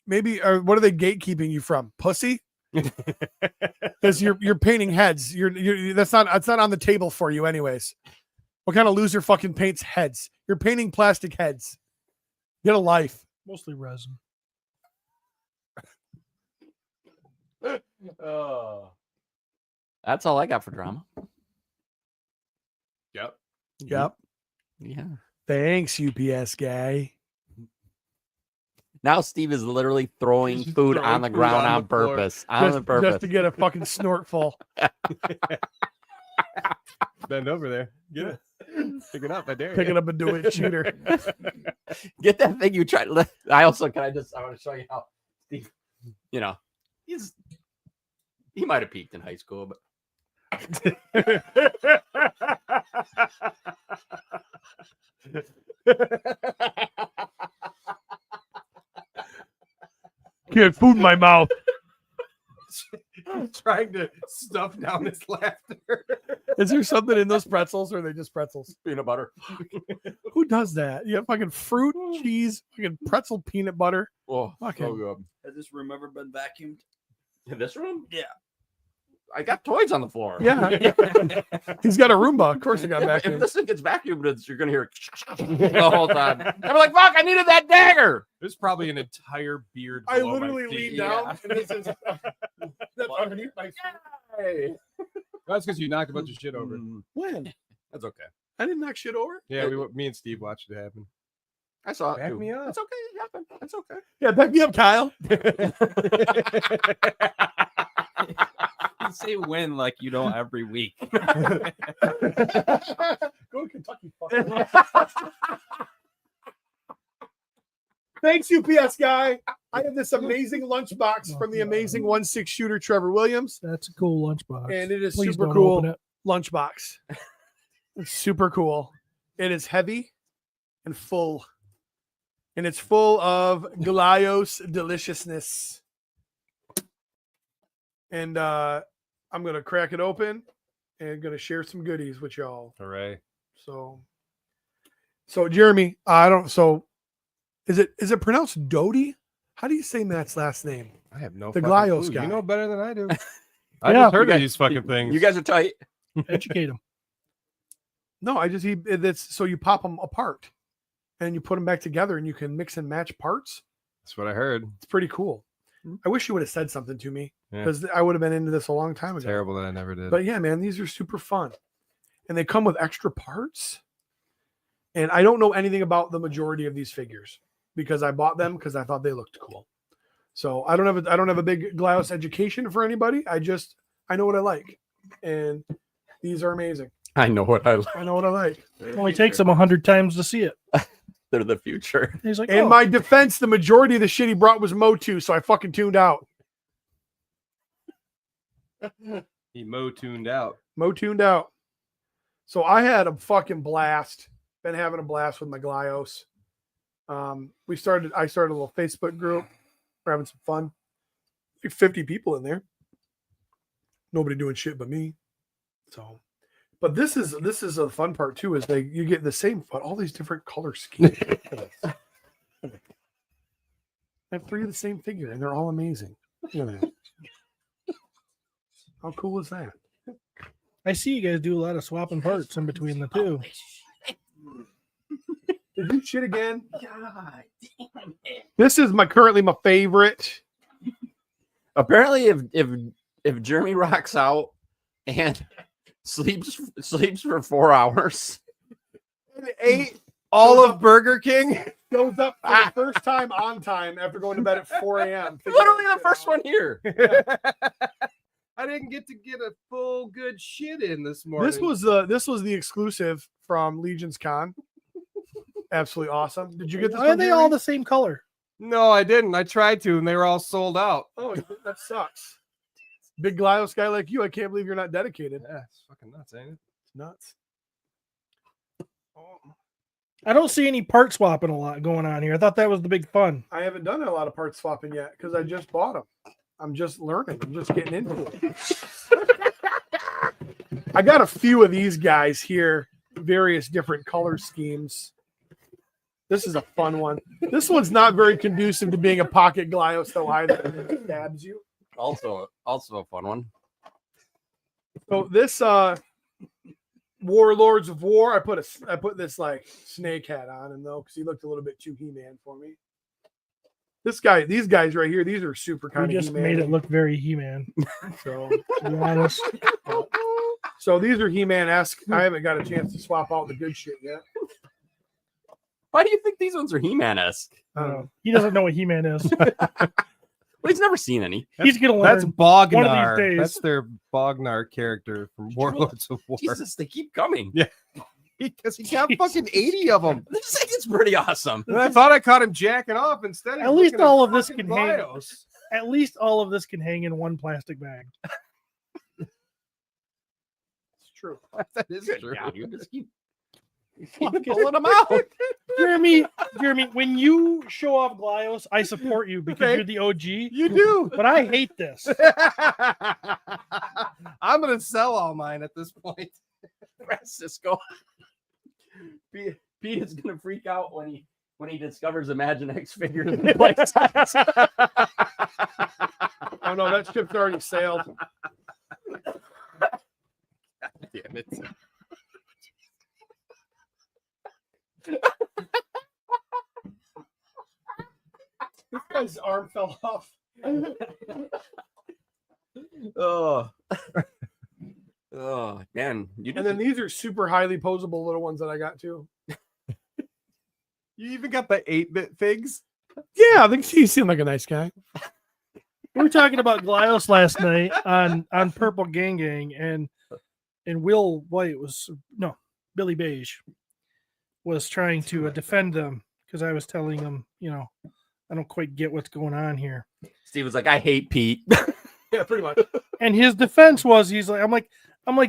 maybe what are they gatekeeping you from? Pussy? Because you're painting heads. That's not on the table for you anyways. What kind of loser fucking paints heads? You're painting plastic heads. Get a life. Mostly resin. That's all I got for drama. Yep. Yep. Yeah. Thanks, UPS guy. Now Steve is literally throwing He's just food throwing on the food ground on on the floor. purpose. On purpose. Just to get a fucking snort full. Bend over there. Get it. Pick it up. I dare Pick you. it up and do it, shooter. Get that thing you tried. I want to show you how Steve, he might have peaked in high school, but Get food in my mouth. Trying to stuff down his laughter. Is there something in those pretzels or are they just pretzels? peanut butter. Who does that? You have fucking fruit, cheese, fucking pretzel peanut butter. Oh, Okay. so good. Has this room ever been vacuumed? In this room? Yeah. I got toys on the floor. Yeah. He's got a Roomba. Of course he got back If in. this thing gets vacuumed, you're gonna hear it the whole time. I'm like, fuck, I needed that dagger. There's probably an entire beard. I below my literally feet. leaned down and this is that's underneath my Hey. That's because you knocked a bunch of shit over. When? That's okay. I didn't knock shit over. Yeah, me and Steve watched it happen. I saw it Back too. me up. It's okay. It happened. It's okay. Yeah, back me up, Kyle. You say win like you don't every week. Go to Kentucky. Fuck. Thanks, UPS guy. I have this amazing lunchbox from the amazing 1/6 shooter Trevor Williams, That's a cool lunchbox. and it is Please super don't cool open it. lunchbox. It's super cool. It is heavy and full, and it's full of Glyos deliciousness. And I'm gonna crack it open and gonna share some goodies with y'all. Hooray. So Jeremy, is it pronounced Doty? How do you say Matt's last name? I have no The fucking Glyos clue. guy. You know better than I do. I Yeah. just heard You of guys- these fucking things. You guys are tight. Educate him. No, that's so you pop them apart and you put them back together and you can mix and match parts. That's what I heard. It's pretty cool. I wish you would have said something to me Yeah. because I would have been into this a long time ago. Terrible that I never did. But yeah, man, these are super fun. And they come with extra parts. And I don't know anything about the majority of these figures because I bought them because I thought they looked cool. So I don't have a big Glyos education for anybody. I know what I like. And these are amazing. I know what I like. I know what I like. It only takes him 100 times to see it. They're the future. He's like, In oh, my defense, the majority of the shit he brought was Motu, so I fucking tuned out. He tuned out. Tuned out. So I had a fucking blast. Been having a blast with my Glyos. I started a little Facebook group. We're having some fun. Like 50 people in there. Nobody doing shit but me. So, but this is a fun part too. Is you get the same, but all these different color schemes. Look at this. I have 3 of the same figure, and they're all amazing. Look at that. How cool is that? I see you guys do a lot of swapping parts in between the two. Did you shit again? This is currently my favorite. Apparently, if Jeremy rocks out and sleeps for 4 hours, And ate All of Burger King. goes up for the first time on time after going to bed at 4 a.m. literally the first one here. I didn't get a full good shit in this morning. This was the exclusive from Legion's Con. Absolutely awesome. Did you get this? Why are one, they Jeremy? all the same color? No, I didn't. I tried to, and they were all sold out. Oh, that sucks. Big Glyos guy like you. I can't believe you're not dedicated. Yeah, it's fucking nuts, ain't it? It's nuts. Oh, I don't see any part swapping a lot going on here. I thought that was the big fun. I haven't done a lot of part swapping yet because I just bought them. I'm just learning. I'm just getting into it. I got a few of these guys here, various different color schemes. This is a fun one. This one's not very conducive to being a pocket Glyos, though, either. It stabs you. Also a fun one. So this Warlords of War, I put this like snake hat on him though, because he looked a little bit too He-Man for me. These guys right here, these are super kind We of just He-Man. made it look very He-Man. So, To be honest, so these are He-Man-esque. I haven't got a chance to swap out the good shit yet. Why do you think these ones are He-Man-esque? he doesn't know what He-Man is. Well, he's never seen any. He's gonna learn. That's Bognar. one of these days. That's their Bognar character from Warlords of War. Jesus, they keep coming. Yeah. Because he got fucking 80 of them. This thing is pretty awesome. And I thought I caught him jacking off instead. At least all of this can hang. Glyos. At least all of this can hang in one plastic bag. It's true. That is true. Yeah, you just keep Pulling them out. Jeremy, when you show off Glyos, I support you because Okay. you're the OG. You do. But I hate this. I'm gonna sell all mine at this point. Francisco. Pete is gonna freak out when he discovers Imaginext figures in life size. Oh no, that ship's already sailed. Damn it. This guy's arm fell off. Oh man, And then these are super highly posable little ones that I got too. You even got the 8-bit figs? Yeah, I think he seemed like a nice guy. We were talking about Glyos last night on Purple Gang Gang, and Will White Billy Beige was trying to defend them because I was telling him, I don't quite get what's going on here. Steve was like, I hate Pete. Yeah, pretty much. And his defense was, I'm like,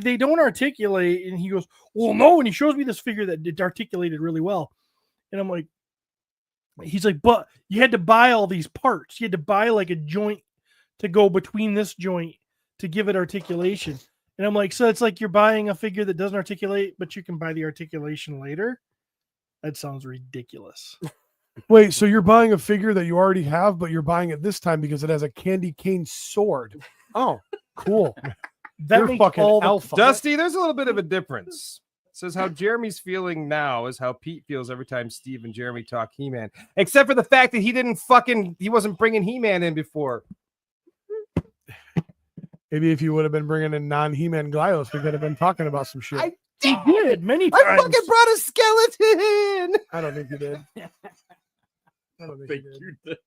they don't articulate. And he goes, well, no. And he shows me this figure that it articulated really well. And I'm like, he's like, but you had to buy all these parts. You had to buy like a joint to go between this joint to give it articulation. And I'm like, so it's like you're buying a figure that doesn't articulate, but you can buy the articulation later. That sounds ridiculous. Wait, so you're buying a figure that you already have, but you're buying it this time because it has a candy cane sword. Oh, cool. That You're makes fucking all the alpha. Dusty, there's a little bit of a difference. It says how Jeremy's feeling now is how Pete feels every time Steve and Jeremy talk He-Man. Except for the fact that he wasn't bringing He-Man in before. Maybe if you would have been bringing in non-He-Man Glyos, we could have been talking about some shit. He did many times. I fucking brought a skeleton. I don't think you did. I don't think you did.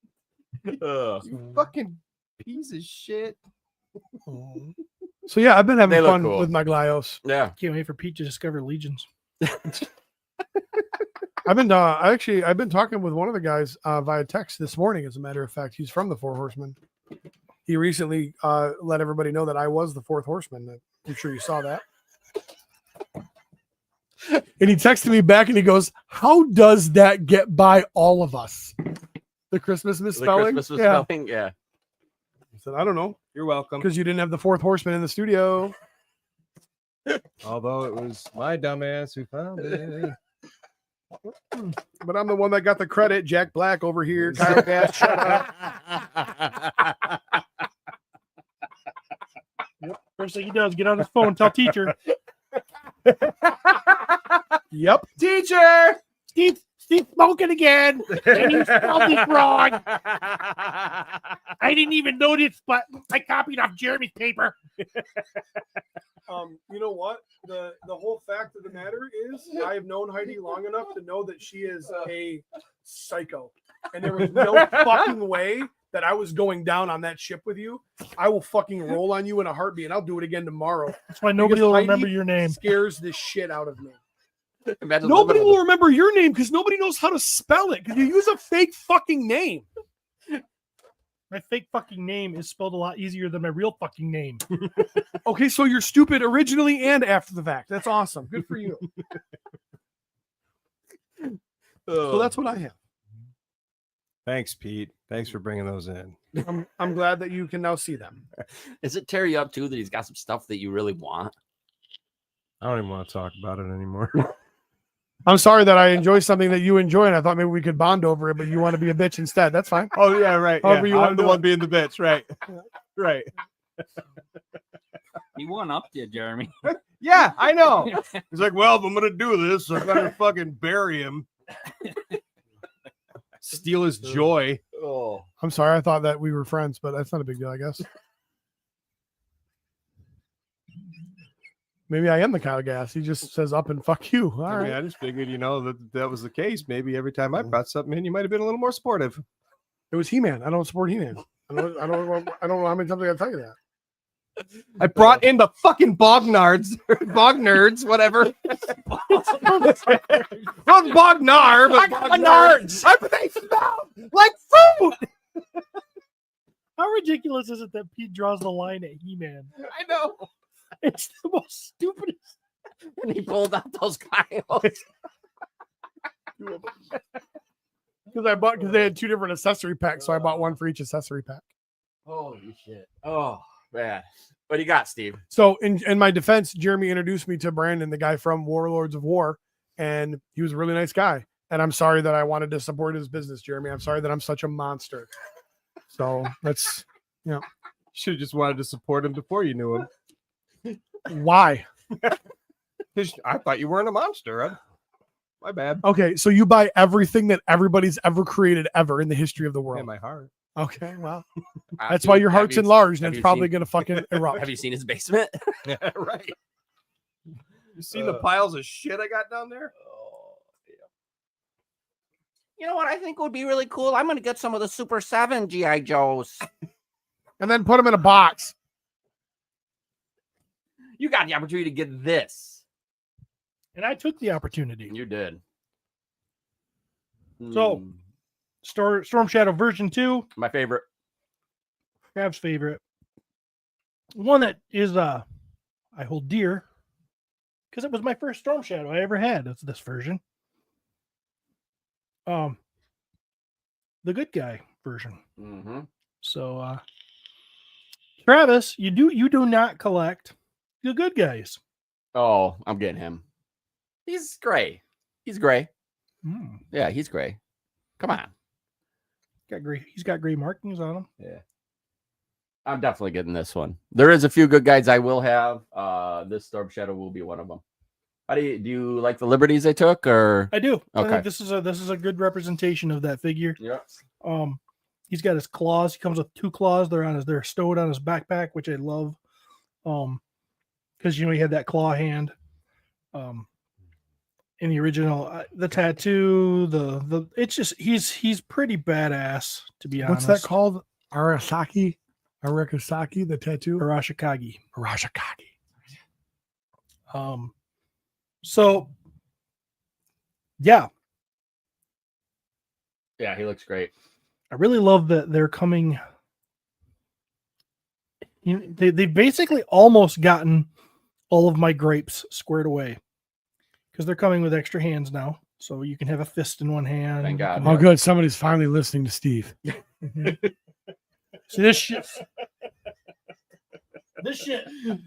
You fucking piece of shit. So yeah, I've been having They look fun cool. with my Glyos. Yeah. Can't wait for Pete to discover legions. I've been talking with one of the guys via text this morning. As a matter of fact, he's from the Four Horsemen. He recently let everybody know that I was the Fourth Horseman. I'm sure you saw that. And he texted me back and he goes, "How does that get by all of us?" The Christmas misspelling. The Christmas misspelling? Yeah. I said, "I don't know, You're welcome. because you didn't have the Fourth Horseman in the studio." Although it was my dumbass who found it. But I'm the one that got the credit. Jack Black over here. Kyle Gass, shut up. First thing he does, get on his phone, tell teacher, Yep. Teacher! Steve smoking again. And you spelled it wrong. I didn't even notice, but I copied off Jeremy's paper. You know what? The whole fact of the matter is, I have known Heidi long enough to know that she is a psycho, and there was no fucking way that I was going down on that ship with you. I will fucking roll on you in a heartbeat, and I'll do it again tomorrow. That's why nobody Because will Heidi remember your name. Scares the shit out of me. Imagine Nobody living will remember your name because nobody knows how to spell it. Because you use a fake fucking name. My fake fucking name is spelled a lot easier than my real fucking name. Okay, so you're stupid originally and after the fact. That's awesome. Good for you. So that's what I have. Thanks, Pete. Thanks for bringing those in. I'm glad that you can now see them. Does it tear you up too that he's got some stuff that you really want? I don't even want to talk about it anymore. I'm sorry that I enjoy something that you enjoy, and I thought maybe we could bond over it, but you want to be a bitch instead. That's fine. Oh yeah, right. However you I'm wanna the do one it. being the bitch, right? Right. He one upped you, Jeremy. Yeah, I know. He's like, well, if I'm gonna do this, I better fucking bury him. Steal his joy. Oh, I'm sorry. I thought that we were friends, but that's not a big deal, I guess. Maybe I am the Kyle Gass. He just says up and fuck you. All I mean, right. I just figured, that was the case. Maybe every time I brought something in, you might have been a little more supportive. It was He-Man. I don't support He-Man. I don't know how many times I gotta tell you that. I brought in the fucking Bognards, Bognerds, whatever. Not Bognar, but Bognards. They smell like food. How ridiculous is it that Pete draws the line at He-Man? I know. It's the most stupidest. and he pulled out those Glyos. Because they had 2 different accessory packs, so I bought one for each accessory pack. Holy shit! Oh man, what do you got, Steve? So in my defense, Jeremy introduced me to Brandon, the guy from Warlords of War, and he was a really nice guy. And I'm sorry that I wanted to support his business, Jeremy. I'm sorry that I'm such a monster. So that's, Should have just wanted to support him before you knew him. why. 'Cause I thought you weren't a monster. My bad. Okay, so you buy everything that everybody's ever created ever in the history of the In world. my heart. Okay, well, that's why your heart's enlarged, and it's probably going to fucking erupt. Have you seen his basement? Right. You seen the piles of shit I got down there? You know what I think would be really cool? I'm going to get some of the Super 7 G.I. Joes. And then put them in a box. You got the opportunity to get this. And I took the opportunity. You did. So- Storm Shadow version 2, My favorite. Trav's favorite. One that is I hold dear because it was my first Storm Shadow I ever had. It's this version. The good guy version. Mm-hmm. So Travis, you do not collect the good guys. Oh, I'm getting him. He's gray. He's gray. Hmm. Yeah, he's gray. Come on. He's got gray markings on him. Yeah. I'm definitely getting this one. There is a few good guides I will have. This Storm Shadow will be one of them. How do you like the liberties they took, or? I do. I Okay. think this is a good representation of that figure. Yeah. He's got his claws. He comes with 2 claws. They're stowed on his backpack, which I love. Because he had that claw hand. In the original, the tattoo, it's just he's pretty badass, to be honest. What's that called? Arakisaki, the tattoo. Arashikage. Arashikage. So yeah, Yeah, he looks great. I really love that they're coming. They basically almost gotten all of my grapes squared away because they're coming with extra hands now, so you can have a fist in one hand. Thank God. Oh, good. Somebody's finally listening to Steve. See this shit. This shit.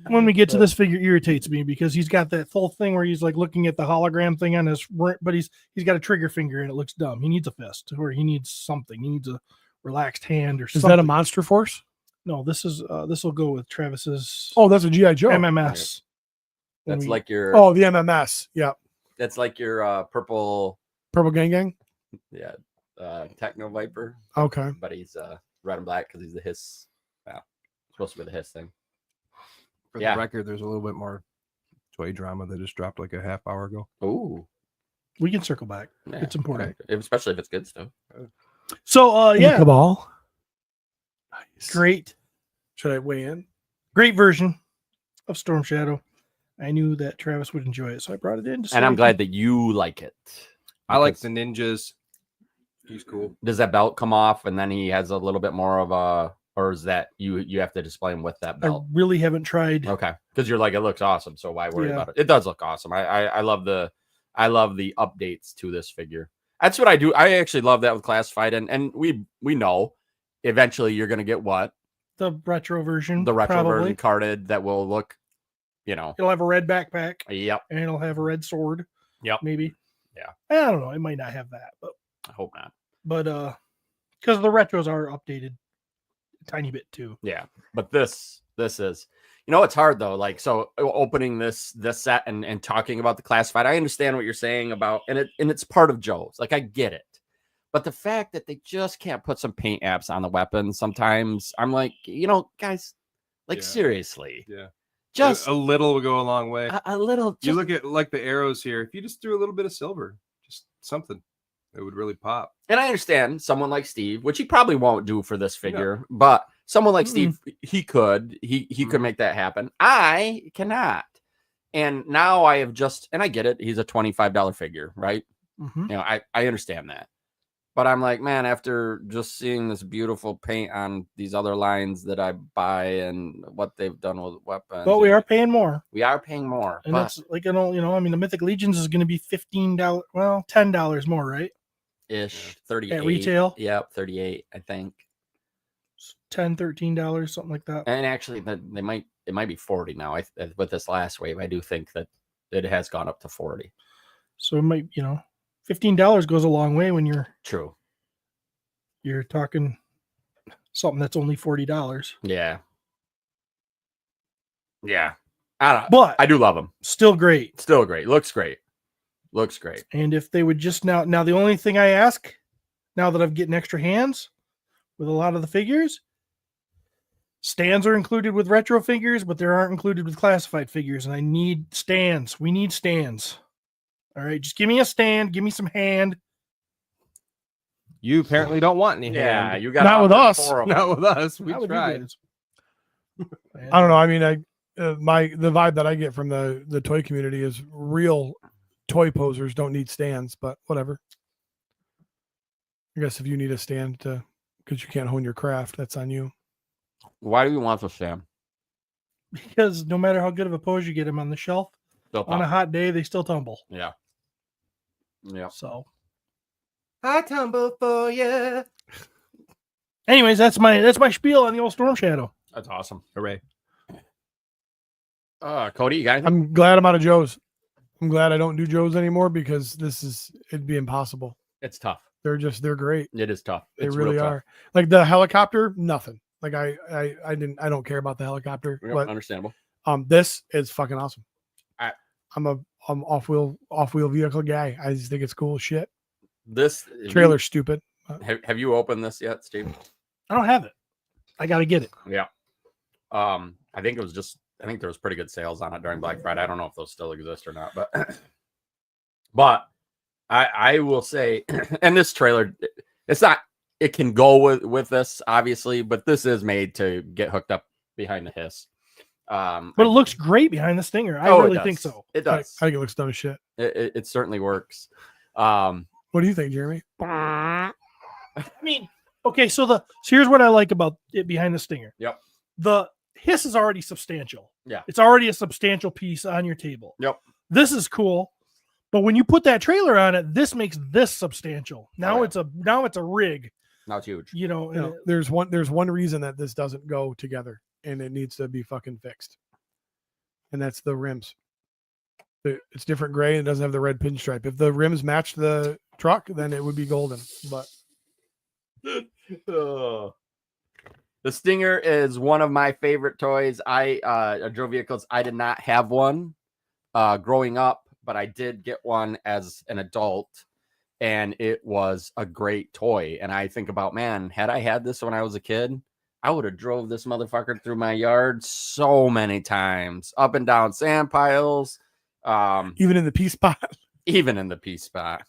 When we get to this figure, irritates me because he's got that full thing where he's like looking at the hologram thing on his, but he's got a trigger finger and it looks dumb. He needs a fist, or he needs something. He needs a relaxed hand, or Is something. that a Monster Force? No, this will go with Travis's Oh, that's a G.I. Joe. MMS. That's like your. Oh, the MMS. Yeah. That's like your purple. Purple Gang Gang. Yeah. Techno Viper, Okay. but he's red and black because he's the hiss. Wow. Supposed to be the hiss thing. For Yeah. the record, there's a little bit more toy drama that just dropped like a half hour ago. Ooh. We can circle back. Yeah, It's important. okay. Especially if it's good stuff. So yeah, Cabal. Nice. great Should I weigh in? great version of Storm Shadow. I knew that Travis would enjoy it, so I brought it in. And I'm glad that you like it. I like Because the ninjas. He's cool. Does that belt come off and then he has a little bit more of a, or is that you have to display him with that I belt? really haven't tried. Okay, because you're like, it looks awesome, so why worry Yeah. about it? It does look awesome. I love the updates to this figure. That's what I do. I actually love that with Classified, and we know eventually you're gonna get what The retro version. the retro probably. version carded that will look, you know. It'll have a red backpack Yep. and it'll have a red sword. Yep. Maybe. Yeah. I don't know. It might not have that, I hope not. but because the retros are updated a tiny bit too. Yeah. But this is, you know, it's hard though. Like, so opening this set and talking about the classified, I understand what you're saying about, and it's part of Joe's. Like, I get it. But the fact that they just can't put some paint apps on the weapons, sometimes I'm like, you know, guys, like, Yeah. seriously. Yeah. Just a little will go a long way. a little. You look at like the arrows here. If you just threw a little bit of silver, just something, it would really pop. And I understand someone like Steve, which he probably won't do for this figure, but someone like Steve, he could make that happen. I cannot. And now I have just, and I get it. He's a $25 figure, right? Mm-hmm. You know, I understand that. But I'm like, man, after just seeing this beautiful paint on these other lines that I buy and what they've done with weapons. But we are paying more. We are paying more. And but that's like, I mean, the Mythic Legions is going to be $15, well, $10 more, right? ish 38 At retail? Yep, 38, I think. $10, $13, something like that. And actually, it might be 40 now. With this last wave, I do think that it has gone up to 40. So it might, $15 goes a long way when True. you're talking something that's only $40. Yeah. Yeah. I don't know. But I do love them. still great. Still great. Looks great. Looks great. And if they would just now the only thing I ask now that I'm getting extra hands with a lot of the figures, stands are included with retro figures, but they aren't included with classified figures. And I need stands. We need stands. All right, just give me a stand. Give me some hand. You apparently don't want any. Yeah, hand. you got Not with us. Not with us. We Not with you tried. guys. I don't know. I mean, the vibe that I get from the toy community is real toy posers don't need stands, but whatever. I guess if you need a stand because you can't hone your craft, that's on you. Why do you want the stand? Because no matter how good of a pose you get them on the shelf, on a hot day, they still tumble. Yeah. Yeah. So, I tumble for you. anyways, that's my spiel on the old Storm Shadow. That's awesome. Hooray. Cody, you got anything? I'm glad I'm out of Joe's. I'm glad I don't do Joe's anymore because it'd be impossible. It's tough. They're great. It is tough. They It's really real tough. are. Like the helicopter, nothing. Like I don't care about the helicopter, Yep, but understandable. this is fucking awesome. I- I'm off-wheel vehicle guy. I just think it's cool as shit. This Trailer's stupid. Have you opened this yet, Steve? I don't have it. I got to get it. Yeah. I think there was pretty good sales on it during Black Friday. I don't know if those still exist or not, but I will say, and this trailer, it can go with this obviously, but this is made to get hooked up behind the hiss. But it looks great behind the Stinger. I it really does. think so. It I does. think it looks dumb as shit. It certainly works. What do you think, Jeremy? I mean, okay, so here's what I like about it behind the Stinger. Yep. The hiss is already substantial. Yeah. It's already a substantial piece on your table. Yep. This is cool. But when you put that trailer on it, this makes this substantial. Now it's a rig. Now it's huge. There's one reason that this doesn't go together, and it needs to be fucking fixed. And that's the rims. It's different gray and it doesn't have the red pinstripe. If the rims match the truck, then it would be golden. But The Stinger is one of my favorite toys. I drove vehicles. I did not have one growing up, but I did get one as an adult, and it was a great toy. And I think about, man, had I had this when I was a kid, I would have drove this motherfucker through my yard so many times, up and down sand piles, even in the P spot. even in the P spot.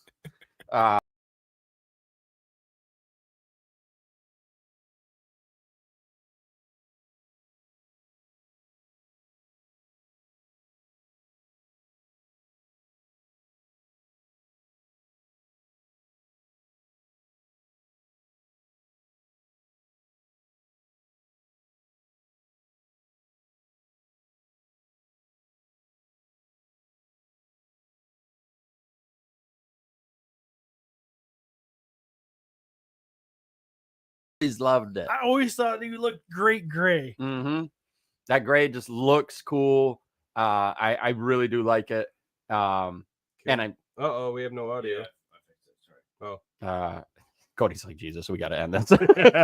Always loved it. I always thought you looked great gray. Mm-hmm. That gray just looks cool. I really do like it. And I Uh-oh, we have no audio. Cody's like, Jesus, we got to end this.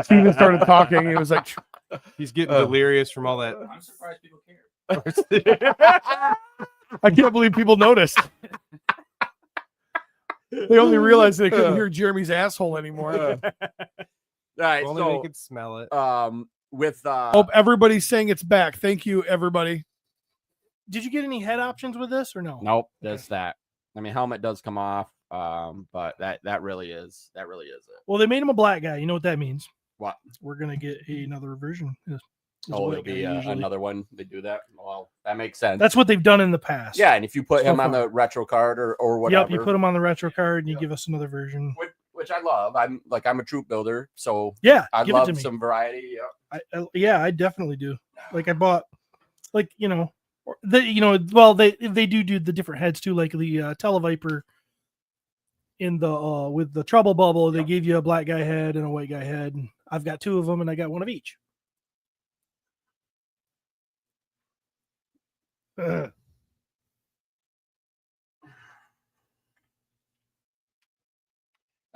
Steven started talking. He was like, He's getting delirious from all that. I'm surprised people care. I can't believe people noticed. They only realized they couldn't hear Jeremy's asshole anymore. All right, Only so they could smell it. with Hope everybody's saying it's back. Thank you, everybody. Did you get any head options with this or no? nope, that's that. I mean, helmet does come off, but that really is it. Well, they made him a black guy. You know what that means? What? We're gonna get another version. This Oh, white it'll be guy usually. another one. They do that. Well, that makes sense. That's what they've done in the past. Yeah, and if you put So him on far. the retro card or whatever, Yep, you put him on the retro card and you give us another version. which I love. I'm a troop builder, so Yeah, I give it love to me. some variety. Yeah. Yeah, I definitely do. Like I bought, like they do the different heads too. Like the Televiper in the with the Trouble Bubble, they gave you a black guy head and a white guy head. And I've got two of them, and I got one of each. All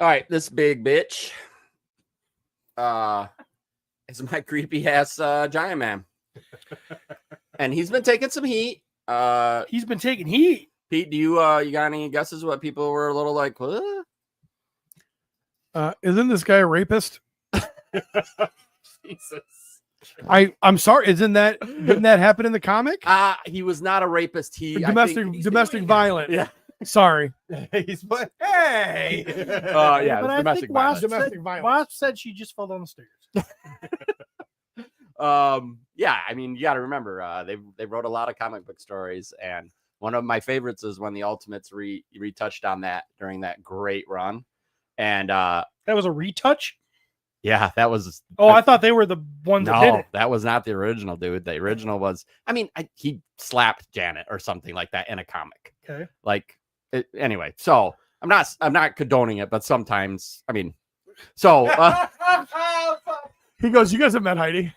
right, this big bitch is my creepy ass giant man. And he's been taking some heat. He's been taking heat. Pete, do you got any guesses what people were a little like, what? Isn't this guy a rapist? Jesus. I'm sorry. Didn't that happen in the comic? He was not a rapist. Domestic violence. Yeah. Sorry. He's but hey. Yeah, But I domestic think violence. Domestic violence. Wasp said she just fell down the stairs. Yeah, I mean, you got to remember, they wrote a lot of comic book stories, and one of my favorites is when the Ultimates retouched on that during that great run, and That was a retouch. yeah, that was. Oh, I thought they were the ones that did No, it. that was not the original, dude. The original was, I mean, he slapped Janet or something like that in a comic. Okay. Like, anyway, so I'm not condoning it, but sometimes, I mean, so He goes, "You guys have met Heidi."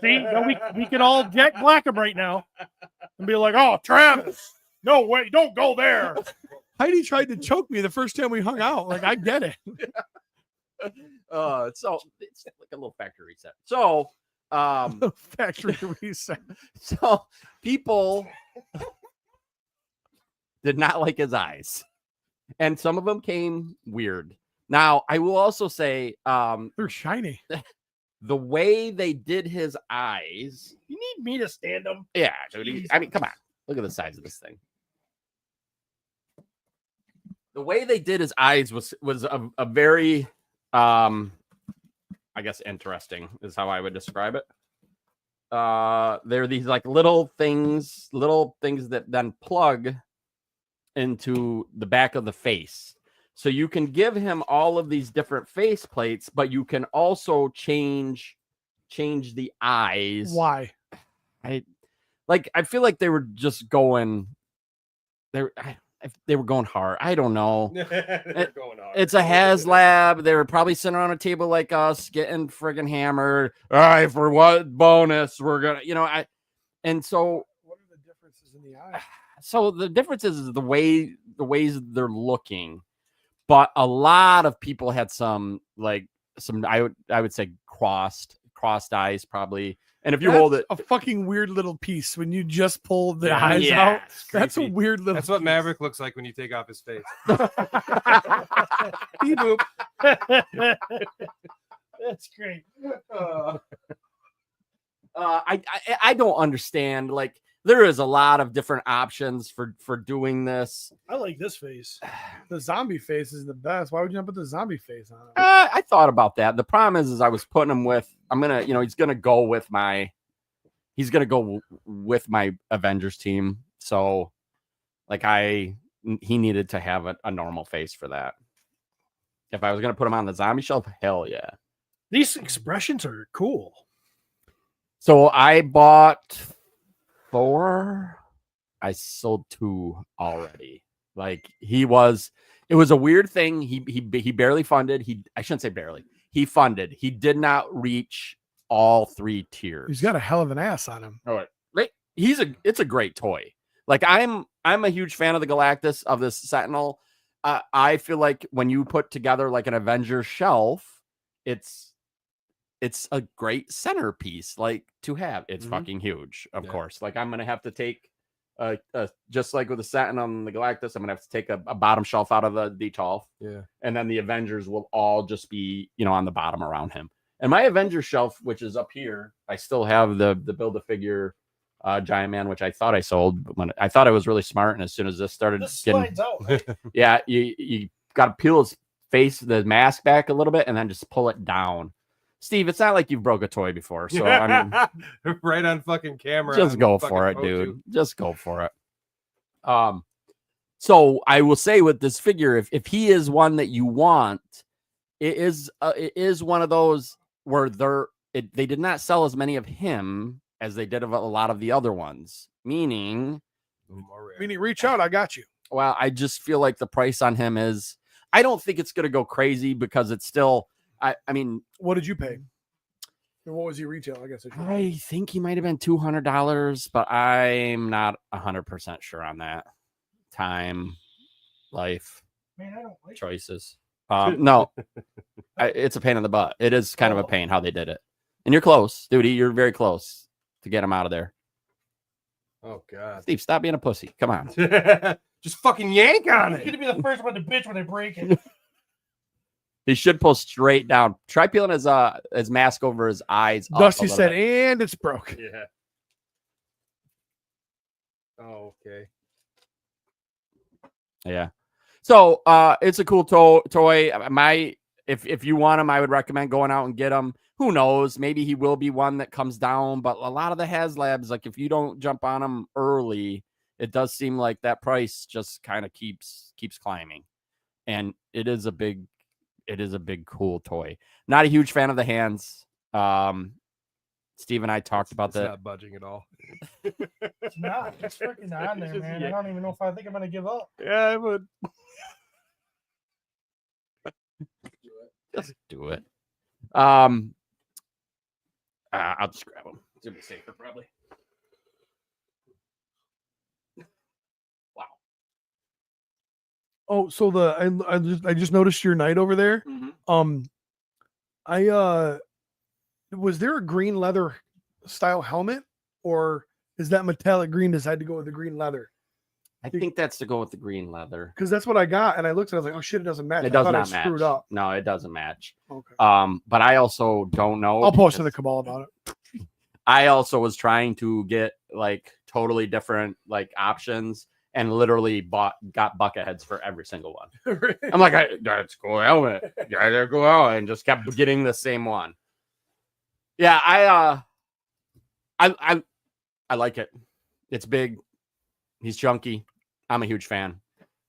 See, now we can all Jack Black him right now and be like, "Oh, Travis, no way, don't go there." Heidi tried to choke me the first time we hung out. Like, I get it. so it's like a little factory reset. So, Factory reset. so people did not like his eyes, and some of them came weird. Now, I will also say, They're shiny. the way they did his eyes, You need me to stand him. yeah, dude. I mean, come on, look at the size of this thing. The way they did his eyes was a very, I guess, interesting is how I would describe it. They're these like little things that then plug into the back of the face. So you can give him all of these different face plates, but you can also change the eyes. Why? I feel like they were just going. They were going hard. I don't know. They're going hard. It's a Haslab. They were probably sitting around a table like us, getting friggin' hammered. All right, for what bonus we're gonna, and so What are the differences in the eye? so the difference is the ways they're looking, but a lot of people had some I would say crossed eyes probably. And if you hold it, a fucking weird little piece when you just pull the Yeah, eyes yeah, out. it's That's a creepy. weird little. That's what piece. Maverick looks like when you take off his face. Beep boop. That's great. I don't understand. Like, there is a lot of different options for doing this. I like this face. The zombie face is the best. Why would you not put the zombie face on it? I thought about that. The problem is I was putting him with. He's gonna go with my Avengers team. So, like, he needed to have a normal face for that. If I was gonna put him on the zombie shelf, hell yeah. These expressions are cool. So I bought 4. I sold 2 already. Like, it was a weird thing. He barely funded. I shouldn't say barely. He funded. He did not reach all 3 tiers. He's got a hell of an ass on him. All right. it's a great toy. Like I'm a huge fan of the Galactus, of this Sentinel. I feel like when you put together like an Avengers shelf, it's a great centerpiece like to have. It's fucking huge, of course. Like I'm gonna have to take just like with the Sentinel and the Galactus, I'm gonna have to take a bottom shelf out of the Detolf. Yeah. And then the Avengers will all just be, on the bottom around him. And my Avengers shelf, which is up here, I still have the Build-A-Figure Giant Man, which I thought I sold, but when I thought I was really smart, and as soon as this started getting, slides out, right? yeah, you got to peel his face, the mask back a little bit, and then just pull it down. Steve, it's not like you've broke a toy before, so I mean, right on fucking camera. just go for it, dude. Just go for it. So I will say with this figure, if he is one that you want, it is one of those where they did not sell as many of him as they did of a lot of the other ones. Meaning, reach out. I got you. well, I just feel like the price on him is. I don't think it's going to go crazy because it's still. I mean, what did you pay? And what was he retail? I guess I think he might have been $200, but I'm not 100% sure on that. Time, life, Man, I don't like choices. No, it's a pain in the butt. It is kind of a pain how they did it. And you're close, dude. You're very close to get him out of there. Oh God, Steve, stop being a pussy. Come on. just fucking yank on You're it. gonna be the first one to bitch when they break it. He should pull straight down. Try peeling his mask over his eyes. up a Dusty little said, bit. and it's broke. Yeah. Oh, okay. Yeah. So it's a cool toy. If you want him, I would recommend going out and get him. Who knows? Maybe he will be one that comes down. But a lot of the Haslabs, like if you don't jump on them early, it does seem like that price just kind of keeps climbing. And it is a big cool toy. Not a huge fan of the hands. Steve and I talked about that. Not budging at all. It's not. It's freaking on there, man. I don't even know if I think I'm gonna give up. Yeah, I would. Just do it. I'll just grab them. It's gonna be safer, probably. Wow. Oh, so I just noticed your night over there. Was there a green leather style helmet, or is that metallic green decided to go with the green leather? I think that's to go with the green leather. Because that's what I got, and I looked and I was like, oh shit, it doesn't match. It I does thought I not match. screwed up. No, it doesn't match. Okay. But I also don't know. I'll post in the cabal about it. I also was trying to get like totally different like options and literally got bucket heads for every single one. I'm like, that's cool helmet. Yeah, they're cool helmet, and just kept getting the same one. Yeah, I like it. It's big. He's chunky. I'm a huge fan.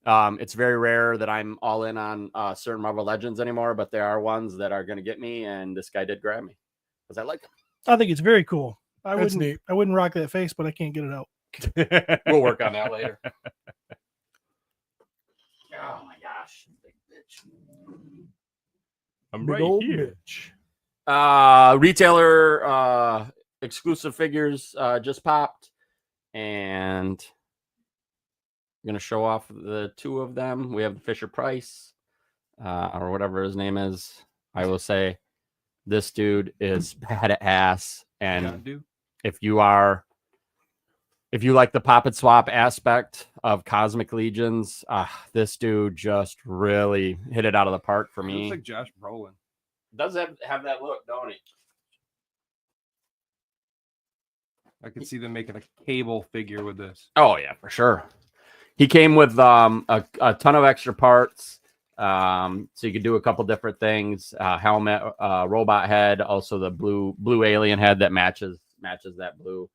It's very rare that I'm all in on certain Marvel Legends anymore, but there are ones that are going to get me, and this guy did grab me because I like him. I think it's very cool. I That's neat. wouldn't rock that face, but I can't get it out. We'll work on that later. Oh my gosh, big bitch. I'm Big right old here. bitch. Retailer exclusive figures just popped, and I'm gonna show off the two of them. We have the Fisher Price or whatever his name is. I will say this dude is badass, and if you like the pop and swap aspect of Cosmic Legions, this dude just really hit it out of the park for me. Looks like Josh Brolin. Does have that look, don't he? I could see them making a cable figure with this. Oh yeah, for sure. He came with a ton of extra parts, so you could do a couple different things. Helmet, robot head, also the blue alien head that matches that blue.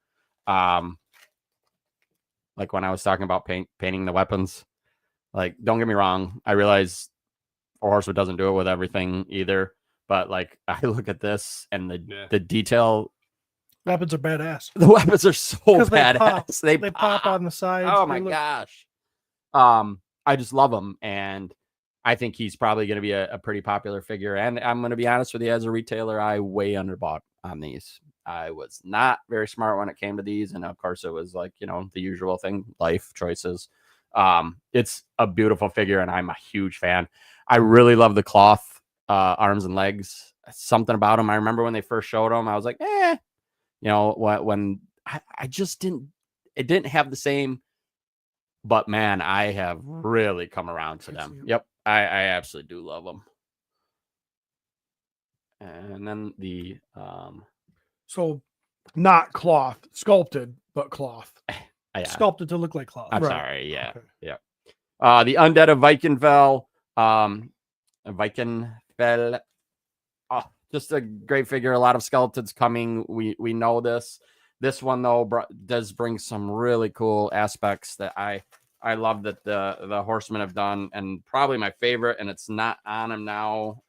Like when I was talking about painting the weapons. Like, don't get me wrong, I realize Four Horsewood doesn't do it with everything either, but like I look at this and the detail. Weapons are badass. The weapons are so 'Cause they badass. pop. They They pop on the sides. Oh They my look- gosh. I just love him, and I think he's probably going to be a pretty popular figure. And I'm going to be honest with you, as a retailer, I way underbought on these. I was not very smart when it came to these, and of course it was like, the usual thing, life choices. It's a beautiful figure, and I'm a huge fan. I really love the cloth arms and legs. Something about them. I remember when they first showed them, I was like, when I just it didn't have the same. But man, I have really come around to them. Yep, I absolutely do love them. And then the So not cloth, sculpted, but cloth. yeah. Sculpted to look like cloth. I'm Right. sorry, yeah, Okay. yeah. The Undead of Vikinfell, Vikinfell. Oh, just a great figure. A lot of skeletons coming. We know this. This one though does bring some really cool aspects that I love that the horsemen have done, and probably my favorite. And it's not on him now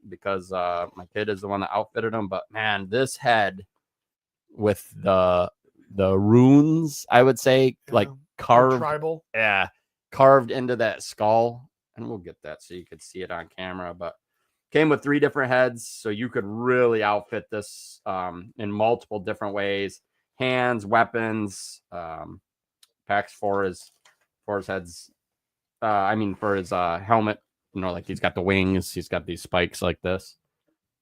because my kid is the one that outfitted him. But man, this head with the runes, I would say, like carved, tribal. yeah, carved into that skull. And we'll get that so you could see it on camera, but. Came with 3 different heads, so you could really outfit this in multiple different ways. Hands, weapons, packs for his heads. For his helmet. Like he's got the wings. He's got these spikes like this.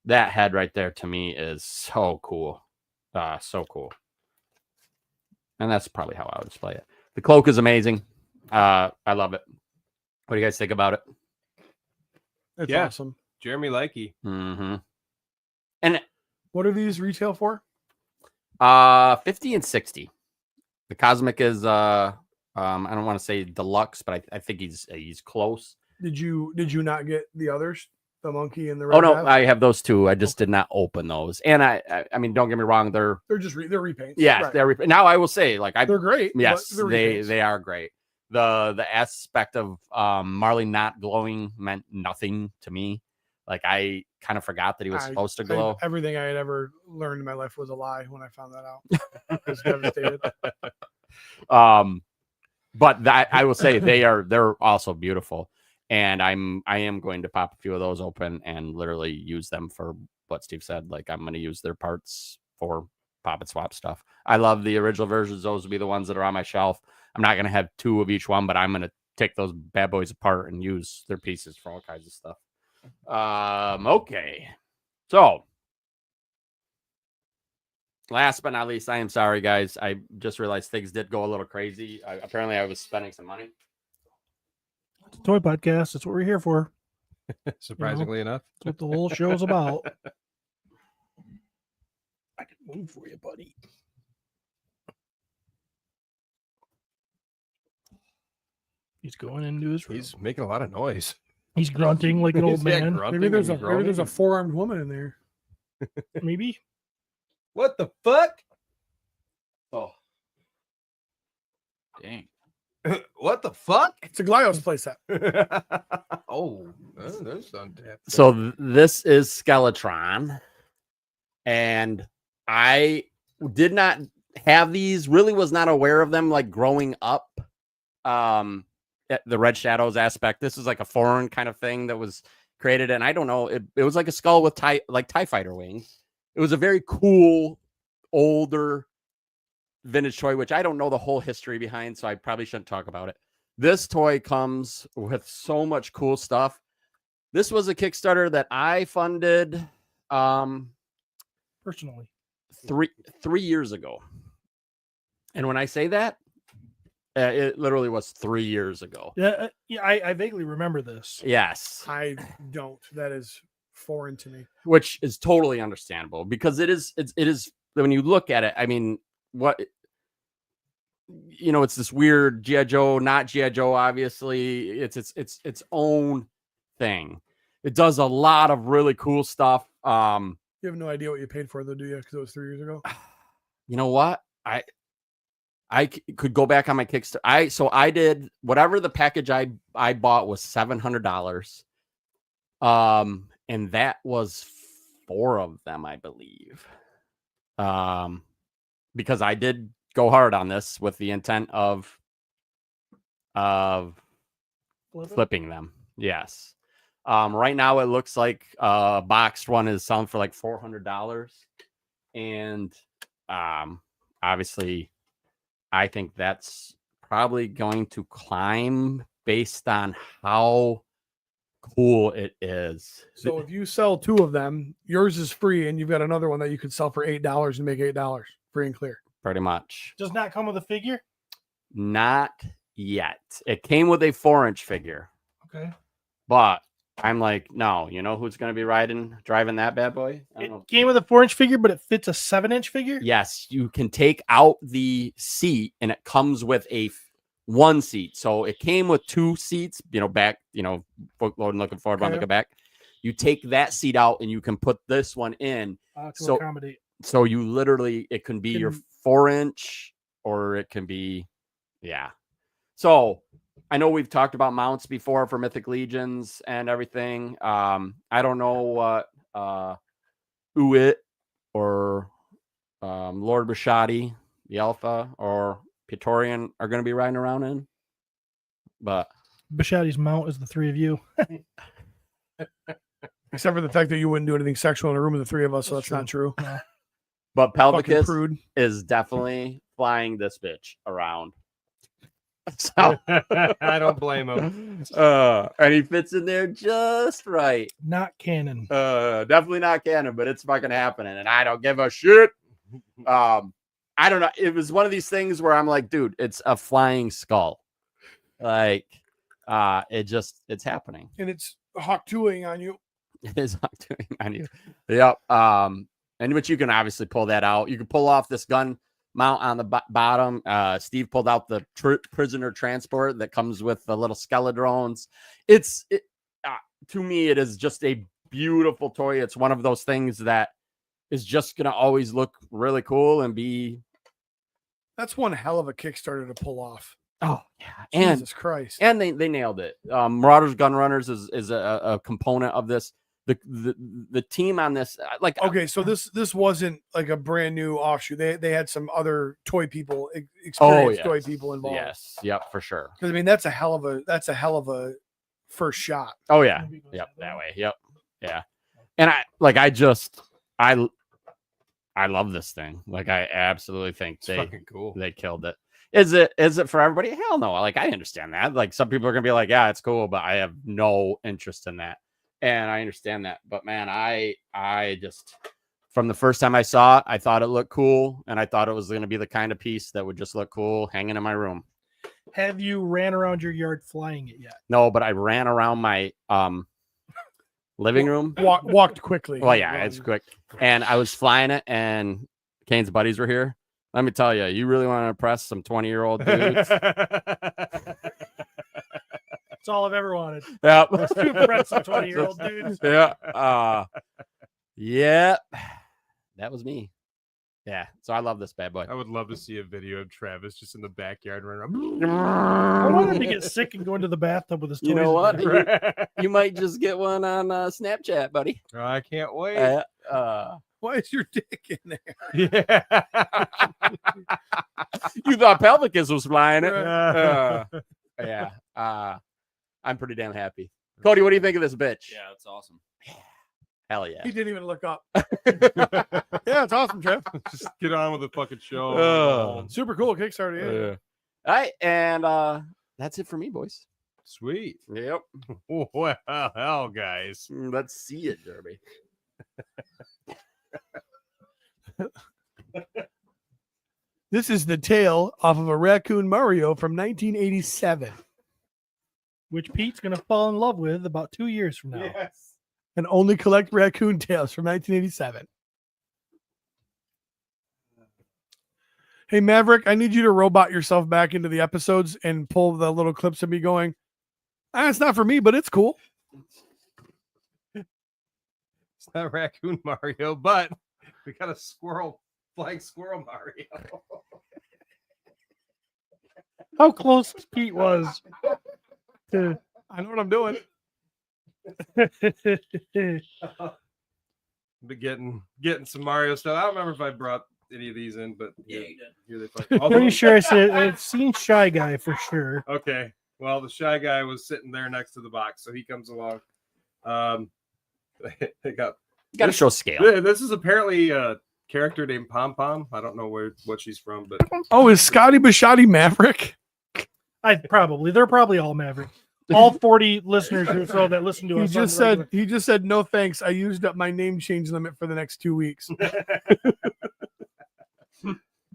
That head right there to me is so cool. So cool. And that's probably how I would display it. The cloak is amazing. I love it. What do you guys think about it? It's Yeah. awesome. Jeremy Likey. Mm-hmm. And What are these retail for? 50 and 60. The Cosmic is I don't want to say deluxe, but I think he's close. Did you not get the others? The monkey and the Oh red no, half? I have those 2. I just did not open those. And I mean, don't get me wrong, they're they're repaints. yeah, right. now I will say, like, They're great. but yes, they're repaints. they are great. The aspect of Marley not glowing meant nothing to me. Like, I kind of forgot that he was supposed to glow. Everything I had ever learned in my life was a lie when I found that out. I was devastated. But that, I will say they're also beautiful, and I am going to pop a few of those open and literally use them for what Steve said. Like, I'm going to use their parts for pop and swap stuff. I love the original versions. Those will be the ones that are on my shelf. I'm not going to have 2 of each one, but I'm going to take those bad boys apart and use their pieces for all kinds of stuff. Okay, so last but not least, I am sorry, guys. I just realized things did go a little crazy. Apparently, I was spending some money. It's a toy podcast. That's what we're here for. Surprisingly enough. That's what the whole show's about. I can move for you, buddy. He's going into his room. He's making a lot of noise. He's grunting like an old Yeah, man. grunting Maybe there's and a groaning. 4-armed woman in there. Maybe. What the fuck? Oh, dang. What the fuck? It's a Glyos playset. Oh, that's untapped. So this is Skeletron, and I did not have these. Really, was not aware of them like growing up. The Red Shadows aspect. This is like a foreign kind of thing that was created, and I don't know. It was like a skull with TIE fighter wings. It was a very cool, older vintage toy, which I don't know the whole history behind, so I probably shouldn't talk about it. This toy comes with so much cool stuff. This was a Kickstarter that I funded Personally. 3 years ago. And when I say that, it literally was 3 years ago. Yeah, I vaguely remember this. Yes. I don't. That is foreign to me. Which is totally understandable because it is when you look at it, I mean, it's this weird G.I. Joe, not G.I. Joe, obviously. It's its own thing. It does a lot of really cool stuff. You have no idea what you paid for, though, do you? Because it was 3 years ago. You know what? I could go back on my Kickstarter. So I did whatever the package I bought was $700. And that was 4 of them, I believe. Because I did go hard on this with the intent of flipping them. Yes. Right now, it looks like boxed one is selling for like $400, and obviously, I think that's probably going to climb based on how cool it is. So if you sell 2 of them, yours is free, and you've got another one that you could sell for $8 and make $8 free and clear. Pretty much. Does not come with a figure. Not yet. It came with a 4-inch figure, Okay. but I'm like, no. You know who's going to be driving that bad boy? I don't know. It came with a 4-inch figure, but it fits a 7-inch figure. Yes, you can take out the seat, and it comes with a 1 seat. So it came with 2 seats. Back. Fork loading, looking forward, Okay. looking back. You take that seat out, and you can put this one in. To accommodate. So you literally, it can be your 4-inch, or it can be, yeah. So I know we've talked about mounts before for Mythic Legions and everything. I don't know what Uit or Lord Bashadi, the Alpha, or Praetorian are going to be riding around in, but Bashadi's mount is the 3 of you. Except for the fact that you wouldn't do anything sexual in a room with the 3 of us, so that's not true. but Fucking Pelvicus prude. is definitely flying this bitch around. So I don't blame him. and he fits in there just right. Not canon. Definitely not canon, but it's fucking happening, and I don't give a shit. I don't know. It was one of these things where I'm like, dude, it's a flying skull. Like, it's happening. And it's hawk 2ing on you. It is doing on you. Yep. And which you can obviously pull that out. You can pull off this gun mount on the bottom. Steve pulled out the prisoner transport that comes with the little skeledrones. To me, it is just a beautiful toy. It's one of those things that is just gonna always look really cool and be. That's one hell of a Kickstarter to pull off. Oh yeah, Jesus Christ! And they nailed it. Marauders Gun Runners is a component of this. The team on this, like, Okay, so this wasn't like a brand new offshoot. They had some other toy people, experienced toy people involved. Yes, yep, for sure. Because I mean, that's a hell of a first shot. Oh yeah, yep, that way, yep, yeah. And I love this thing. Like, I absolutely think Fucking cool. They killed it. Is it for everybody? Hell no. Like, I understand that. Like, some people are gonna be like, yeah, it's cool, but I have no interest in that. And I understand that. But man, I just, from the first time I saw it, I thought it looked cool, and I thought it was going to be the kind of piece that would just look cool hanging in my room. Have you ran around your yard flying it yet? No, but I ran around my living room. Walked quickly. Well, yeah, it's quick. And I was flying it, and Kane's buddies were here. Let me tell you, you really want to impress some 20-year-old dudes. That's all I've ever wanted. Yep. Was to impress some 20-year-old dudes. Yeah. Yeah. That was me. Yeah. So I love this bad boy. I would love to see a video of Travis just in the backyard running I around. want him to get sick and go into the bathtub with his toys. You know what? again. You might just get one on Snapchat, buddy. I can't wait. Why is your dick in there? Yeah. You thought Pelvicus was flying it. Yeah. I'm pretty damn happy. Cody, what do you think of this bitch? Yeah, it's awesome. Hell yeah. He didn't even look up. Yeah, it's awesome, Trev. Just get on with the fucking show. Super cool Kickstarter. Yeah. All right, and that's it for me, boys. Sweet. Yep. Well, hell, guys. Let's see it, Derby. This is the tail off of a Raccoon Mario from 1987. Which Pete's going to fall in love with about 2 years from now. Yes. And only collect raccoon tails from 1987. Hey, Maverick, I need you to robot yourself back into the episodes and pull the little clips of me going, it's not for me, but it's cool. It's not Raccoon Mario, but we got a flying squirrel Mario. How close Pete was to. I know what I'm doing. Been getting some Mario stuff. I don't remember if I brought any of these in, but Yeah, you did. here they fucking. I'm pretty sure I said I've seen Shy Guy for sure. Okay. Well, the Shy Guy was sitting there next to the box, so he comes along. They got You got to show scale. this is apparently a character named Pom Pom. I don't know what she's from, but Oh, is Scotty Bashotti Maverick? They're probably all Maverick. All 40 listeners or so that listen to us. He just said no thanks. I used up my name change limit for the next 2 weeks.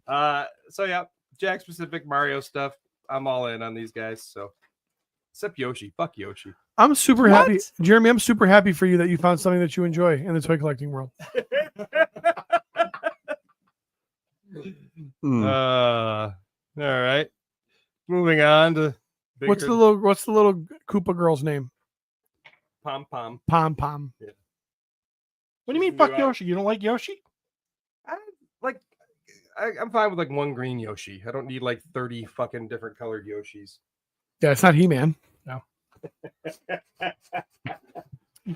So yeah, Jack specific Mario stuff. I'm all in on these guys. So except Yoshi. Fuck Yoshi. I'm super happy, Jeremy. I'm super happy for you that you found something that you enjoy in the toy collecting world. All right. Moving on to What's the little Koopa girl's name? Pom Pom. Pom Pom. What do you mean, fuck Yoshi? You don't like Yoshi? I'm fine with like one green Yoshi. I don't need like 30 fucking different colored Yoshis. Yeah, it's not He-Man. No.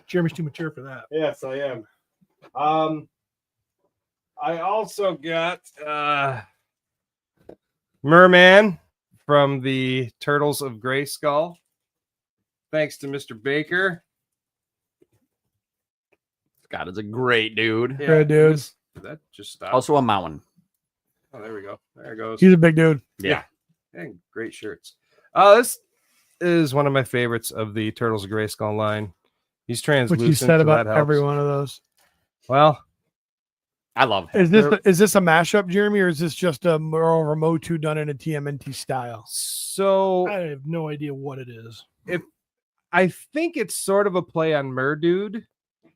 Jeremy's too mature for that. Yes, I am. I also got Merman from the Turtles of Grayskull. Thanks to Mr. Baker. Scott is a great dude. Yeah, Good dude. Did that just stop? Also a mountain. Oh, there we go. There it goes. He's a big dude. Yeah. And great shirts. This is one of my favorites of the Turtles of Grayskull line. He's translucent. What you said so about that helps. every one of those. Well, I love him. Is this a mashup, Jeremy, or is this just a more Motu done in a TMNT style? so I have no idea what it is. I think it's sort of a play on Murdude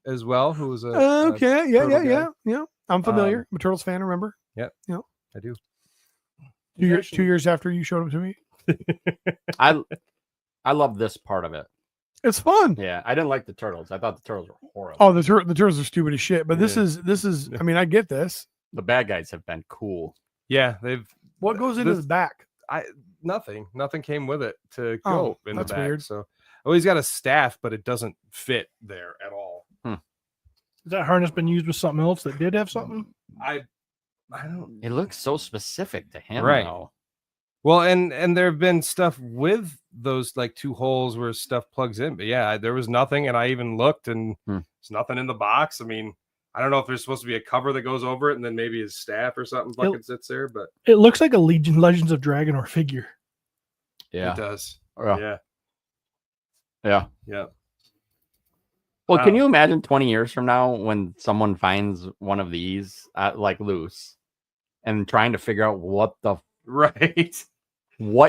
as well, who was a Okay, yeah. turtle guy. I'm familiar. I'm a Turtles fan, remember? I do. 2 years after you showed them to me. I love this part of it. It's fun. Yeah, I didn't like the turtles. I thought the turtles were horrible. Oh, the turtles are stupid as shit. But this is. I mean, I get this. The bad guys have been cool. Yeah, they've What goes into the back? nothing came with it to Oh, go in the that's back. weird. So he's got a staff, but it doesn't fit there at all. Has that harness been used with something else that did have something? I don't. It looks so specific to him, Right. though. Well, and there have been stuff with those like two holes where stuff plugs in, but yeah, there was nothing, and I even looked, and there's nothing in the box. I mean, I don't know if there's supposed to be a cover that goes over it, and then maybe his staff or something fucking sits there, but It looks like a Legends of Dragonor figure. Yeah. it does. Yeah. Yeah. Well, Wow. can you imagine 20 years from now when someone finds one of these like loose and trying to figure out what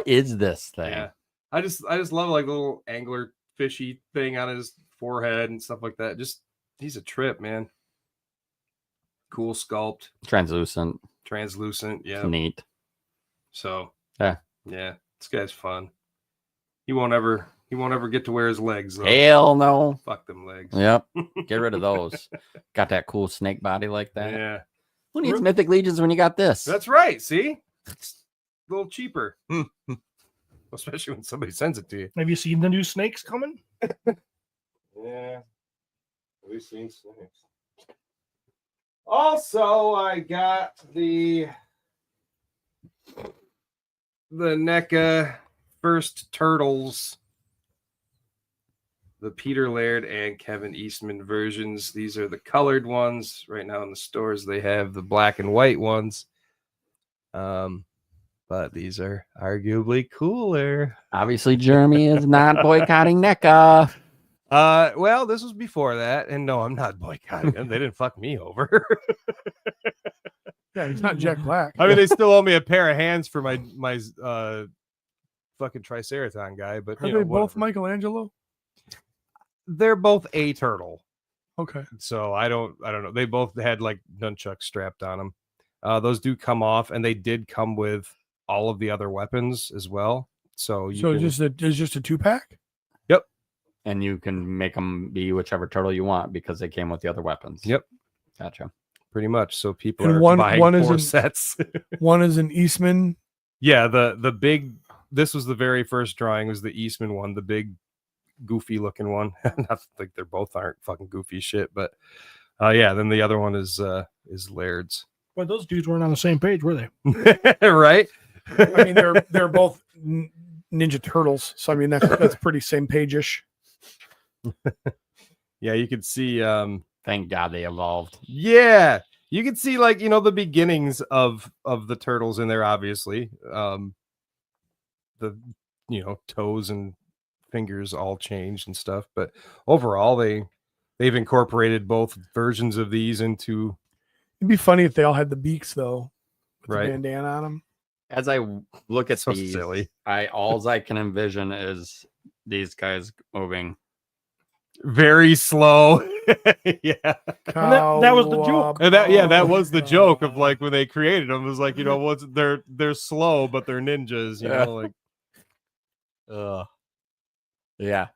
is this thing? Yeah. I just love like the little angler fishy thing on his forehead and stuff like that. Just he's a trip, man. Cool sculpt, Translucent. translucent, yeah. Neat. So Yeah. this guy's fun. He won't ever get to wear his legs though. Hell no. Fuck them legs. Yep. Get rid of those. Got that cool snake body like that. Yeah. Who needs Mythic Legions when you got this? That's right. See? It's a little cheaper. Especially when somebody sends it to you. Have you seen the new snakes coming? Yeah. We've seen snakes. Also, I got the NECA First Turtles, the Peter Laird and Kevin Eastman versions. These are the colored ones. Right now in the stores, they have the black and white ones. But these are arguably cooler. Obviously, Jeremy is not boycotting NECA. Well, this was before that, and no, I'm not boycotting them. They didn't fuck me over. Yeah, he's not Jack Black. I mean, they still owe me a pair of hands for my fucking Triceraton guy, but Are you they know, both whatever. Michelangelo? They're both a turtle, Okay. so I don't know. They both had like nunchucks strapped on them. Those do come off, and they did come with all of the other weapons as well. So you can, it's just a 2-pack? And you can make them be whichever turtle you want because they came with the other weapons. Yep. Gotcha. pretty much. So people And are one buying is 4 in- sets. One is an Eastman. Yeah, the big. This was the very first drawing. Was the Eastman one, the big, goofy looking one. Not like they're both aren't fucking goofy as shit, but yeah. Then the other one is Laird's. Well, those dudes weren't on the same page, were they? Right? I mean, they're both Ninja Turtles, so I mean that's pretty same page-ish. Yeah, you could see. Thank God they evolved. Yeah, you can see like the beginnings of the turtles in there. Obviously, the toes and fingers all changed and stuff, but overall they've incorporated both versions of these into. It'd be funny if they all had the beaks though, with Right. the bandana on them. As I look at So these, silly. all I can envision is these guys moving. Very slow. Yeah. that was the joke. And that was the joke of like when they created them. It was like, they're slow, but they're ninjas, like. Yeah.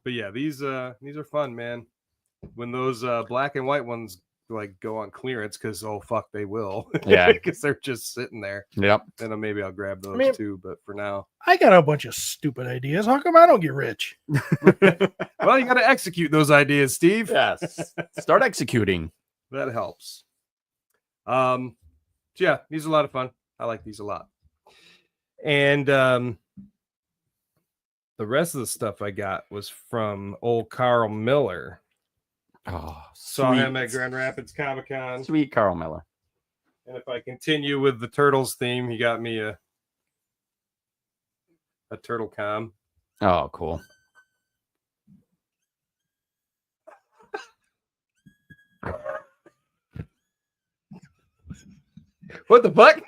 But yeah, these are fun, man. When those black and white ones like go on clearance, because fuck, they will. Yeah. Because they're just sitting there. Yep. And maybe I'll grab those too. But for now, I got a bunch of stupid ideas. How come I don't get rich? well, you got to execute those ideas, Steve. Yes. Start executing. That helps. Yeah, these are a lot of fun. I like these a lot. And the rest of the stuff I got was from old Carl Miller. Oh, Saw him at Grand Rapids Comic Con. Sweet Carl Miller. And if I continue with the Turtles theme, he got me a turtle com. Oh, cool. What the fuck?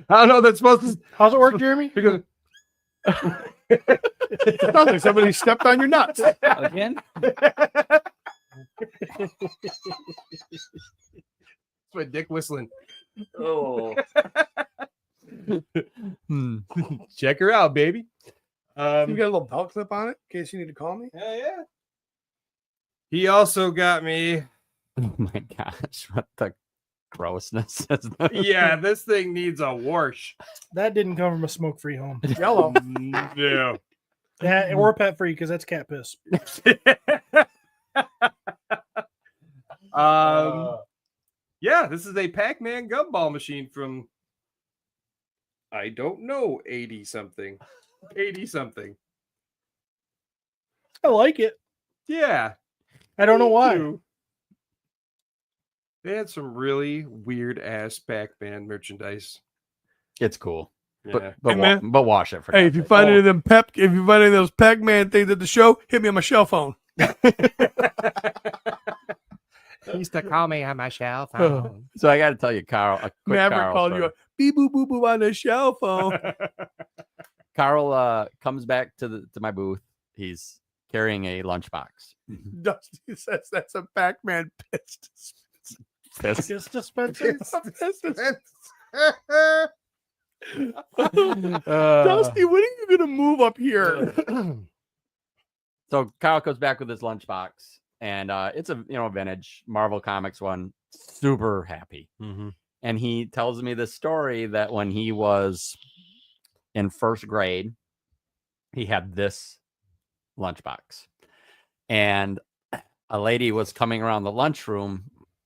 I don't know. That's supposed to. How's it work, Jeremy? Because It sounds like somebody stepped on your nuts. Again? That's my dick whistling. Oh. Check her out, baby. You got a little belt clip on it in case you need to call me. Yeah. He also got me. Oh my gosh. What the grossness is that? Yeah, this thing needs a wash. That didn't come from a smoke-free home. Yellow. Yeah. Yeah, or pet-free because that's cat piss. Yeah, this is a Pac-Man gumball machine from I don't know 80 something. I like it. Yeah. I don't know me why. too. They had some really weird ass Pac-Man merchandise. It's cool. Yeah. But, Hey, man. but wash it for Hey, God's if you sake. find any of them if you find any of those Pac-Man things at the show, hit me on my cell phone. He used to call me on my cell phone. So I got to tell you, Carl, a quick Maverick Carl called story. you a beep boop boop boop on the cell phone. Carl comes back to my booth. He's carrying a lunchbox. Dusty says that's a Pac-Man piss. Piss. Piss dispenser. Dusty, when are you gonna move up here? So Kyle comes back with his lunchbox, and it's a vintage Marvel Comics one. Super happy, and he tells me this story that when he was in first grade, he had this lunchbox, and a lady was coming around the lunchroom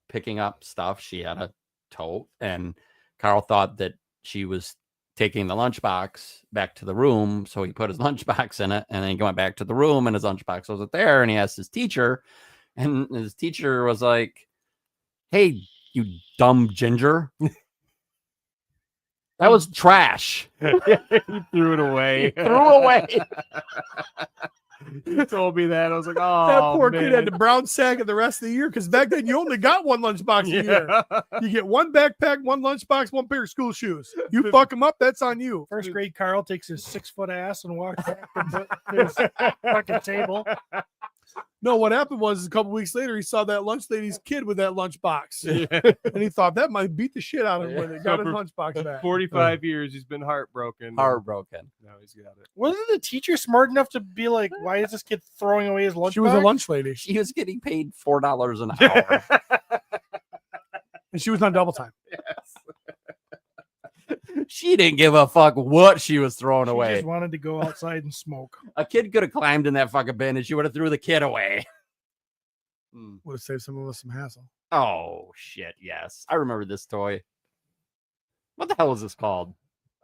picking up stuff. She had a tote, and Carl thought that she was taking the lunchbox back to the room, so he put his lunchbox in it, and then he went back to the room, and his lunchbox wasn't there, and he asked his teacher, and his teacher was like, "Hey, you dumb ginger, that was trash." He threw it away. Threw away. He told me that. I was like, oh, That poor man. kid had the brown sack of the rest of the year because back then you only got one lunchbox a year. You get one backpack, one lunchbox, one pair of school shoes. You fuck them up, that's on you. First grade Carl takes his 6-foot ass and walks back to his fucking table. No, what happened was a couple weeks later he saw that lunch lady's kid with that lunchbox, and he thought that might beat the shit out of him when he got his lunchbox back. 45 years, he's been heartbroken. Heartbroken. Now he's got it. Wasn't the teacher smart enough to be like, why is this kid throwing away his lunch? She was a lunch lady, She was getting paid $4 an hour. and she was on double time. She didn't give a fuck what she was throwing She away. just wanted to go outside and smoke. A kid could have climbed in that fucking bin and she would have threw the kid away. Would have saved some of us some hassle. Oh shit, yes. I remember this toy. What the hell is this called?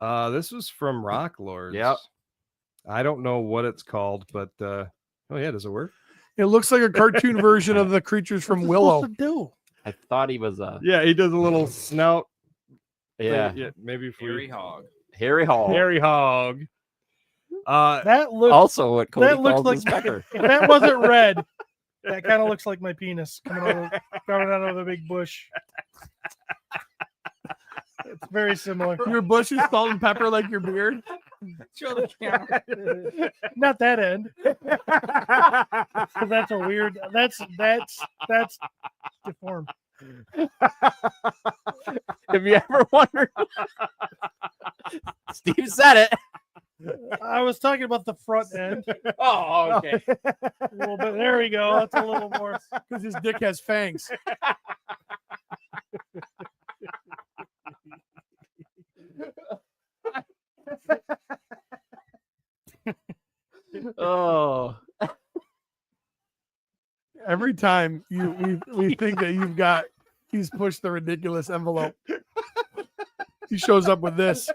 This was from Rock Lords. Yep. I don't know what it's called, but oh yeah, does it work? It looks like a cartoon version of the creatures from Willow. Supposed to do? I thought he was Yeah, he does a little snout. yeah, Yeah, maybe if Hairy we hog. hairy hog. hairy hog. That looks. Also, what Cody that looks calls like the specker. if that wasn't red. That kind of looks like my penis coming out of a big bush. It's very similar. Your bush is salt and pepper like your beard. Show the camera. Not that end. That's a weird. That's deformed. Have you ever wondered? Steve said it. I was talking about the front end. Oh, okay. A little bit. There we go. That's a little more. Because his dick has fangs. Oh, Every time we think that he's pushed the ridiculous envelope, he shows up with this.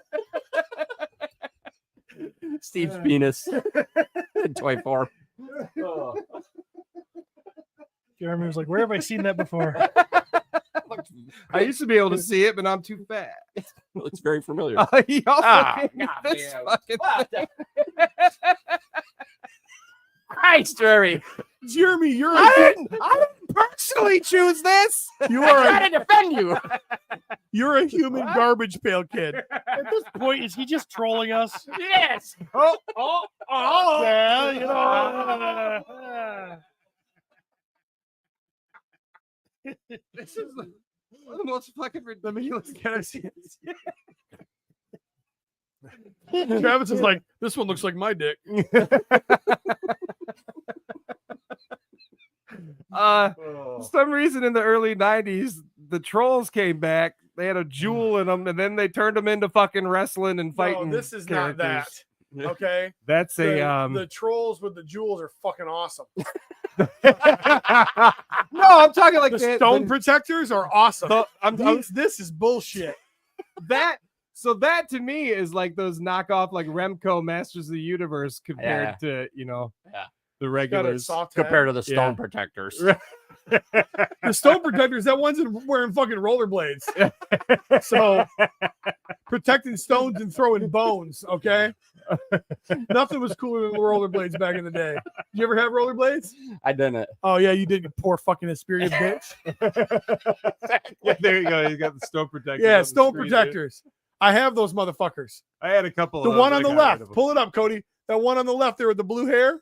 Steve's penis in toy form. Jeremy was like, "Where have I seen that before?" I used to be able to see it, but I'm too fat. Looks very familiar. He also Ah, gave me God this damn. fucking thing. Christ, Jeremy. Jeremy, I didn't personally choose this. you I are try to defend you. you're a human garbage pail kid. At this point, is he just trolling us? Yes. Oh, Yeah, you know. This is the most fucking ridiculous. Can I see it? Travis is like, this one looks like my dick. For some reason in the early 90s, the trolls came back. They had a jewel in them, and then they turned them into fucking wrestling and fighting. No, this is not that. characters. Okay. That's a The trolls with the jewels are fucking awesome. no, I'm talking like The stone protectors are awesome. This is bullshit. that. So that to me is like those knockoff like Remco Masters of the Universe compared to Yeah. the Got a regulars. soft Compared head. to the stone protectors. The stone protectors, that one's wearing fucking rollerblades. So protecting stones and throwing bones, okay? Nothing was cooler than rollerblades back in the day. Did you ever have rollerblades? I didn't. Oh yeah, you did, you poor fucking experienced bitch. Yeah, there you go. You got the stone protectors. Yeah, on the stone screen, protectors. I have those motherfuckers. I had a couple. The of one those. on I the got rid left. of 'em. Pull it up, Cody. That one on the left there with the blue hair.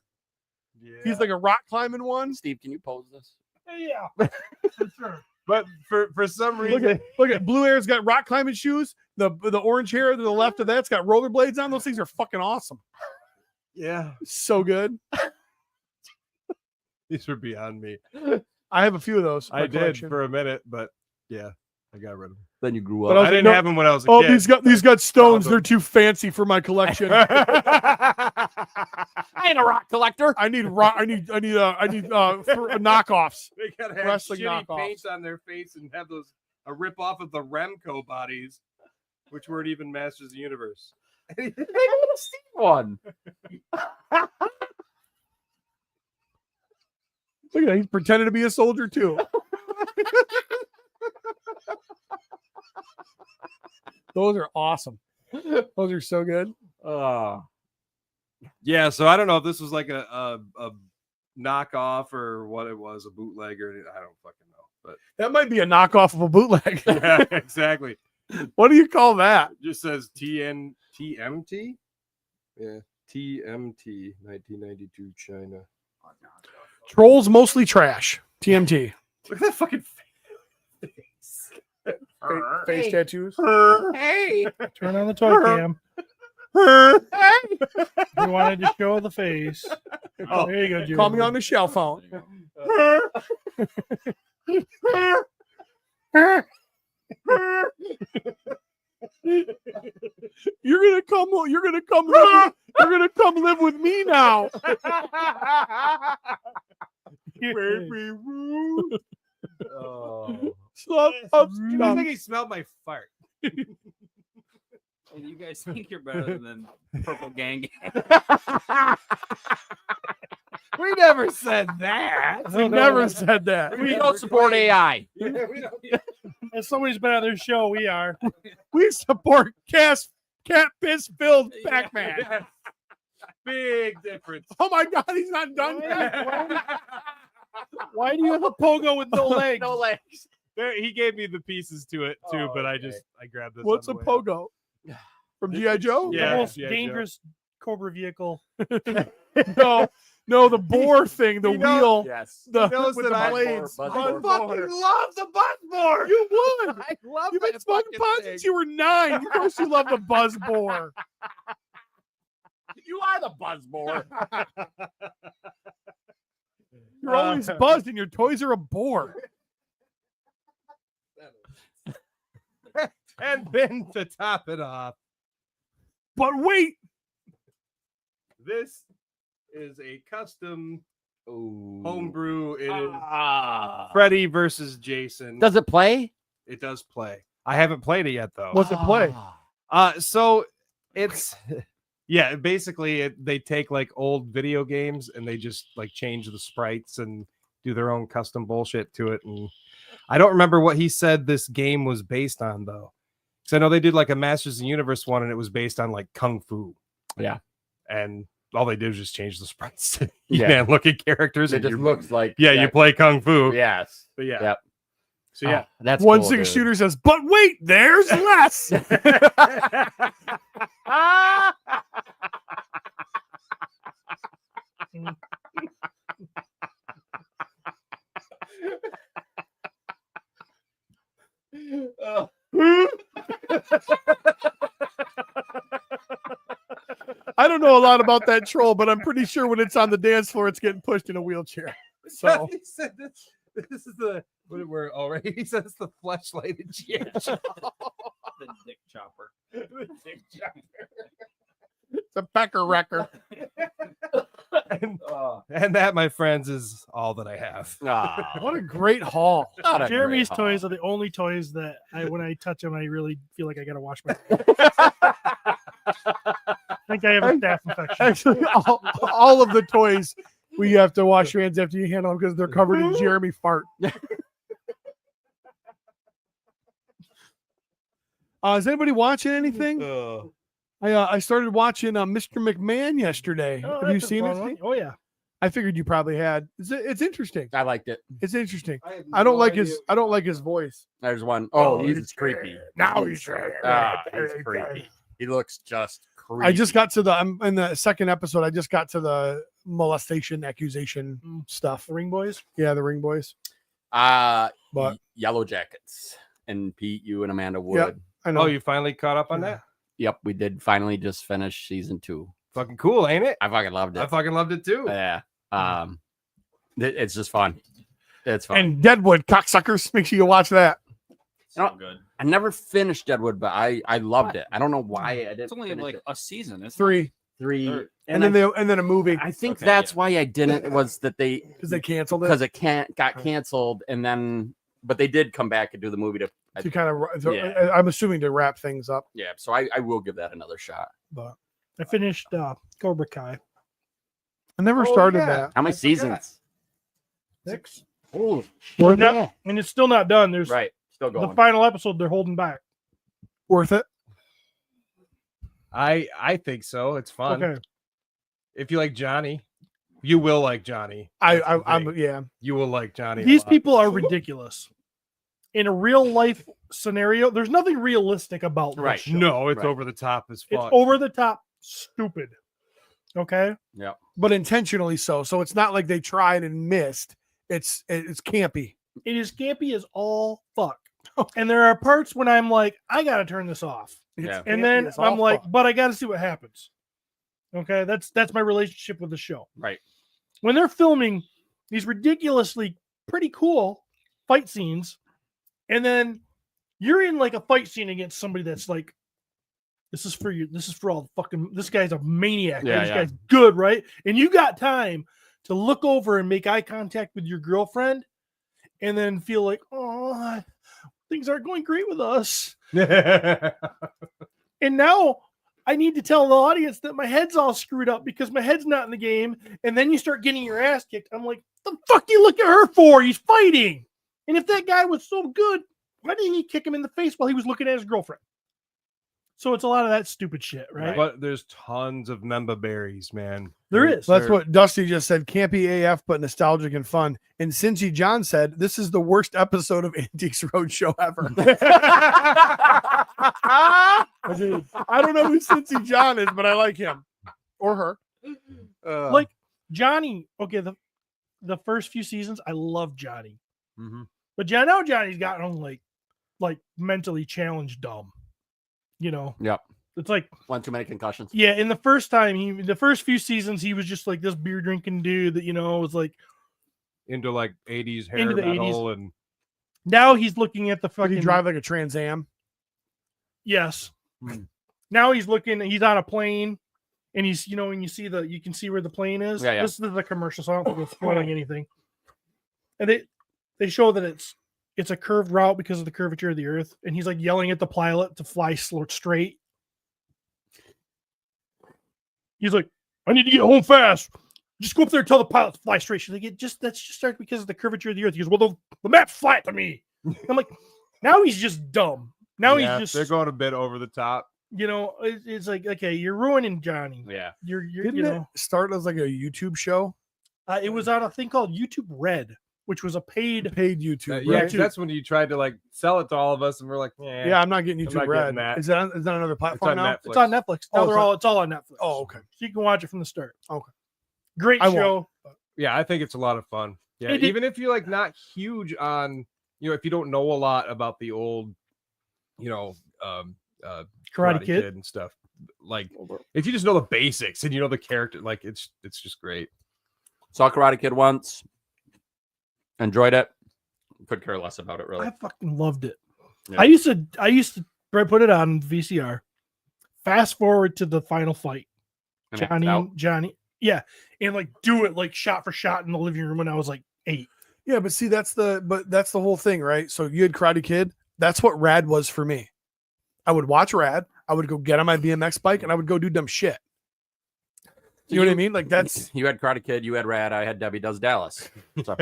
Yeah. He's like a rock climbing one. Steve, can you pose this? Yeah, for sure. But for some Look reason, at blue hair's got rock climbing shoes. The orange hair to the left of that's got rollerblades on. Those things are fucking awesome. yeah, So good. these were beyond me. I have a few of those. in I my did collection. for a minute, but yeah, I got rid of them. Then you grew But up. I I didn't no- have them when I was a Oh, kid. these got stones. them. They're too fancy for my collection. I ain't a rock collector. I need knockoffs. They gotta have Wrestling shitty knockoffs. paint on their face and have those a rip off of the Remco bodies, which weren't even Masters of the Universe. Hey, look at the Steve one. Look at that. He's pretending to be a soldier too. Those are awesome. Those are so good. Yeah, so I don't know if this was like a knockoff or what it was, a bootleg or anything. I don't fucking know. But That might be a knockoff of a bootleg. yeah, exactly. What do you call that? It just says TMT. Yeah, TMT 1992 China. Trolls mostly trash. TMT. Look at that fucking face. Face tattoos. Hey. Turn on the toy cam. We wanted to show the face. Oh, There you go, Julie. Call me on the shell phone. You're gonna come live with me now. Baby Ruth. Oh. Stop. You guys think he smelled my fart? And you guys think you're better than Purple Gang. We never said that. We never said that. We don't support AI. As somebody's been on their show, we are. We support cat piss filled Pac-Man. Big difference. Oh my God, he's not done yet. Why do you have a pogo with no legs? No legs. There, he gave me the pieces to it too, Oh, but I okay. grabbed this. What's a on the way out. pogo? From G.I. Joe? The Yeah. most G.I. Joe. dangerous Cobra vehicle. No, the boar thing, the You know- wheel. Yes. The, He knows with that the I- blades. Buzz I board. fucking love the buzz board. You would. I love You've been that smoking fucking pot thing. since you were 9. Of course you love the buzz boar. You are the buzzboard. You're always buzzed and your toys are a boar. And then to top it off, But wait, this is a custom Ooh. homebrew. It is Ah. Freddy versus Jason. Does it play? It does play. I haven't played it yet though. what's it play? So it's yeah, basically they take like old video games and they just like change the sprites and do their own custom bullshit to it. And I don't remember what he said this game was based on though. Because I know they did like a Masters of the Universe one and it was based on like Kung Fu. Yeah. And all they did was just change the sprites to Yeah. man looking characters. It and just you- looks like yeah, you play Kung Fu. Yes. But yeah. Yep. So yeah. Oh, that's One cool, six dude. shooter says, but wait, there's less. I don't know a lot about that troll, but I'm pretty sure when it's on the dance floor, it's getting pushed in a wheelchair. So he said this is the what we're already. He says the fleshlight and chair. The dick chopper. The dick chopper. it's a pecker wrecker. And that, my friends, is all that I have. Ah, What a great haul. not a Jeremy's great toys haul. are the only toys that when I touch them, I really feel like I gotta wash my. I think I have a staph infection. Actually, all of the toys, we have to wash your hands after you handle them because they're covered in Jeremy fart. Is anybody watching anything? I started watching Mr. McMahon yesterday. Oh, Have you that's a seen fun it? one. Oh yeah. I figured you probably had. It's interesting. I liked it. It's interesting. I don't like his voice. There's one. Oh, Oh, he's creepy. Now he's He's creepy. He looks just creepy. I just got to I'm in the second episode. I just got to the molestation accusation stuff. The Ring Boys. Yeah, the Ring Boys. But But Yellow Jackets and Pete, you and Amanda Wood. I know. Oh, you finally caught up on that? Yep, we did finally just finish season 2. Fucking cool, ain't it? I fucking loved I it. fucking loved it too. Yeah. It's just fun. It's fun. And Deadwood cocksuckers. Make sure you watch that. So No. good. I never finished Deadwood, but I loved it. I don't know why I didn't. It's only finish like it. a season. Isn't it? 3, 3, Or- and then a movie I think Okay, that's yeah. why I didn't. Was that they because they canceled it because it got canceled, and then but they did come back and do the movie to to kind of. Yeah. I'm assuming to wrap things up. yeah. So I will give that another shot. But I finished Cobra Kai. I never Oh, started yeah. that. How many seasons? 6. Oh, Worth it? Yep. And it's still not done. There's right. Still the going. final episode they're holding back. Worth it. I think so. It's fun. Okay. If you like Johnny, you will like Johnny. I'm yeah. You will like Johnny. a These lot. people are ridiculous. In a real life scenario, there's nothing realistic about this Right. show. No, it's Right. over the top as It's fuck. over the top stupid. Okay. But intentionally so. So it's not like they tried and missed. It's campy. It is campy as all fuck. And there are parts when I'm like, I gotta turn this off. Yeah. And campy then as I'm all like, fuck. but I gotta see what happens. Okay, that's my relationship with the show. Right. When they're filming these ridiculously pretty cool fight scenes, and then you're in like a fight scene against somebody that's like, this is for you, this is for all the fucking, this guy's a maniac. Yeah, This yeah. guy's good, right? And you got time to look over and make eye contact with your girlfriend and then feel like, oh, things aren't going great with us. And now I need to tell the audience that my head's all screwed up because my head's not in the game. And then you start getting your ass kicked. I'm like, the fuck do you look at her for? He's fighting. And if that guy was so good, why didn't he kick him in the face while he was looking at his girlfriend? So it's a lot of that stupid shit, right? But there's tons of member berries, man. There is. So that's what Dusty just said. Campy AF, but nostalgic and fun. And Cincy John said, this is the worst episode of Antiques Roadshow ever. I don't know who Cincy John is, but I like him. Or her. Like Johnny. Okay, the first few seasons, I love Johnny. But now Johnny's gotten like mentally challenged dumb. You know? Yep. It's like One too many concussions. yeah, in the first few seasons, he was just like this beer drinking dude that, you know, was like into like 80s hair Into the metal and now he's looking at the Did fucking he drive like a Trans Am? Yes. Now he's on a plane and he's, you know, when you can see where the plane is. Yeah. This is the commercial, so I don't think it's spoiling anything. And they show that it's a curved route because of the curvature of the earth, and he's like yelling at the pilot to fly straight. He's like, I need to get home fast. Just go up there and tell the pilot to fly straight. She's like, that's just starts because of the curvature of the earth. He goes, well, the map's flat to me. I'm like, now he's just dumb. Now yeah, he's just, they're going a bit over the top. you know, it's like, okay, you're ruining Johnny. Yeah. You're Didn't you it know, start as like a YouTube show? it was on a thing called YouTube Red, which was a paid. Paid YouTube. Yeah, right? 'cause that's when you tried to like sell it to all of us, and we're like, Yeah, I'm not getting I'm YouTube not Red. getting that. Is that another platform on now? Netflix. It's on Netflix. Oh, Now it's all on Netflix. Oh, okay. So you can watch it from the start. Okay. Great I won't. show. Yeah, I think it's a lot of fun. Yeah, It- even if you're like not huge on, you know, if you don't know a lot about the old, you know, Karate Kid. and stuff, like if you just know the basics and you know the character, like it's just great. Saw Karate Kid once. Enjoyed it. Could care less about it, really. I fucking loved it. Yeah. I used to put it on VCR. Fast forward to the final fight. And act out. Johnny. Yeah. And like do it like shot for shot in the living room when I was like 8. Yeah, but see, that's the whole thing, right? So you had Karate Kid. That's what Rad was for me. I would watch Rad. I would go get on my BMX bike and I would go do dumb shit. You know what I mean? Like that's You had Karate Kid, you had Rad, I had Debbie Does Dallas. So,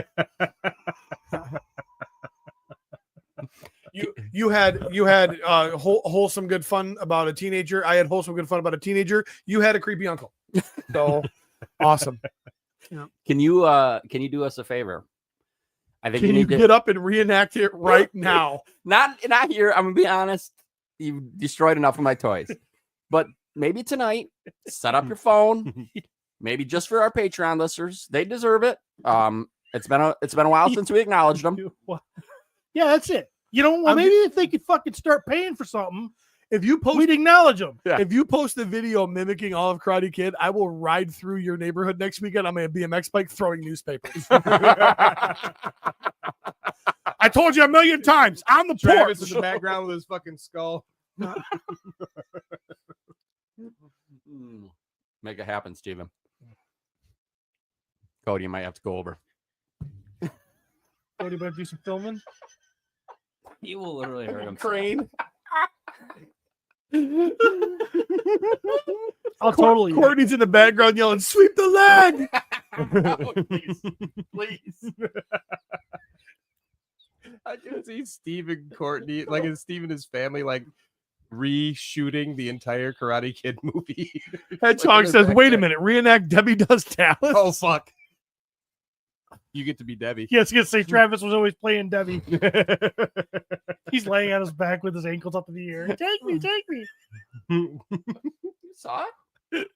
you had wholesome good fun about a teenager. I had wholesome good fun about a teenager. You had a creepy uncle. So awesome. can you do us a favor? I think Can you need to- get up and reenact it right now? not here. I'm gonna be honest. You destroyed enough of my toys, but maybe tonight, set up your phone. Maybe just for our Patreon listeners, they deserve it. It's been a while since we acknowledged them. Yeah, that's it. You know, well, maybe if they could fucking start paying for something, If you post we'd acknowledge them. Yeah. If you post a video mimicking all of Karate Kid, I will ride through your neighborhood next weekend on my BMX bike throwing newspapers. I told you a million times. I'm the Travis porch. in the background with his fucking skull. Make it happen, Steven. Cody, you might have to go over. Cody, about to do some filming? He will literally hurt himself. Crane. I'll totally. Courtney's in the background yelling, "Sweep the leg!" Oh, please. I can see Steve and Courtney, like, and Steve and his family, like, reshooting the entire Karate Kid movie. Hedgehog says, "Wait a minute, reenact Debbie Does Dallas." Oh, fuck. You get to be Debbie. Yes, you say Travis was always playing Debbie. He's laying on his back with his ankles up in the air. Take me, take me. You saw it?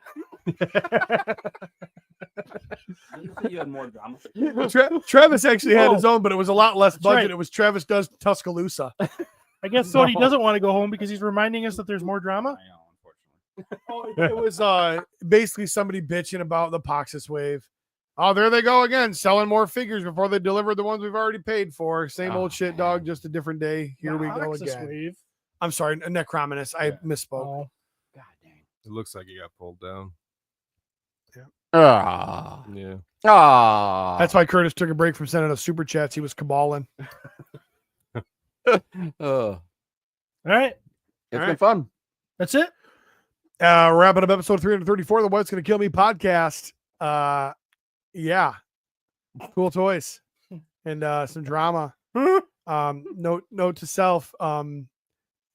You had more drama. Travis actually had his own, but it was a lot less budget. right. It was Travis Does Tuscaloosa. I guess Cody doesn't want to go home because he's reminding us that there's more drama. I know, unfortunately. It was basically somebody bitching about the Poxus wave. Oh, there they go again, selling more figures before they deliver the ones we've already paid for. Same old shit, dog. Just a different day. Here we go Roxas again. Wave. I'm sorry, Necrominus. I misspoke. Oh, God dang. It looks like he got pulled down. Ah. Yeah. Ah. That's why Curtis took a break from sending us super chats. He was caballing. All all right. It's All been fun. That's it. Wrapping up episode 334 of the What's Gonna Kill Me podcast. Yeah. Cool toys and some drama. Note to self,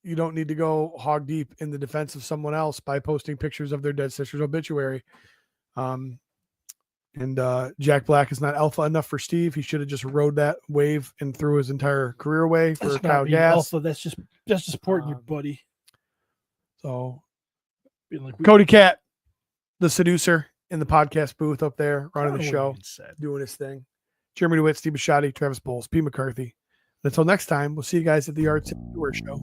you don't need to go hog deep in the defense of someone else by posting pictures of their dead sister's obituary. Jack Black is not alpha enough for Steve. He should have just rode that wave and threw his entire career away for That's Kyle not being Gass. alpha. That's just supporting your buddy. So Being like, Cody Cat, the seducer in the podcast booth up there, running the I don't show, know what you said. doing his thing. Jeremy DeWitt, Steve Bisciotti, Travis Bowles, P. McCarthy. Until next time, we'll see you guys at the Arts and Tour show.